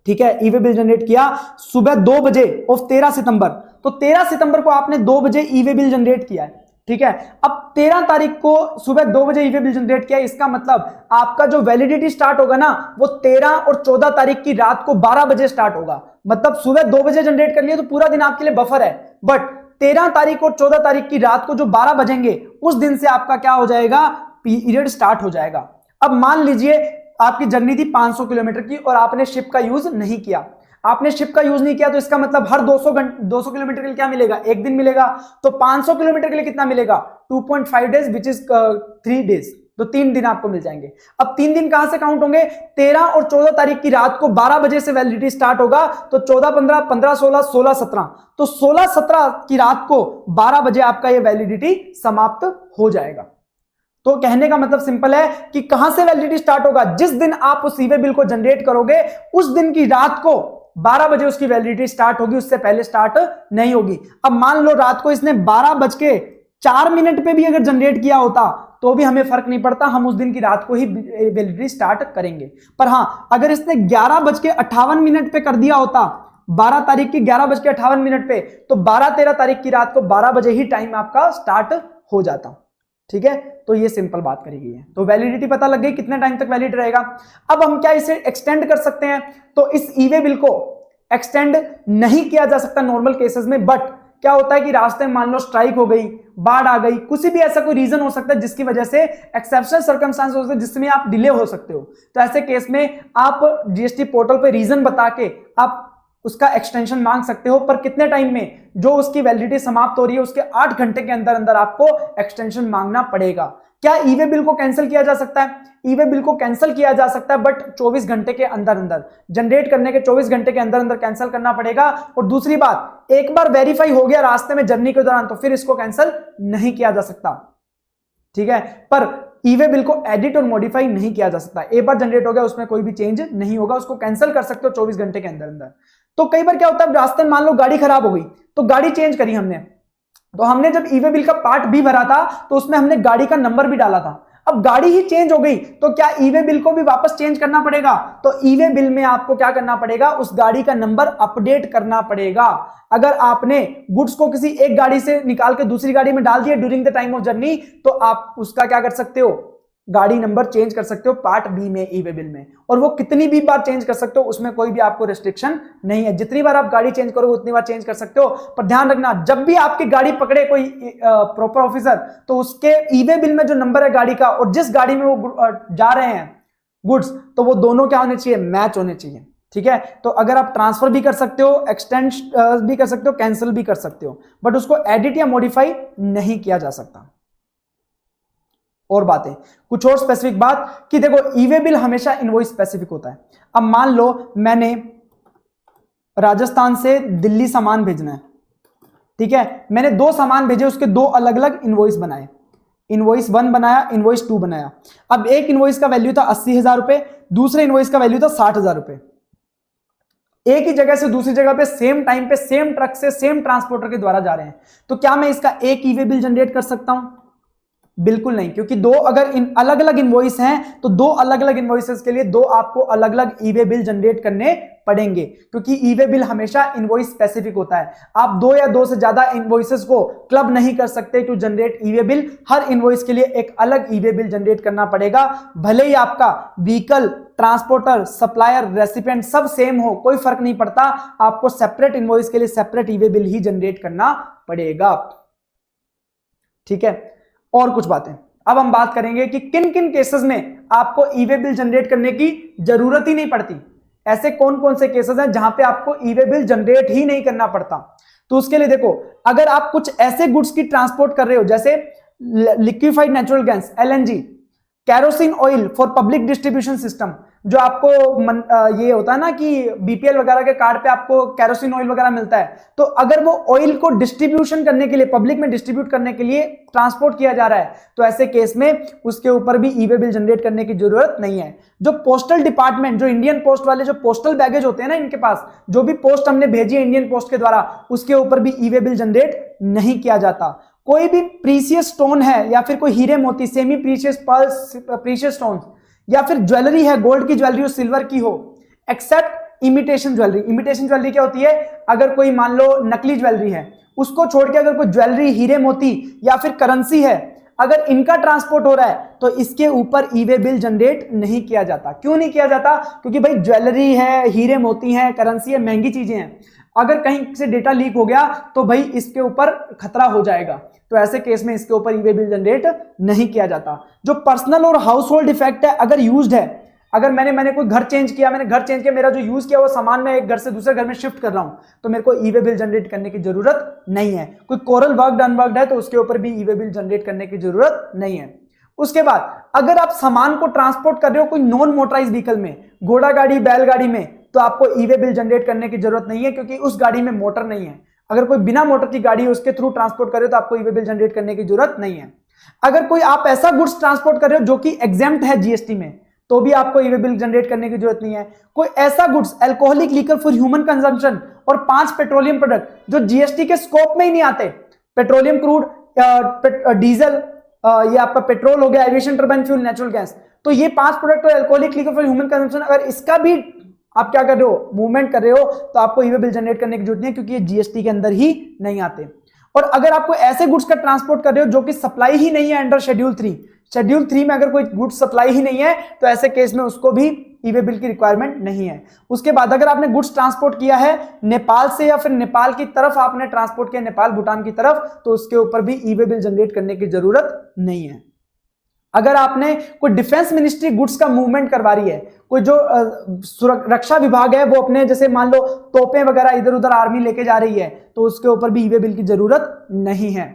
ठीक है, ई वे बिल जनरेट किया सुबह 2 बजे ऑफ 13 सितंबर, तो 13 सितंबर को आपने 2 बजे ई वे बिल जनरेट किया है। ठीक है, अब 13 तारीख को सुबह 2 बजे ई वे बिल जनरेट किया, इसका मतलब आपका जो वैलिडिटी स्टार्ट होगा ना वो 13 और 14 तारीख की रात को 12 बजे स्टार्ट होगा। मतलब सुबह 2 बजे जनरेट कर लिया तो पूरा दिन आपके लिए बफर है, बट 13 तारीख और 14 तारीख की रात को जो 12 बजेंगे उस दिन से आपका क्या हो जाएगा, पीरियड स्टार्ट हो जाएगा। अब मान लीजिए आपकी जर्नी थी 500 किलोमीटर की और आपने शिप का यूज नहीं किया, आपने शिप का यूज नहीं किया, तो इसका मतलब हर 200 किलोमीटर के लिए क्या मिलेगा, एक दिन मिलेगा। तो 500 किलोमीटर के लिए कितना मिलेगा, 2.5 डेज विच इज 3 डेज, तो 3 दिन आपको मिल जाएंगे। अब 3 दिन कहां से काउंट होंगे, 13 और 14 तारीख की रात को 12 बजे से वैलिडिटी स्टार्ट होगा, तो 14, 15, 15, 16, 16, 17, तो 16, 17 की रात को 12 बजे आपका ये वैलिडिटी समाप्त हो जाएगा। तो कहने का मतलब सिंपल है कि कहां से वैलिडिटी स्टार्ट होगा, जिस दिन आप उस ई वे बिल को जनरेट करोगे उस दिन की रात को 12 बजे उसकी वैलिडिटी स्टार्ट होगी, उससे पहले स्टार्ट नहीं होगी। अब मान लो रात को इसने 12:04 पे भी अगर जनरेट किया होता तो भी हमें फर्क नहीं पड़ता, हम उस दिन की रात को ही वैलिडिटी स्टार्ट करेंगे। पर हां, अगर इसने 11:58 पे कर दिया होता, 12 तारीख की 11:58 पे, तो 12-13 तारीख की रात को 12 बजे ही टाइम आपका स्टार्ट हो जाता। ठीक है, तो ये सिंपल बात करी गई है। तो वैलिडिटी पता लग गई कितने टाइम तक वैलिड रहेगा। अब हम क्या इसे एक्सटेंड कर सकते हैं, तो इस ई वे बिल को एक्सटेंड नहीं किया जा सकता नॉर्मल केसेस में, बट क्या होता है कि रास्ते में मान लो स्ट्राइक हो गई, बाढ़ आ गई, कुछ भी ऐसा कोई रीजन हो सकता है जिसकी वजह से एक्सेप्शनल सर्कमस्टांस हो सकते हैं जिसमें आप डिले हो सकते हो, तो ऐसे केस में आप जीएसटी पोर्टल पे रीजन बता के आप उसका एक्सटेंशन मांग सकते हो। पर कितने टाइम में, जो उसकी वैलिडिटी समाप्त हो रही है उसके 8 घंटे के अंदर अंदर आपको एक्सटेंशन मांगना पड़ेगा। क्या ई वे बिल को कैंसिल किया जा सकता है, ई वे बिल को कैंसिल किया जा सकता है, बट 24 घंटे के अंदर अंदर, जनरेट करने के 24 घंटे के अंदर अंदर कैंसिल करना पड़ेगा। और दूसरी बात, एक बार वेरीफाई हो गया रास्ते में जर्नी के दौरान तो फिर इसको कैंसिल नहीं किया जा सकता। ठीक है, पर ई वे बिल को एडिट और मॉडिफाई नहीं किया जा सकता। एक बार जनरेट हो गया उसमें कोई भी चेंज नहीं होगा, उसको कैंसिल कर सकते हो 24 घंटे के अंदर अंदर। तो कई बार क्या होता है, रास्ते में मान लो गाड़ी खराब हो गई, तो गाड़ी चेंज करी हमने, तो हमने जब ई वे बिल का पार्ट बी भरा था तो उसमें हमने गाड़ी का नंबर भी डाला था। अब गाड़ी ही चेंज हो गई तो क्या ई वे बिल को भी वापस चेंज करना पड़ेगा, तो ई वे बिल में आपको क्या करना पड़ेगा, उस गाड़ी का नंबर अपडेट करना पड़ेगा। अगर आपने गुड्स को किसी एक गाड़ी से निकाल के दूसरी गाड़ी में डाल दिया during the time of journey, तो आप उसका क्या कर सकते हो, गाड़ी नंबर चेंज कर सकते हो पार्ट बी में ई वे बिल में, और वो कितनी भी बार चेंज कर सकते हो, उसमें कोई भी आपको रेस्ट्रिक्शन नहीं है। जितनी बार आप गाड़ी चेंज करोगे उतनी बार चेंज कर सकते हो। पर ध्यान रखना, जब भी आपकी गाड़ी पकड़े कोई प्रॉपर ऑफिसर, तो उसके ई वे बिल में जो नंबर है गाड़ी का और जिस गाड़ी में वो जा रहे हैं गुड्स, तो वो दोनों क्या होने चाहिए, मैच होने चाहिए। ठीक है, तो अगर आप ट्रांसफर भी कर सकते हो, एक्सटेंड भी कर सकते हो, कैंसिल भी कर सकते हो, बट उसको एडिट या मॉडिफाई नहीं किया जा सकता। और बातें कुछ और स्पेसिफिक बात कि देखो, ई वे बिल हमेशा इनवॉइस स्पेसिफिक होता है। अब मान लो मैंने राजस्थान से दिल्ली सामान भेजना है, ठीक है, मैंने 2 सामान भेजे, उसके 2 अलग अलग इनवॉइस बनाए, इनवॉइस 1 बनाया, इनवॉइस 2 बनाया। अब एक इनवॉइस का वैल्यू था 80,000 रुपए, दूसरे इनवॉइस का वैल्यू था 60,000 रुपए। एक ही जगह से दूसरी जगह पे सेम टाइम पे सेम ट्रक से सेम ट्रांसपोर्टर के द्वारा जा रहे हैं, तो क्या मैं इसका एक ई वे बिल जनरेट कर सकता हूं? बिल्कुल नहीं, क्योंकि 2 अगर अलग अलग इनवॉइस हैं तो 2 अलग अलग इनवॉइसेस के लिए 2 आपको अलग अलग ई वे बिल जनरेट करने पड़ेंगे, क्योंकि ई वे बिल हमेशा इनवॉइस स्पेसिफिक होता है। आप 2 या 2 से ज्यादा इनवॉइसेस को क्लब नहीं कर सकते to generate e way bill. हर इनवॉइस के लिए एक अलग ई वे बिल जनरेट करना पड़ेगा, भले ही आपका व्हीकल, ट्रांसपोर्टर, सप्लायर, रेसिपिएंट सब सेम हो, कोई फर्क नहीं पड़ता, आपको सेपरेट इनवॉइस के लिए सेपरेट ई वे बिल ही जनरेट करना पड़ेगा। ठीक है, और कुछ बातें अब हम बात करेंगे कि किन किन केसेस में आपको ई वे बिल जनरेट करने की जरूरत ही नहीं पड़ती। ऐसे कौन कौन से केसेस हैं जहां पे आपको ई वे बिल जनरेट ही नहीं करना पड़ता। तो उसके लिए देखो, अगर आप कुछ ऐसे गुड्स की ट्रांसपोर्ट कर रहे हो, जैसे liquefied natural gas LNG, kerosene oil for public distribution system, जो आपको ये होता है ना कि बीपीएल वगैरह के कार्ड पे आपको कैरोसिन ऑयल वगैरह मिलता है, तो अगर वो ऑयल को डिस्ट्रीब्यूशन करने के लिए, पब्लिक में डिस्ट्रीब्यूट करने के लिए ट्रांसपोर्ट किया जा रहा है, तो ऐसे केस में उसके ऊपर भी ई वे बिल जनरेट करने की जरूरत नहीं है। जो पोस्टल डिपार्टमेंट, जो इंडियन पोस्ट वाले जो पोस्टल बैगेज होते हैं ना, इनके पास जो भी पोस्ट हमने भेजी है इंडियन पोस्ट के द्वारा, उसके ऊपर भी ई वे बिल जनरेट नहीं किया जाता। कोई भी प्रीशियस स्टोन है या फिर कोई हीरे मोती, semi precious pearls, precious stone, या फिर ज्वेलरी है, गोल्ड की ज्वेलरी हो, सिल्वर की हो, except imitation jewellery. Imitation jewellery क्या होती है? अगर कोई मान लो नकली ज्वेलरी है, उसको छोड़ के अगर कोई ज्वेलरी, हीरे मोती या फिर करेंसी है, अगर इनका ट्रांसपोर्ट हो रहा है तो इसके ऊपर ई वे बिल जनरेट नहीं किया जाता। क्यों नहीं किया जाता? क्योंकि भाई ज्वेलरी है, हीरे मोती है, करेंसी है, महंगी चीजें हैं, अगर कहीं से डेटा लीक हो गया तो भाई इसके ऊपर खतरा हो जाएगा, तो ऐसे केस में इसके ऊपर ई वे बिल जनरेट नहीं किया जाता। जो पर्सनल और हाउस होल्ड इफेक्ट है, अगर यूज्ड है, अगर मैंने कोई घर चेंज किया, मेरा जो यूज किया वो सामान मैं एक घर से दूसरे घर में शिफ्ट कर रहा हूं, तो मेरे को ई वे बिल जनरेट करने की जरूरत नहीं है। कोई कोरल वर्क अनवर्कड है तो उसके ऊपर भी ई वे बिल जनरेट करने की जरूरत नहीं है। उसके बाद अगर आप सामान को ट्रांसपोर्ट कर रहे हो कोई नॉन मोटराइज व्हीकल में, घोड़ा गाड़ी, बैलगाड़ी में, तो आपको ई वे बिल जनरेट करने की जरूरत नहीं है, क्योंकि उस गाड़ी में मोटर नहीं है। अगर कोई बिना मोटर की गाड़ी है उसके थ्रू ट्रांसपोर्ट कर रहे हो तो आपको ई वे बिल जनरेट करने की जरूरत नहीं है। अगर कोई आप ऐसा गुड्स ट्रांसपोर्ट कर रहे हो जो कि एग्जेम्प्ट है जीएसटी में, तो भी आपको ई वे बिल जनरेट करने की जरूरत नहीं है। कोई ऐसा goods, alcoholic liquor for human consumption और 5 पेट्रोलियम प्रोडक्ट जो जीएसटी के स्कोप में ही नहीं आते, पेट्रोलियम क्रूड, डीजल, ये आपका पेट्रोल हो गया, aviation turbine fuel, natural gas, तो ये 5 प्रोडक्ट और alcoholic liquor for human consumption, अगर इसका भी आप क्या कर रहे हो, मूवमेंट कर रहे हो, तो आपको ई वे बिल जनरेट करने की जरूरत नहीं है, क्योंकि ये जीएसटी के अंदर ही नहीं आते। और अगर आपको ऐसे गुड्स का ट्रांसपोर्ट कर रहे हो जो कि सप्लाई ही नहीं है अंडर शेड्यूल 3, शेड्यूल 3 में अगर कोई गुड्स सप्लाई ही नहीं है, तो ऐसे केस में उसको भी ई वे बिल की रिक्वायरमेंट नहीं है। उसके बाद अगर आपने गुड्स ट्रांसपोर्ट किया है नेपाल से या फिर नेपाल की तरफ आपने ट्रांसपोर्ट किया, नेपाल भूटान की तरफ, तो उसके ऊपर भी ई वे बिल जनरेट करने की जरूरत नहीं है। अगर आपने कोई डिफेंस मिनिस्ट्री गुड्स का मूवमेंट करवा रही है, कोई जो रक्षा विभाग है वो अपने जैसे मान लो तोपें वगैरह इधर उधर आर्मी लेके जा रही है, तो उसके ऊपर भी ई वे बिल की जरूरत नहीं है।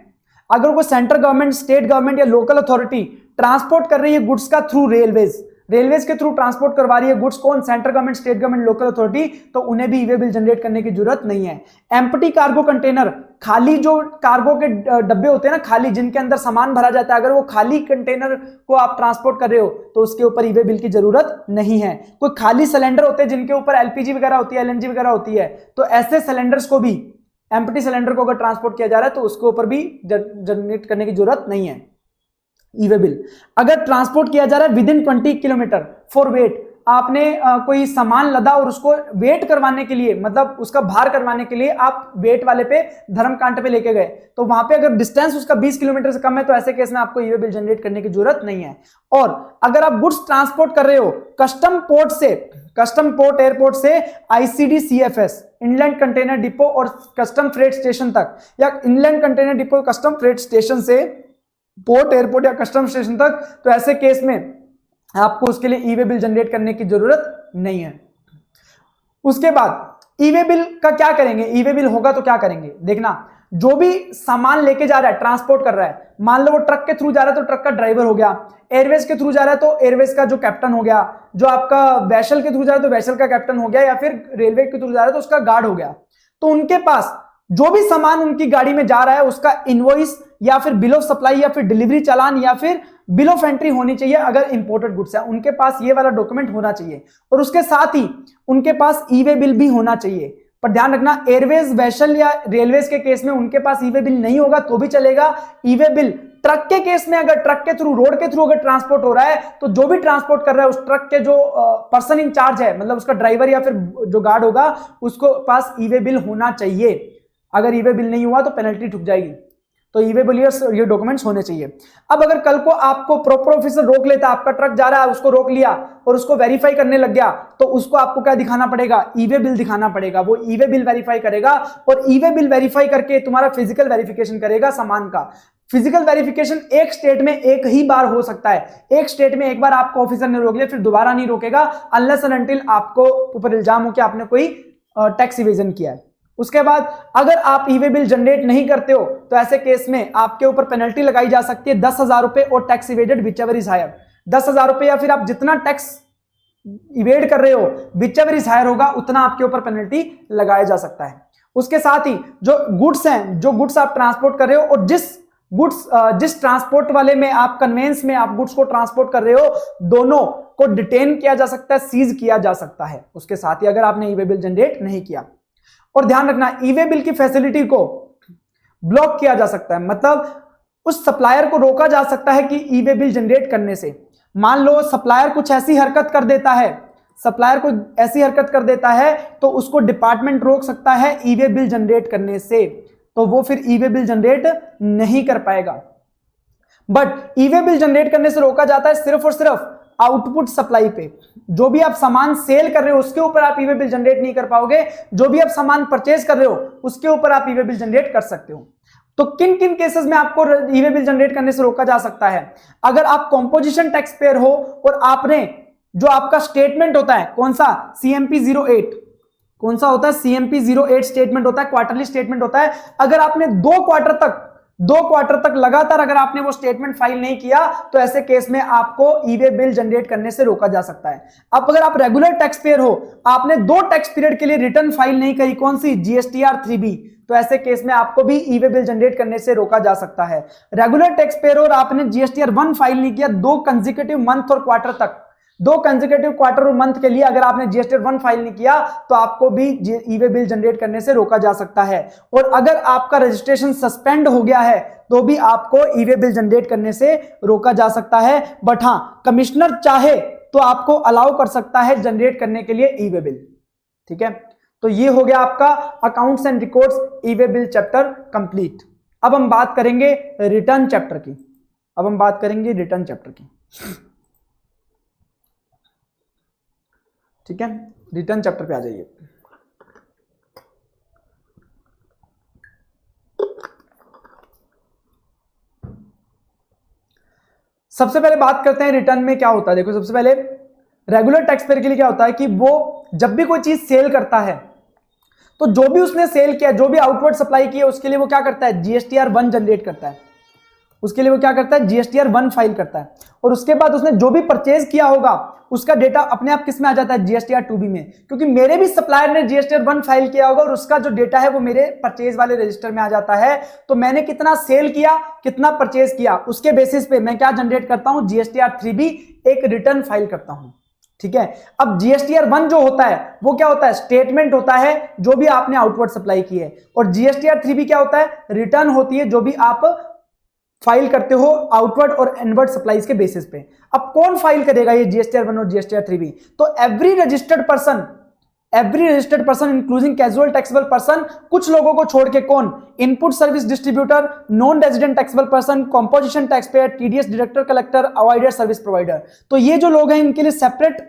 अगर कोई सेंट्रल गवर्नमेंट, स्टेट गवर्नमेंट या लोकल अथॉरिटी ट्रांसपोर्ट कर रही है गुड्स का थ्रू रेलवेज, रेलवेज के थ्रू ट्रांसपोर्ट करवा रही है गुड्स, कौन? Central government, state government, local authority, तो उन्हें भी ई वे बिल जनरेट करने की जरूरत नहीं है। एम्प्टी कार्गो कंटेनर, खाली जो कार्गो के डब्बे होते हैं ना, खाली जिनके अंदर सामान भरा जाता है, अगर वो खाली कंटेनर को आप ट्रांसपोर्ट कर रहे हो तो उसके ऊपर ई वे बिल की जरूरत नहीं है। कोई खाली सिलेंडर होते हैं जिनके ऊपर एलपीजी वगैरह होती है, एलएनजी वगैरह होती है, तो ऐसे सिलेंडर्स को भी, एम्प्टी सिलेंडर को अगर ट्रांसपोर्ट किया जा रहा है तो उसके ऊपर भी जनरेट करने की जरूरत नहीं है ई वे बिल। अगर ट्रांसपोर्ट किया जा रहा है with in 20 kilometre for wait, आपने कोई सामान लदा और उसको वेट करवाने के लिए, मतलब उसका भार करवाने के लिए आप वेट वाले पे, धर्मकांट पे लेके गए, तो वहां पे अगर डिस्टेंस उसका 20 किलोमीटर से कम है तो ऐसे केस में आपको ई वे बिल जनरेट करने की जरूरत नहीं है। और अगर आप गुड्स ट्रांसपोर्ट कर रहे हो कस्टम पोर्ट से, कस्टम पोर्ट एयरपोर्ट से ICD CFS, inland container depot और कस्टम फ्रेट स्टेशन तक, या inland container depot custom freight station से पोर्ट एयरपोर्ट या कस्टम स्टेशन तक, तो ऐसे केस में आपको उसके लिए ई वे बिल जनरेट करने की जरूरत नहीं है। उसके बाद ई वे बिल का क्या करेंगे? ई वे बिल होगा तो क्या करेंगे? देखना, जो भी सामान लेके जा रहा है, ट्रांसपोर्ट कर रहा है, मान लो वो ट्रक के थ्रू जा रहा है तो ट्रक का ड्राइवर हो गया, एयरवेज के थ्रू जा रहा है तो एयरवेज का जो कैप्टन हो गया, जो आपका वैसल के थ्रू जा रहा है तो वैसल का कैप्टन हो गया, या फिर रेलवे के थ्रू जा रहा है तो उसका गार्ड हो गया, तो उनके पास जो भी सामान उनकी गाड़ी में जा रहा है उसका इनवॉइस या फिर बिल ऑफ सप्लाई या फिर डिलीवरी चालान या फिर बिल ऑफ एंट्री होनी चाहिए। अगर इंपोर्टेड गुड्स है उनके पास ये वाला डॉक्यूमेंट होना चाहिए, और उसके साथ ही उनके पास ई वे बिल भी होना चाहिए। पर ध्यान रखना, एयरवेज, वैसल या रेलवेज के केस में उनके पास ई वे बिल नहीं होगा तो भी चलेगा। ई वे बिल ट्रक के केस में, अगर ट्रक के थ्रू, रोड के थ्रू अगर ट्रांसपोर्ट हो रहा है तो जो भी ट्रांसपोर्ट कर रहा है उस ट्रक के जो पर्सन इन चार्ज है, मतलब उसका ड्राइवर या फिर जो गार्ड होगा, उसको पास ई वे बिल होना चाहिए। अगर ई वे बिल नहीं हुआ तो पेनल्टी ठुक जाएगी, तो ई वे बिल ये डॉक्यूमेंट्स होने चाहिए। अब अगर कल को आपको प्रॉपर ऑफिसर रोक लेता, आपका ट्रक जा रहा है, उसको रोक लिया और उसको वेरीफाई करने लग गया, तो उसको आपको क्या दिखाना पड़ेगा? ई वे बिल दिखाना पड़ेगा। वो ई वे बिल वेरीफाई करेगा और ई वे बिल वेरीफाई करके तुम्हारा फिजिकल वेरिफिकेशन करेगा सामान का। फिजिकल वेरिफिकेशन एक स्टेट में एक ही बार हो सकता है, एक स्टेट में एक बार आपको ऑफिसर ने रोक लिया फिर दोबारा नहीं रोकेगा, अनलेस एंड अनटिल आपको ऊपर इल्जाम हो कि आपने कोई टैक्स इवेजन किया है। उसके बाद अगर आप ई वे बिल जनरेट नहीं करते हो तो ऐसे केस में आपके ऊपर पेनल्टी लगाई जा सकती है 10,000 रुपए और tax evaded whichever is higher. 10,000 रुपए या फिर आप जितना टैक्स इवेड कर रहे हो विच एवर इज हायर होगा उतना आपके ऊपर पेनल्टी लगाया जा सकता है। उसके साथ ही जो गुड्स हैं, जो गुड्स आप ट्रांसपोर्ट कर रहे हो और जिस ट्रांसपोर्ट वाले में आप कन्वेंस में आप गुड्स को ट्रांसपोर्ट कर रहे हो, दोनों को डिटेन किया जा सकता है, सीज किया जा सकता है। उसके साथ ही अगर आपने ई वे बिल जनरेट नहीं किया। और ध्यान रखना, ई वे बिल की फैसिलिटी को ब्लॉक किया जा सकता है, मतलब उस सप्लायर को रोका जा सकता है कि ई वे बिल जनरेट करने से। मान लो सप्लायर कुछ ऐसी हरकत कर देता है, सप्लायर को ऐसी हरकत कर देता है तो उसको डिपार्टमेंट रोक सकता है ई वे बिल जनरेट करने से, तो वो फिर ई वे बिल जनरेट नहीं कर पाएगा। But E way bill generate करने से रोका जाता है सिर्फ और सिर्फ आउटपुट सप्लाई पे। जो भी आप सामान सेल कर रहे हो उसके ऊपर आप ई वे बिल जनरेट नहीं कर पाओगे, जो भी आप सामान परचेज कर रहे हो उसके ऊपर आप ई वे बिल जनरेट कर सकते हो। तो किन किन केसेस में आपको ई वे बिल जनरेट करने से रोका जा सकता है? अगर आप कॉम्पोजिशन टैक्स पेयर हो और आपने जो आपका स्टेटमेंट होता है, कौन सा, CMP 08, कौन सा होता है, CMP 08 स्टेटमेंट होता है, क्वार्टरली स्टेटमेंट होता है। अगर आपने 2 क्वार्टर तक लगातार अगर आपने वो स्टेटमेंट फाइल नहीं किया तो ऐसे केस में आपको ई वे बिल जनरेट करने से रोका जा सकता है। अब अगर आप रेगुलर टैक्स पेयर हो, आपने 2 टैक्स पीरियड के लिए रिटर्न फाइल नहीं करी, कौन सी, GSTR 3B, तो ऐसे केस में आपको भी ई वे बिल जनरेट करने से रोका जा सकता है। रेगुलर टैक्स पेयर और आपने GSTR 1 फाइल नहीं किया 2 कंसेक्यूटिव मंथ और क्वार्टर तक, 2 कंसेक्यूटिव क्वार्टर और मंथ के लिए अगर आपने GSTR 1 फाइल नहीं किया तो आपको भी ई वे बिल जनरेट करने से रोका जा सकता है। और अगर आपका रजिस्ट्रेशन सस्पेंड हो गया है तो भी आपको ई वे बिल जनरेट करने से रोका जा सकता है। बट हां, कमिश्नर चाहे तो आपको अलाउ कर सकता है जनरेट करने के लिए ई वे बिल। ठीक है, तो ये हो गया आपका accounts and records E way bill chapter complete. अब हम बात करेंगे रिटर्न चैप्टर की। ठीक है, रिटर्न चैप्टर पे आ जाइए। सबसे पहले बात करते हैं रिटर्न में क्या होता है। देखो, सबसे पहले रेगुलर टैक्स पेयर के लिए क्या होता है कि वो जब भी कोई चीज सेल करता है तो जो भी उसने सेल किया, जो भी आउटवर्ड सप्लाई की है, उसके लिए वो क्या करता है, GSTR 1 जनरेट करता है। उसके लिए वो क्या करता है, GSTR 1 फाइल करता है। और उसके बाद उसने जो भी परचेज किया होगा उसका डेटा अपने आप किस में आ जाता है, GSTR 2B में, क्योंकि मेरे भी सप्लायर ने GSTR 1 फाइल किया होगा और उसका जो डेटा है वो मेरे परचेज वाले रजिस्टर में आ जाता है। तो मैंने कितना सेल किया, कितना परचेज किया, उसके बेसिस पे मैं क्या जनरेट करता हूं, GSTR 3B, एक रिटर्न फाइल करता हूं। ठीक है, अब GSTR 1 जो होता है वो क्या होता है, स्टेटमेंट होता है जो भी आपने आउटवर्ड सप्लाई की है, और GSTR 3B क्या होता है, रिटर्न होती है जो भी आप फाइल करते हो आउटवर्ड और इनवर्ड सप्लाईज के बेसिस पे। अब कौन फाइल करेगा ये GSTR 1 और GSTR 3B? तो every registered person including casual taxable person, कुछ लोगों को छोड़ के, कौन, input service distributor, non resident taxable person, composition tax payer, TDS director collector, OIDAR service provider. तो ये जो लोग हैं इनके लिए सेपरेट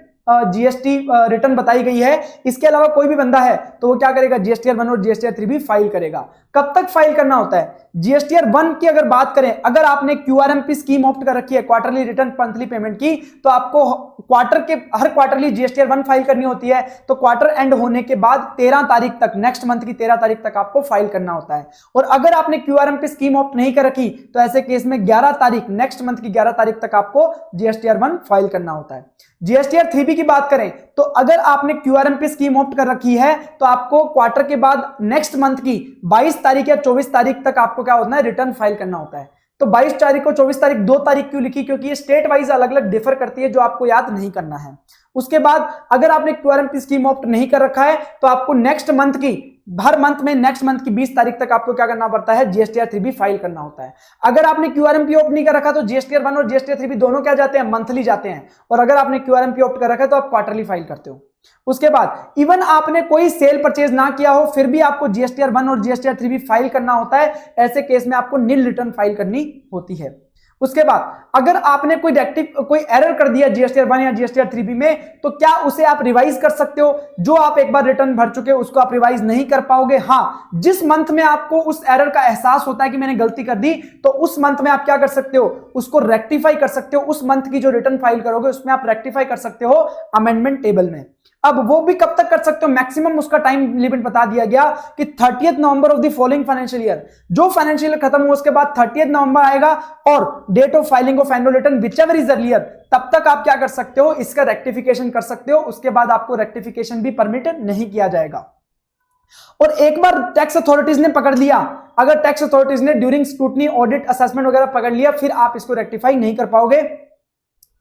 GST रिटर्न बताई गई है। इसके अलावा कोई भी बंदा है तो वो क्या करेगा, GSTR 1 और GSTR 3B फाइल करेगा। कब तक फाइल करना होता है, GSTR 1 की अगर बात करें, अगर आपने QRMP स्कीम ऑप्ट कर रखी है, क्वार्टरली रिटर्न मंथली पेमेंट की, तो आपको हर क्वार्टरली GSTR 1 फाइल करनी होती है। तो क्वार्टर एंड होने के बाद 13 तारीख तक, नेक्स्ट मंथ की 13 तारीख तक आपको फाइल करना होता है। और अगर आपने QRMP स्कीम ऑप्ट नहीं कर रखी तो ऐसे केस में 11 तारीख, नेक्स्ट मंथ की 11 तारीख तक आपको GSTR 1 फाइल करना होता है। GSTR 3B की बात करें तो अगर आपने QRMP स्कीम ऑप्ट कर रखी है तो आपको क्वार्टर के बाद नेक्स्ट मंथ की 22 तारीख या 24 तारीख तक आपको क्या होता है, रिटर्न फाइल करना होता है। तो 22 तारीख को 24 तारीख 2 तारीख क्यों लिखी, क्योंकि ये स्टेट वाइज अलग अलग डिफर करती है, जो आपको याद नहीं करना है। उसके बाद अगर आपने QRMP स्कीम ऑप्ट नहीं कर रखा है तो आपको नेक्स्ट मंथ की, हर मंथ में नेक्स्ट मंथ की 20 तारीख तक आपको क्या करना पड़ता है, GSTR 3B फाइल करना होता है। अगर आपने QRMP ऑप्ट नहीं कर रखा तो GSTR 1 और GSTR 3B दोनों क्या जाते हैं, मंथली जाते हैं। और अगर आपने QRMP ऑप्ट कर रखा है तो आप क्वार्टरली फाइल करते हो। उसके बाद इवन आपने कोई सेल परचेज ना किया हो फिर भी आपको GSTR 1 और GSTR 3B फाइल करना होता है। ऐसे केस में आपको नील रिटर्न फाइल करनी होती है। उसके बाद अगर आपने कोई एरर कर दिया GSTR 1 या GSTR 3B में, तो क्या उसे आप रिवाइज कर सकते हो? जो आप एक बार रिटर्न भर चुके हो उसको आप रिवाइज नहीं कर पाओगे। हाँ, जिस मंथ में आपको उस एरर का एहसास होता है कि मैंने गलती कर दी, तो उस मंथ में आप क्या कर सकते हो, उसको रेक्टिफाई कर सकते हो। उस मंथ की जो रिटर्न फाइल करोगे उसमें आप रेक्टिफाई कर सकते हो अमेंडमेंट टेबल में। अब वो भी कब तक कर सकते हो, मैक्सिमम उसका टाइम लिमिट बता दिया गया कि 30 November of the following financial year, जो फाइनेंशियल ईयर खत्म हो उसके बाद 30 नवंबर आएगा और date of filing of annual return whichever is earlier, तब तक आप क्या कर सकते हो, इसका रेक्टिफिकेशन कर सकते हो, उसके बाद आपको रेक्टिफिकेशन भी परमिट नहीं किया जाएगा। और एक बार टैक्स अथॉरिटीज ने पकड़ लिया, अगर टैक्स अथॉरिटीज ने ड्यूरिंग स्क्रूटनी ऑडिट असेसमेंट वगैरह पकड़ लिया, फिर आप इसको रेक्टिफाई नहीं कर पाओगे।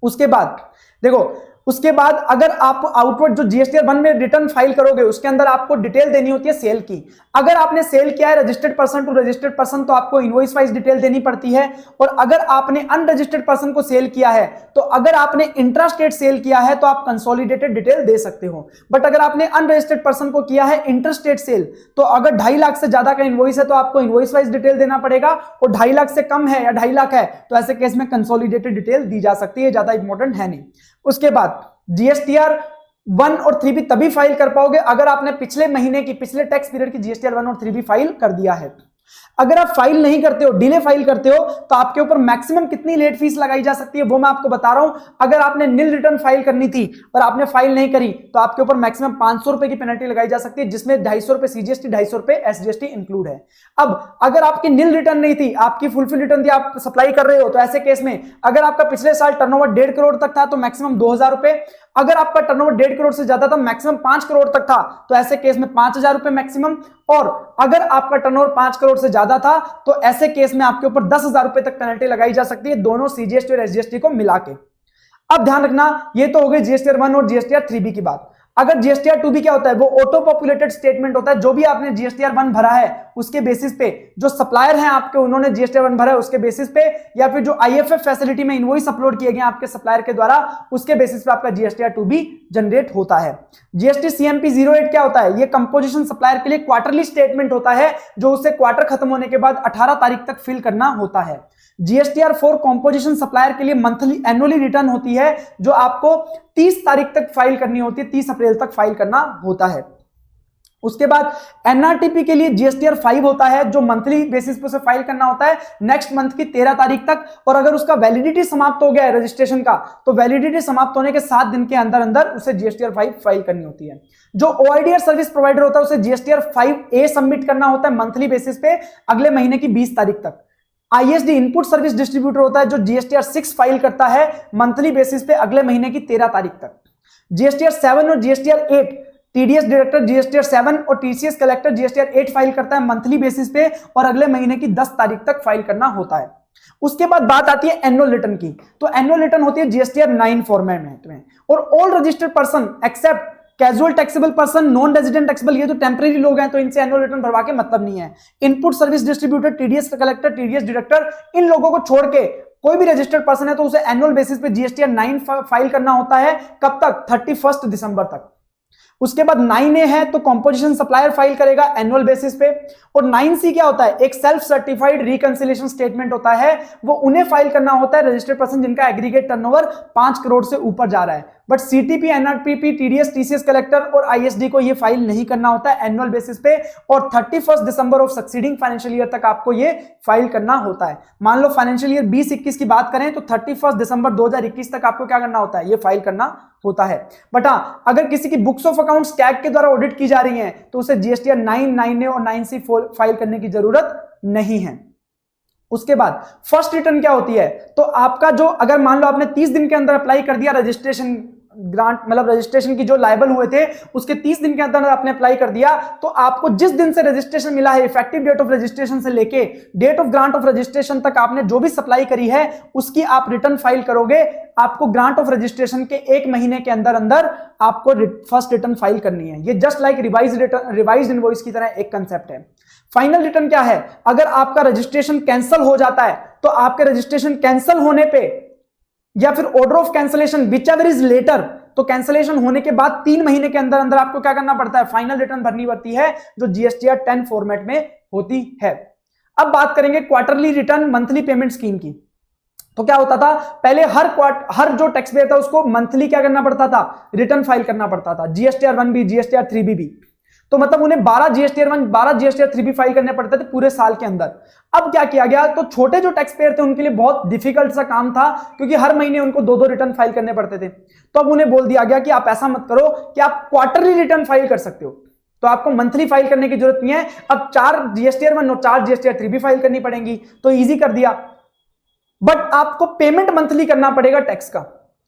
उसके बाद देखो, उसके बाद अगर आप आउटवर्ड जो जीएसटीआर 1 में रिटर्न फाइल करोगे उसके अंदर आपको डिटेल देनी होती है सेल की। अगर आपने सेल किया है registered person to registered person तो आपको इनवॉइस वाइज डिटेल देनी पड़ती है, और अगर आपने अनरजिस्टर्ड पर्सन को सेल किया है तो अगर आपने इंट्रा स्टेट सेल किया है तो आप कंसोलिडेटेड डिटेल दे सकते हो। बट अगर आपने अनरजिस्टर्ड पर्सन को किया है इंटर स्टेट सेल तो अगर 2.5 लाख से ज्यादा का इनवॉइस है तो आपको इनवॉइस वाइज डिटेल देना पड़ेगा, और 2.5 लाख से कम है या 2.5 लाख है तो ऐसे केस में कंसोलिडेटेड डिटेल दी जा सकती है, ज्यादा इंपॉर्टेंट है नहीं। उसके बाद जीएसटीआर 1 और 3 भी तभी फाइल कर पाओगे अगर आपने पिछले महीने की, पिछले टैक्स पीरियड की जीएसटीआर 1 और 3 भी फाइल कर दिया है। अगर आप फाइल नहीं करते हो, डिले फाइल करते हो, तो आपके ऊपर मैक्सिमम कितनी लेट फीस लगाई जा सकती है वो मैं आपको बता रहा हूं। अगर आपने नील रिटर्न फाइल करनी थी और आपने फाइल नहीं करी तो आपके ऊपर मैक्सिमम 500 रुपए की पेनल्टी लगाई जा सकती है, जिसमें 250 रुपए सीजीएसटी 250 रुपए एसजीएसटी इंक्लूड है। अब अगर आपकी नील रिटर्न नहीं थी, आपकी फुलफिल रिटर्न थी, आप सप्लाई कर रहे हो, तो ऐसे केस में अगर आपका पिछले साल टर्नओवर 1.5 करोड़ तक था तो मैक्सिमम 2000 रुपए, अगर आपका टर्नओवर 1.5 करोड़ से ज्यादा था मैक्सिमम 5 करोड़ तक था तो ऐसे केस में 5000 रुपए मैक्सिमम, और अगर आपका टर्नओवर 5 करोड़ से ज्यादा था तो ऐसे केस में आपके ऊपर 10,000 रुपए तक पेनल्टी लगाई जा सकती है, दोनों सीजीएसटी और एसजीएसटी को मिला के। अब ध्यान रखना, ये तो हो गई जीएसटीआर 1 और जीएसटीआर 3B की बात। अगर जीएसटीआर 2B क्या होता है, वो ऑटो पॉपुलेटेड स्टेटमेंट होता है। जो भी आपने जीएसटीआर 1 भरा है उसके बेसिस पे, जो सप्लायर हैं आपके उन्होंने जीएसटीआर 1 भरा है उसके बेसिस पे, या फिर जो आईएफएफ फैसिलिटी में इनवॉइस अपलोड किए गए आपके सप्लायर के द्वारा उसके बेसिस पे आपका जीएसटीआर 2B जनरेट होता है। जीएसटी सीएमपी 08 क्या होता है, ये कंपोजिशन सप्लायर के लिए क्वार्टरली स्टेटमेंट होता है जो उसे क्वार्टर खत्म होने के बाद 18 तारीख तक फिल करना होता है। जीएसटीआर 4 कंपोजिशन सप्लायर के लिए मंथली एनुअली रिटर्न होती है जो आपको 30 तारीख तक फाइल करनी होती है, 30 अप्रैल तक फाइल करना होता है। उसके बाद एनआरटीपी के लिए जीएसटीआर 5 होता है जो मंथली बेसिस पे उसे फाइल करना होता है नेक्स्ट मंथ की 13 तारीख तक, और अगर उसका वैलिडिटी समाप्त हो गया है रजिस्ट्रेशन का तो वैलिडिटी समाप्त होने के 7 दिन के अंदर अंदर उसे जीएसटीआर 5 फाइल करनी होती है। जो ओआईडीआर सर्विस प्रोवाइडर होता है उसे जीएसटीआर 5A सबमिट करना होता है मंथली बेसिस पे अगले महीने की 20 तारीख तक। आईएसडी इनपुट सर्विस डिस्ट्रीब्यूटर होता है जो जीएसटीआर 6 फाइल करता है मंथली बेसिस पे अगले महीने की 13 तारीख तक। जीएसटीआर 7 और जीएसटीआर 8 टीडीएस डायरेक्टर जीएसटीआर 7 और टीसीएस कलेक्टर जीएसटीआर 8 फाइल करता है मंथली बेसिस पे और अगले महीने की 10 तारीख तक फाइल करना होता है। उसके बाद बात आती है एनुअल रिटर्न की, तो एनुअल रिटर्न होती है जीएसटीआर 9 फॉर्मेट में, और all registered person except casual taxable person, non resident taxable, ये तो टेम्परेरी लोग हैं तो इनसे एनुअल रिटर्न भरवा के मतलब नहीं है। Input service distributor, TDS collector, TDS director, इन लोगों को छोड़ के कोई भी रजिस्टर्ड पर्सन है तो उसे एनुअल बेसिस पे जीएसटीआर 9 फाइल करना होता है। कब तक? 31 दिसंबर तक। उसके बाद 9A है तो कंपोजिशन सप्लायर फाइल करेगा एनुअल बेसिस पे, और 9C क्या होता है, एक सेल्फ सर्टिफाइड रिकंसिलिएशन स्टेटमेंट होता है, वो उन्हें फाइल करना होता है रजिस्टर्ड पर्सन जिनका एग्रीगेट टर्नओवर 5 करोड़ से ऊपर जा रहा है। But CTP, NRPP, TDS, TCS collector और आईएसडी को ये फाइल नहीं करना होता है एनुअल बेसिस पे, और 31 December of succeeding financial year तक आपको ये फाइल करना होता है। मान लो फाइनेंशियल ईयर 20-21 की बात करें तो 31 दिसंबर 2021 तक आपको क्या करना होता है, ये फाइल करना होता है। बट हाँ, अगर किसी की बुक्स ऑफ अकाउंट्स कैग के द्वारा ऑडिट की जा रही हैं तो उसे जीएसटीआर 9, 9A और 9C फाइल करने की जरूरत नहीं है। उसके बाद फर्स्ट रिटर्न क्या होती है, तो आपका जो, अगर मान लो आपने 30 दिन के अंदर अप्लाई कर दिया रजिस्ट्रेशन ग्रांट, मतलब रजिस्ट्रेशन की जो लायबल हुए थे उसके 30 दिन के अंदर आपने अप्लाई कर दिया, तो आपको जिस दिन से रजिस्ट्रेशन मिला है, इफेक्टिव डेट ऑफ रजिस्ट्रेशन से लेके date of grant of registration तक आपने जो भी सप्लाई करी है उसकी आप रिटर्न फाइल करोगे। आपको ग्रांट ऑफ रजिस्ट्रेशन के 1 महीने के अंदर अंदर आपको फर्स्ट रिटर्न फाइल करनी है। ये जस्ट लाइक रिवाइज्ड इनवॉइस की तरह एक कंसेप्ट है। फाइनल रिटर्न क्या है, अगर आपका रजिस्ट्रेशन कैंसिल हो जाता है तो आपके रजिस्ट्रेशन कैंसिल होने पे या फिर order of cancellation whichever is later, तो कैंसिलेशन होने के बाद 3 महीने के अंदर अंदर आपको क्या करना पड़ता है, फाइनल रिटर्न भरनी पड़ती है जो जीएसटीआर 10 फॉर्मेट में होती है। अब बात करेंगे quarterly return monthly payment scheme की। तो क्या होता था, पहले हर जो टैक्स पेयर था उसको मंथली क्या करना पड़ता था, रिटर्न फाइल करना पड़ता था, जीएसटीआर 1B, जीएसटीआर 3B भी। तो मतलब उन्हें 12 जीएसटीआर 1, 12 जीएसटीआर 3 भी फाइल करने पड़ते थे पूरे साल के अंदर। अब क्या किया गया, तो छोटे जो टैक्स पेयर थे उनके लिए बहुत डिफिकल्ट सा काम था, क्योंकि हर महीने उनको 2-2 रिटर्न फाइल करने पड़ते थे। तो अब उन्हें बोल दिया गया कि आप ऐसा मत करो कि आप क्वार्टरली रिटर्न फाइल कर सकते हो, तो आपको मंथली फाइल करने की जरूरत नहीं है। अब 4 जीएसटीआर 1 और 4 जीएसटीआर 3 भी फाइल करनी पड़ेंगी, तो इजी कर दिया। बट आपको पेमेंट मंथली करना पड़ेगा टैक्स का।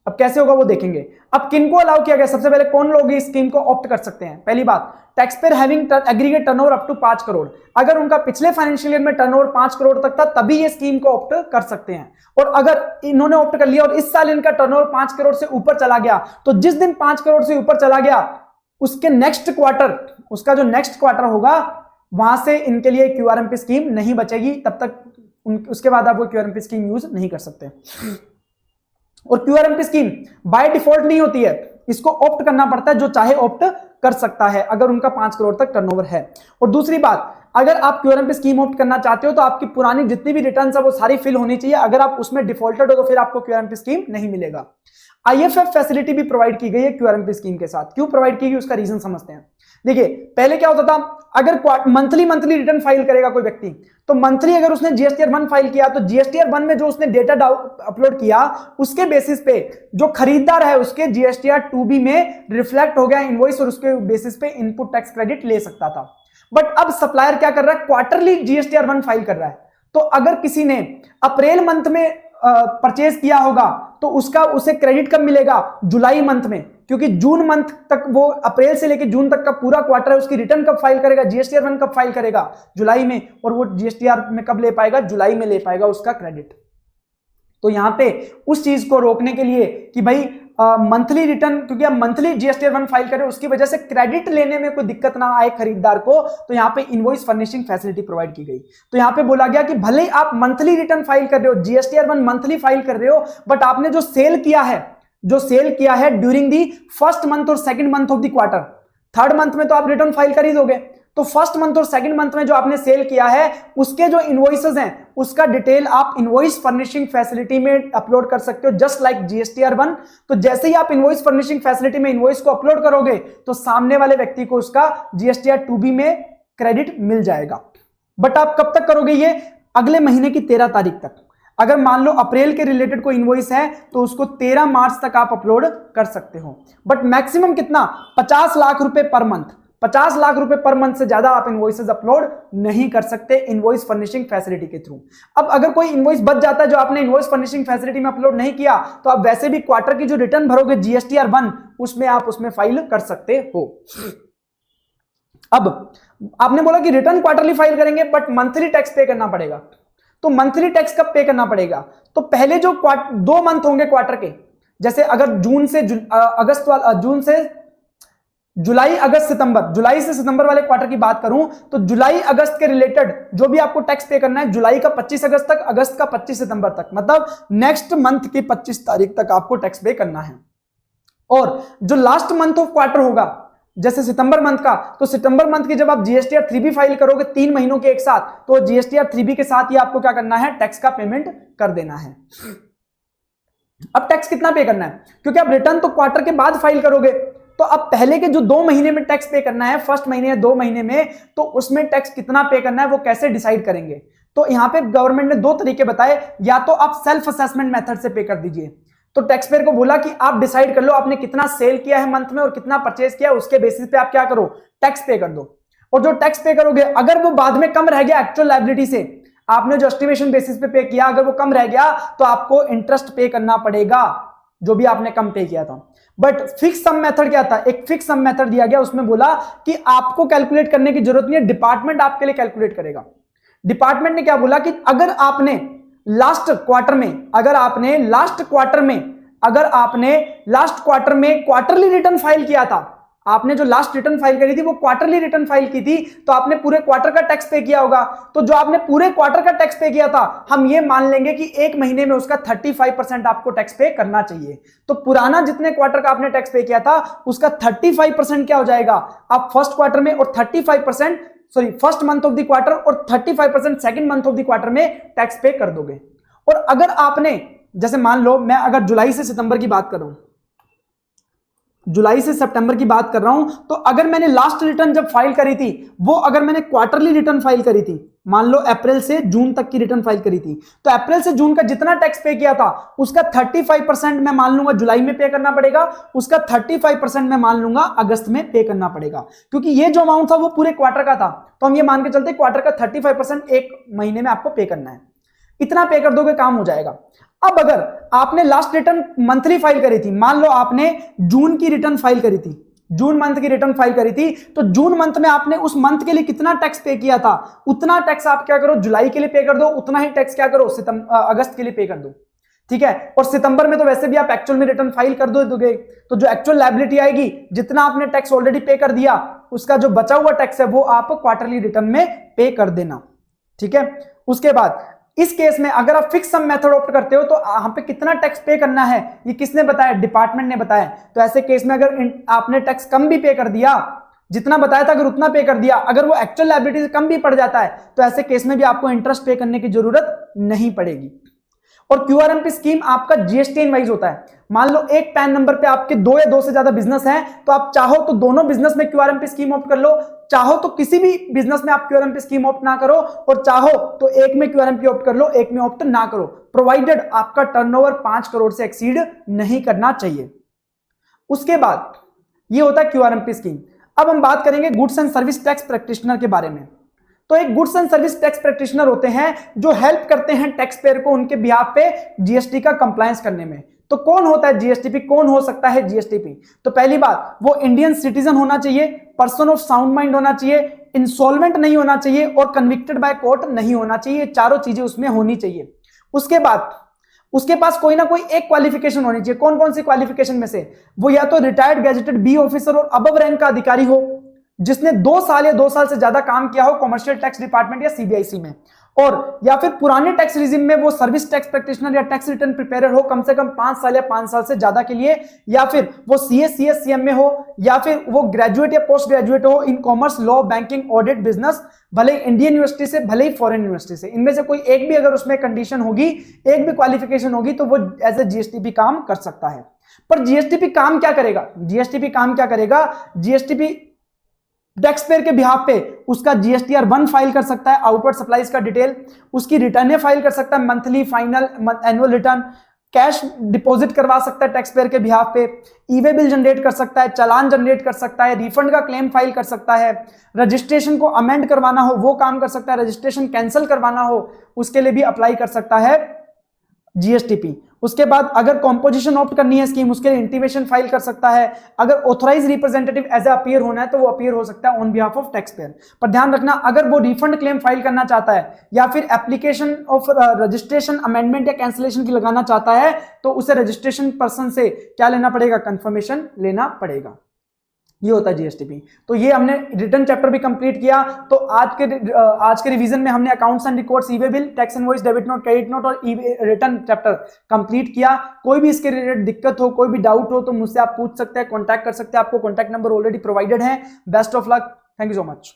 अब कैसे होगा वो देखेंगे। अब किनको अलाउ किया गया, सबसे पहले कौन लोग इस स्कीम को ऑप्ट कर सकते हैं। पहली बात, tax payer having aggregate turnover up to 5 crore. अगर उनका पिछले फाइनेंशियल ईयर में टर्नओवर 5 करोड़ तक था तभी ये स्कीम को ऑप्ट कर सकते हैं। और अगर इन्होंने ऑप्ट कर लिया और इस साल इनका टर्नओवर 5 करोड़ से ऊपर चला गया, तो जिस दिन 5 करोड़ से ऊपर चला गया उसके नेक्स्ट क्वार्टर, उसका जो नेक्स्ट क्वार्टर होगा वहां से इनके लिए क्यूआरएमपी स्कीम नहीं बचेगी, तब तक उसके बाद आप वो क्यूआरएमपी स्कीम यूज नहीं कर सकते। और क्यूआरएमपी स्कीम बाय डिफॉल्ट नहीं होती है, इसको ऑप्ट करना पड़ता है, जो चाहे ऑप्ट कर सकता है अगर उनका 5 करोड़ तक टर्नओवर है। और दूसरी बात, अगर आप क्यूआरएमपी स्कीम ऑप्ट करना चाहते हो तो आपकी पुरानी जितनी भी रिटर्न्स है वो सारी फिल होनी चाहिए। अगर आप उसमें डिफॉल्टेड हो तो फिर आपको क्यूआरएमपी स्कीम नहीं मिलेगा। आईएफएफ फैसिलिटी भी प्रोवाइड की गई है क्यूआरएमपी स्कीम के साथ। क्यों प्रोवाइड की गई उसका रीजन समझते हैं। देखिए पहले क्या होता था, अगर मंथली रिटर्न फाइल करेगा कोई व्यक्ति, तो मंथली अगर उसने जीएसटीआर 1 फाइल किया तो जीएसटीआर 1 में जो उसने डेटा अपलोड किया उसके बेसिस पे जो खरीदार है उसके जीएसटीआर 2B में रिफ्लेक्ट हो गया इनवॉइस और उसके बेसिस पे इनपुट टैक्स क्रेडिट ले सकता था। बट अब सप्लायर क्या कर रहा है, क्वार्टरली जीएसटीआर 1 फाइल कर रहा है। तो अगर किसी ने अप्रैल मंथ में परचेज किया होगा तो उसे क्रेडिट कब मिलेगा, जुलाई मंथ में, क्योंकि जून मंथ तक वो अप्रैल से लेकर जून तक का पूरा क्वार्टर है, उसकी रिटर्न कब फाइल करेगा, जीएसटीआर 1 कब फाइल करेगा, जुलाई में, और वो जीएसटीआर में कब ले पाएगा, जुलाई में ले पाएगा उसका क्रेडिट। तो यहां पे उस चीज को रोकने के लिए कि भाई मंथली रिटर्न, क्योंकि आप मंथली जीएसटीआर 1 फाइल करें उसकी वजह से क्रेडिट लेने में कोई दिक्कत ना आए खरीदार को, तो यहां पे इनवॉइस फर्निशिंग फैसिलिटी प्रोवाइड की गई। तो यहां पे बोला गया कि भले आप मंथली रिटर्न फाइल कर रहे हो, जीएसटीआर 1 मंथली फाइल कर रहे हो, बट आपने जो सेल किया है ड्यूरिंग दी फर्स्ट मंथ और second month of the quarter, third month में तो आप रिटर्न फाइल कर ही दोगे, तो फर्स्ट मंथ और सेकंड मंथ में जो आपने सेल किया है उसके जो इनवॉइसेस हैं उसका डिटेल आप इनवॉइस फर्निशिंग फैसिलिटी में अपलोड कर सकते हो, जस्ट लाइक जीएसटीआर 1। तो जैसे ही आप इनवॉइस फर्निशिंग फैसिलिटी में इनवॉइस को अपलोड करोगे तो सामने वाले व्यक्ति को उसका जीएसटीआर 2B में क्रेडिट मिल जाएगा। बट आप कब तक करोगे ये, अगले महीने की 13 तारीख तक। अगर मान लो अप्रैल के रिलेटेड कोई इनवॉइस है तो उसको 13 मार्च तक आप अपलोड कर सकते हो। बट मैक्सिमम कितना, 50 लाख रुपए पर मंथ, 50 लाख रुपए पर मंथ से ज्यादा आप इनवॉइसेस अपलोड नहीं कर सकते इनवॉइस फर्निशिंग फैसिलिटी के थ्रू। अब अगर कोई इनवॉइस बच जाता है जो आपने इनवॉइस फर्निशिंग फैसिलिटी में अपलोड नहीं किया, तो आप वैसे भी क्वार्टर की जो रिटर्न भरोगे जीएसटीआर 1 उसमें आप उसमें फाइल कर सकते हो। अब आपने बोला कि रिटर्न क्वार्टरली फाइल करेंगे बट मंथली टैक्स पे करना पड़ेगा, तो मंथली टैक्स कब पे करना पड़ेगा, तो पहले जो 2 मंथ होंगे क्वार्टर के, जैसे अगर जून से जुलाई अगस्त सितंबर, जुलाई से सितंबर वाले क्वार्टर की बात करूं तो जुलाई अगस्त के रिलेटेड जो भी आपको टैक्स पे करना है, जुलाई का 25 अगस्त तक, अगस्त का 25 सितंबर तक, मतलब नेक्स्ट मंथ की 25 तारीख तक आपको टैक्स पे करना है। और जो लास्ट मंथ ऑफ क्वार्टर होगा जैसे सितंबर मंथ का, तो सितंबर मंथ की जब आप जीएसटीआर 3B फाइल करोगे 3 महीनों के एक साथ, तो जीएसटीआर 3B के साथ ही आपको क्या करना है, टैक्स का पेमेंट कर देना है। अब टैक्स कितना पे करना है, क्योंकि आप रिटर्न तो क्वार्टर के बाद फाइल करोगे, तो अब पहले के जो 2 महीने में टैक्स पे करना है, फर्स्ट महीने या 2 महीने में, तो उसमें टैक्स कितना पे करना है वो कैसे डिसाइड करेंगे। तो यहां पे गवर्नमेंट ने 2 तरीके बताए, या तो आप सेल्फ असेसमेंट मेथड से पे कर दीजिए, तो टैक्स पेयर को बोला कि आप डिसाइड कर लो आपने कितना सेल किया है मंथ में और कितना परचेज किया, उसके बेसिस पे आप क्या करो, टैक्स पे कर दो। और जो टैक्स पे करोगे अगर वो बाद में कम रह गया एक्चुअल लायबिलिटी से, आपने जो एस्टिमेशन बेसिस पे किया अगर वो कम रह गया तो आपको इंटरेस्ट पे करना पड़ेगा जो भी आपने कम पे किया था। बट फिक्स सम मेथड क्या था, एक फिक्स सम मेथड दिया गया, उसमें बोला कि आपको कैलकुलेट करने की जरूरत नहीं है, डिपार्टमेंट आपके लिए कैलकुलेट करेगा। डिपार्टमेंट ने क्या बोला कि अगर आपने लास्ट क्वार्टर में क्वार्टरली रिटर्न फाइल किया था, आपने जो लास्ट रिटर्न फाइल करी थी वो क्वार्टरली रिटर्न फाइल की थी, तो आपने पूरे क्वार्टर का टैक्स पे किया होगा। तो जो आपने पूरे क्वार्टर का टैक्स पे किया था, हम ये मान लेंगे कि एक महीने में उसका 35% आपको टैक्स पे करना चाहिए। तो पुराना जितने क्वार्टर का आपने टैक्स पे किया था उसका 35% क्या हो जाएगा, आप फर्स्ट क्वार्टर में और 35% first month of the quarter और 35% second month of the quarter में टैक्स पे कर दोगे। और अगर आपने, जैसे मान लो मैं अगर जुलाई से सितंबर की बात करूं, जुलाई से सितंबर की बात कर रहा हूं, तो अगर मैंने लास्ट रिटर्न जब फाइल करी थी वो अगर मैंने क्वार्टरली रिटर्न फाइल करी थी, मान लो अप्रैल से जून तक की रिटर्न फाइल करी थी, तो अप्रैल से जून का जितना टैक्स पे किया था उसका 35% मैं मान लूंगा जुलाई में पे करना पड़ेगा, उसका 35% मैं मान लूंगा अगस्त में पे करना पड़ेगा, क्योंकि ये जो अमाउंट था वो पूरे क्वार्टर का था, तो हम ये मान के चलते क्वार्टर का 35% एक महीने में आपको पे करना है, इतना पे कर दोगे काम हो जाएगा। अब अगर आपने लास्ट रिटर्न मंथली फाइल करी थी, मान लो आपने जून की रिटर्न फाइल करी थी, जून मंथ की रिटर्न फाइल करी थी, तो जून मंथ में आपने उस मंथ के लिए कितना टैक्स पे किया था उतना टैक्स आप क्या करो जुलाई के लिए पे कर दो, उतना ही टैक्स क्या करो अगस्त के लिए पे कर दो, ठीक है। और सितंबर में तो वैसे भी आप एक्चुअल में रिटर्न फाइल कर दोगे, तो जो एक्चुअल लायबिलिटी आएगी, जितना आपने टैक्स ऑलरेडी पे कर दिया उसका जो बचा हुआ टैक्स है वो आप क्वार्टरली रिटर्न में पे कर देना, ठीक है। उसके बाद इस केस में अगर आप फिक्स सम मेथड ऑप्ट करते हो तो यहाँ पे कितना टैक्स पे करना है ये किसने बताया, डिपार्टमेंट ने बताया। तो ऐसे केस में अगर आपने टैक्स कम भी पे कर दिया, जितना बताया था अगर उतना पे कर दिया, अगर वो एक्चुअल लायबिलिटी से कम भी पड़ जाता है तो ऐसे केस में भी आपको इंटरेस्ट पे करने की जरूरत नहीं पड़ेगी। और क्यूआरएमपी स्कीम आपका जीएसटी वाइज होता है, मान लो एक पैन नंबर पे आपके 2 या 2 से ज्यादा बिजनेस हैं, तो आप चाहो तो दोनों बिजनेस में क्यूआरएमपी स्कीम ऑप्ट कर लो, चाहो तो किसी भी बिजनेस में आप क्यूआरएमपी स्कीम ऑप्ट ना करो, और चाहो तो एक में क्यूआरएमपी ऑप्ट कर लो, एक में ऑप्ट ना करो, प्रोवाइडेड आपका टर्नओवर 5 करोड़ से एक्सीड नहीं करना चाहिए। उसके बाद ये होता है क्यूआरएमपी स्कीम। अब हम बात करेंगे goods and service tax practitioner के बारे में। तो एक goods and service tax practitioner होते हैं जो हेल्प करते हैं टैक्स पेयर को उनके बिहाफ पे जीएसटी का कंप्लायंस करने में। तो कौन होता है जीएसटीपी, कौन हो सकता है जीएसटीपी? तो पहली बात, वो इंडियन सिटीजन होना चाहिए, पर्सन ऑफ साउंड माइंड होना चाहिए, इंसॉल्वेंट नहीं होना चाहिए और कन्विक्टेड बाय कोर्ट नहीं होना चाहिए, चारों चीजें उसमें होनी चाहिए। उसके बाद उसके पास कोई ना कोई एक क्वालिफिकेशन होनी चाहिए। कौन कौन सी क्वालिफिकेशन में से? वो या तो रिटायर्ड गैजेटेड बी ऑफिसर और अबव रैंक का अधिकारी हो जिसने 2 साल या 2 साल से ज्यादा काम किया हो कमर्शियल टैक्स डिपार्टमेंट या सीबीआईसी में, और या फिर पुराने टैक्स रिजिम में वो सर्विस टैक्स प्रैक्टिशनर या टैक्स रिटर्न प्रिपेयर हो कम से कम 5 साल या 5 साल से ज्यादा के लिए, या फिर वो सीएस सीएस सीएम में हो, या फिर वो ग्रेजुएट या पोस्ट ग्रेजुएट हो in commerce, law, banking, audit, business, भले ही इंडियन यूनिवर्सिटी से भले ही फॉरेन यूनिवर्सिटी से, इनमें से कोई एक भी अगर उसमें कंडीशन होगी, एक भी क्वालिफिकेशन होगी तो वो एज ए जीएसटीपी काम कर सकता है। पर जीएसटीपी काम क्या करेगा? जीएसटीपी काम क्या करेगा? जीएसटीपी टैक्स पेयर के बिहाफ पे उसका जीएसटीआर 1 फाइल कर सकता है, आउटवर्ड सप्लाईज का डिटेल, उसकी रिटर्न फाइल कर सकता है, monthly, final, annual return, cash deposit करवा सकता है टैक्स पेयर के बिहाफ पे, ईवे बिल जनरेट कर सकता है, चालान जनरेट कर सकता है, रिफंड का क्लेम फाइल कर सकता है, रजिस्ट्रेशन को अमेंड करवाना हो वो काम कर सकता है, रजिस्ट्रेशन कैंसिल करवाना हो उसके लिए भी अप्लाई कर सकता है जीएसटीपी। उसके बाद अगर कॉम्पोजिशन ऑप्ट करनी है स्कीम उसके लिए इंटीमेशन फाइल कर सकता है, अगर authorise representative as a appear होना है तो वो अपीयर हो सकता है on behalf of tax payer. पर ध्यान रखना, अगर वो रिफंड क्लेम फाइल करना चाहता है या फिर एप्लीकेशन ऑफ रजिस्ट्रेशन अमेंडमेंट या कैंसिलेशन की लगाना चाहता है तो उसे रजिस्ट्रेशन पर्सन से क्या लेना पड़ेगा? कंफर्मेशन लेना पड़ेगा। ये होता है जीएसटीपी। तो ये हमने रिटर्न चैप्टर भी कंप्लीट किया। तो आज के रिवीजन में हमने accounts and records, e-way bill, tax invoice, debit note, credit note और रिटर्न चैप्टर कंप्लीट किया। कोई भी इसके रिलेटेड दिक्कत हो, कोई भी डाउट हो तो मुझसे आप पूछ सकते हैं, कॉन्टैक्ट कर सकते हैं। आपको कॉन्टैक्ट नंबर ऑलरेडी प्रोवाइडेड है। Best of luck, thank you so much.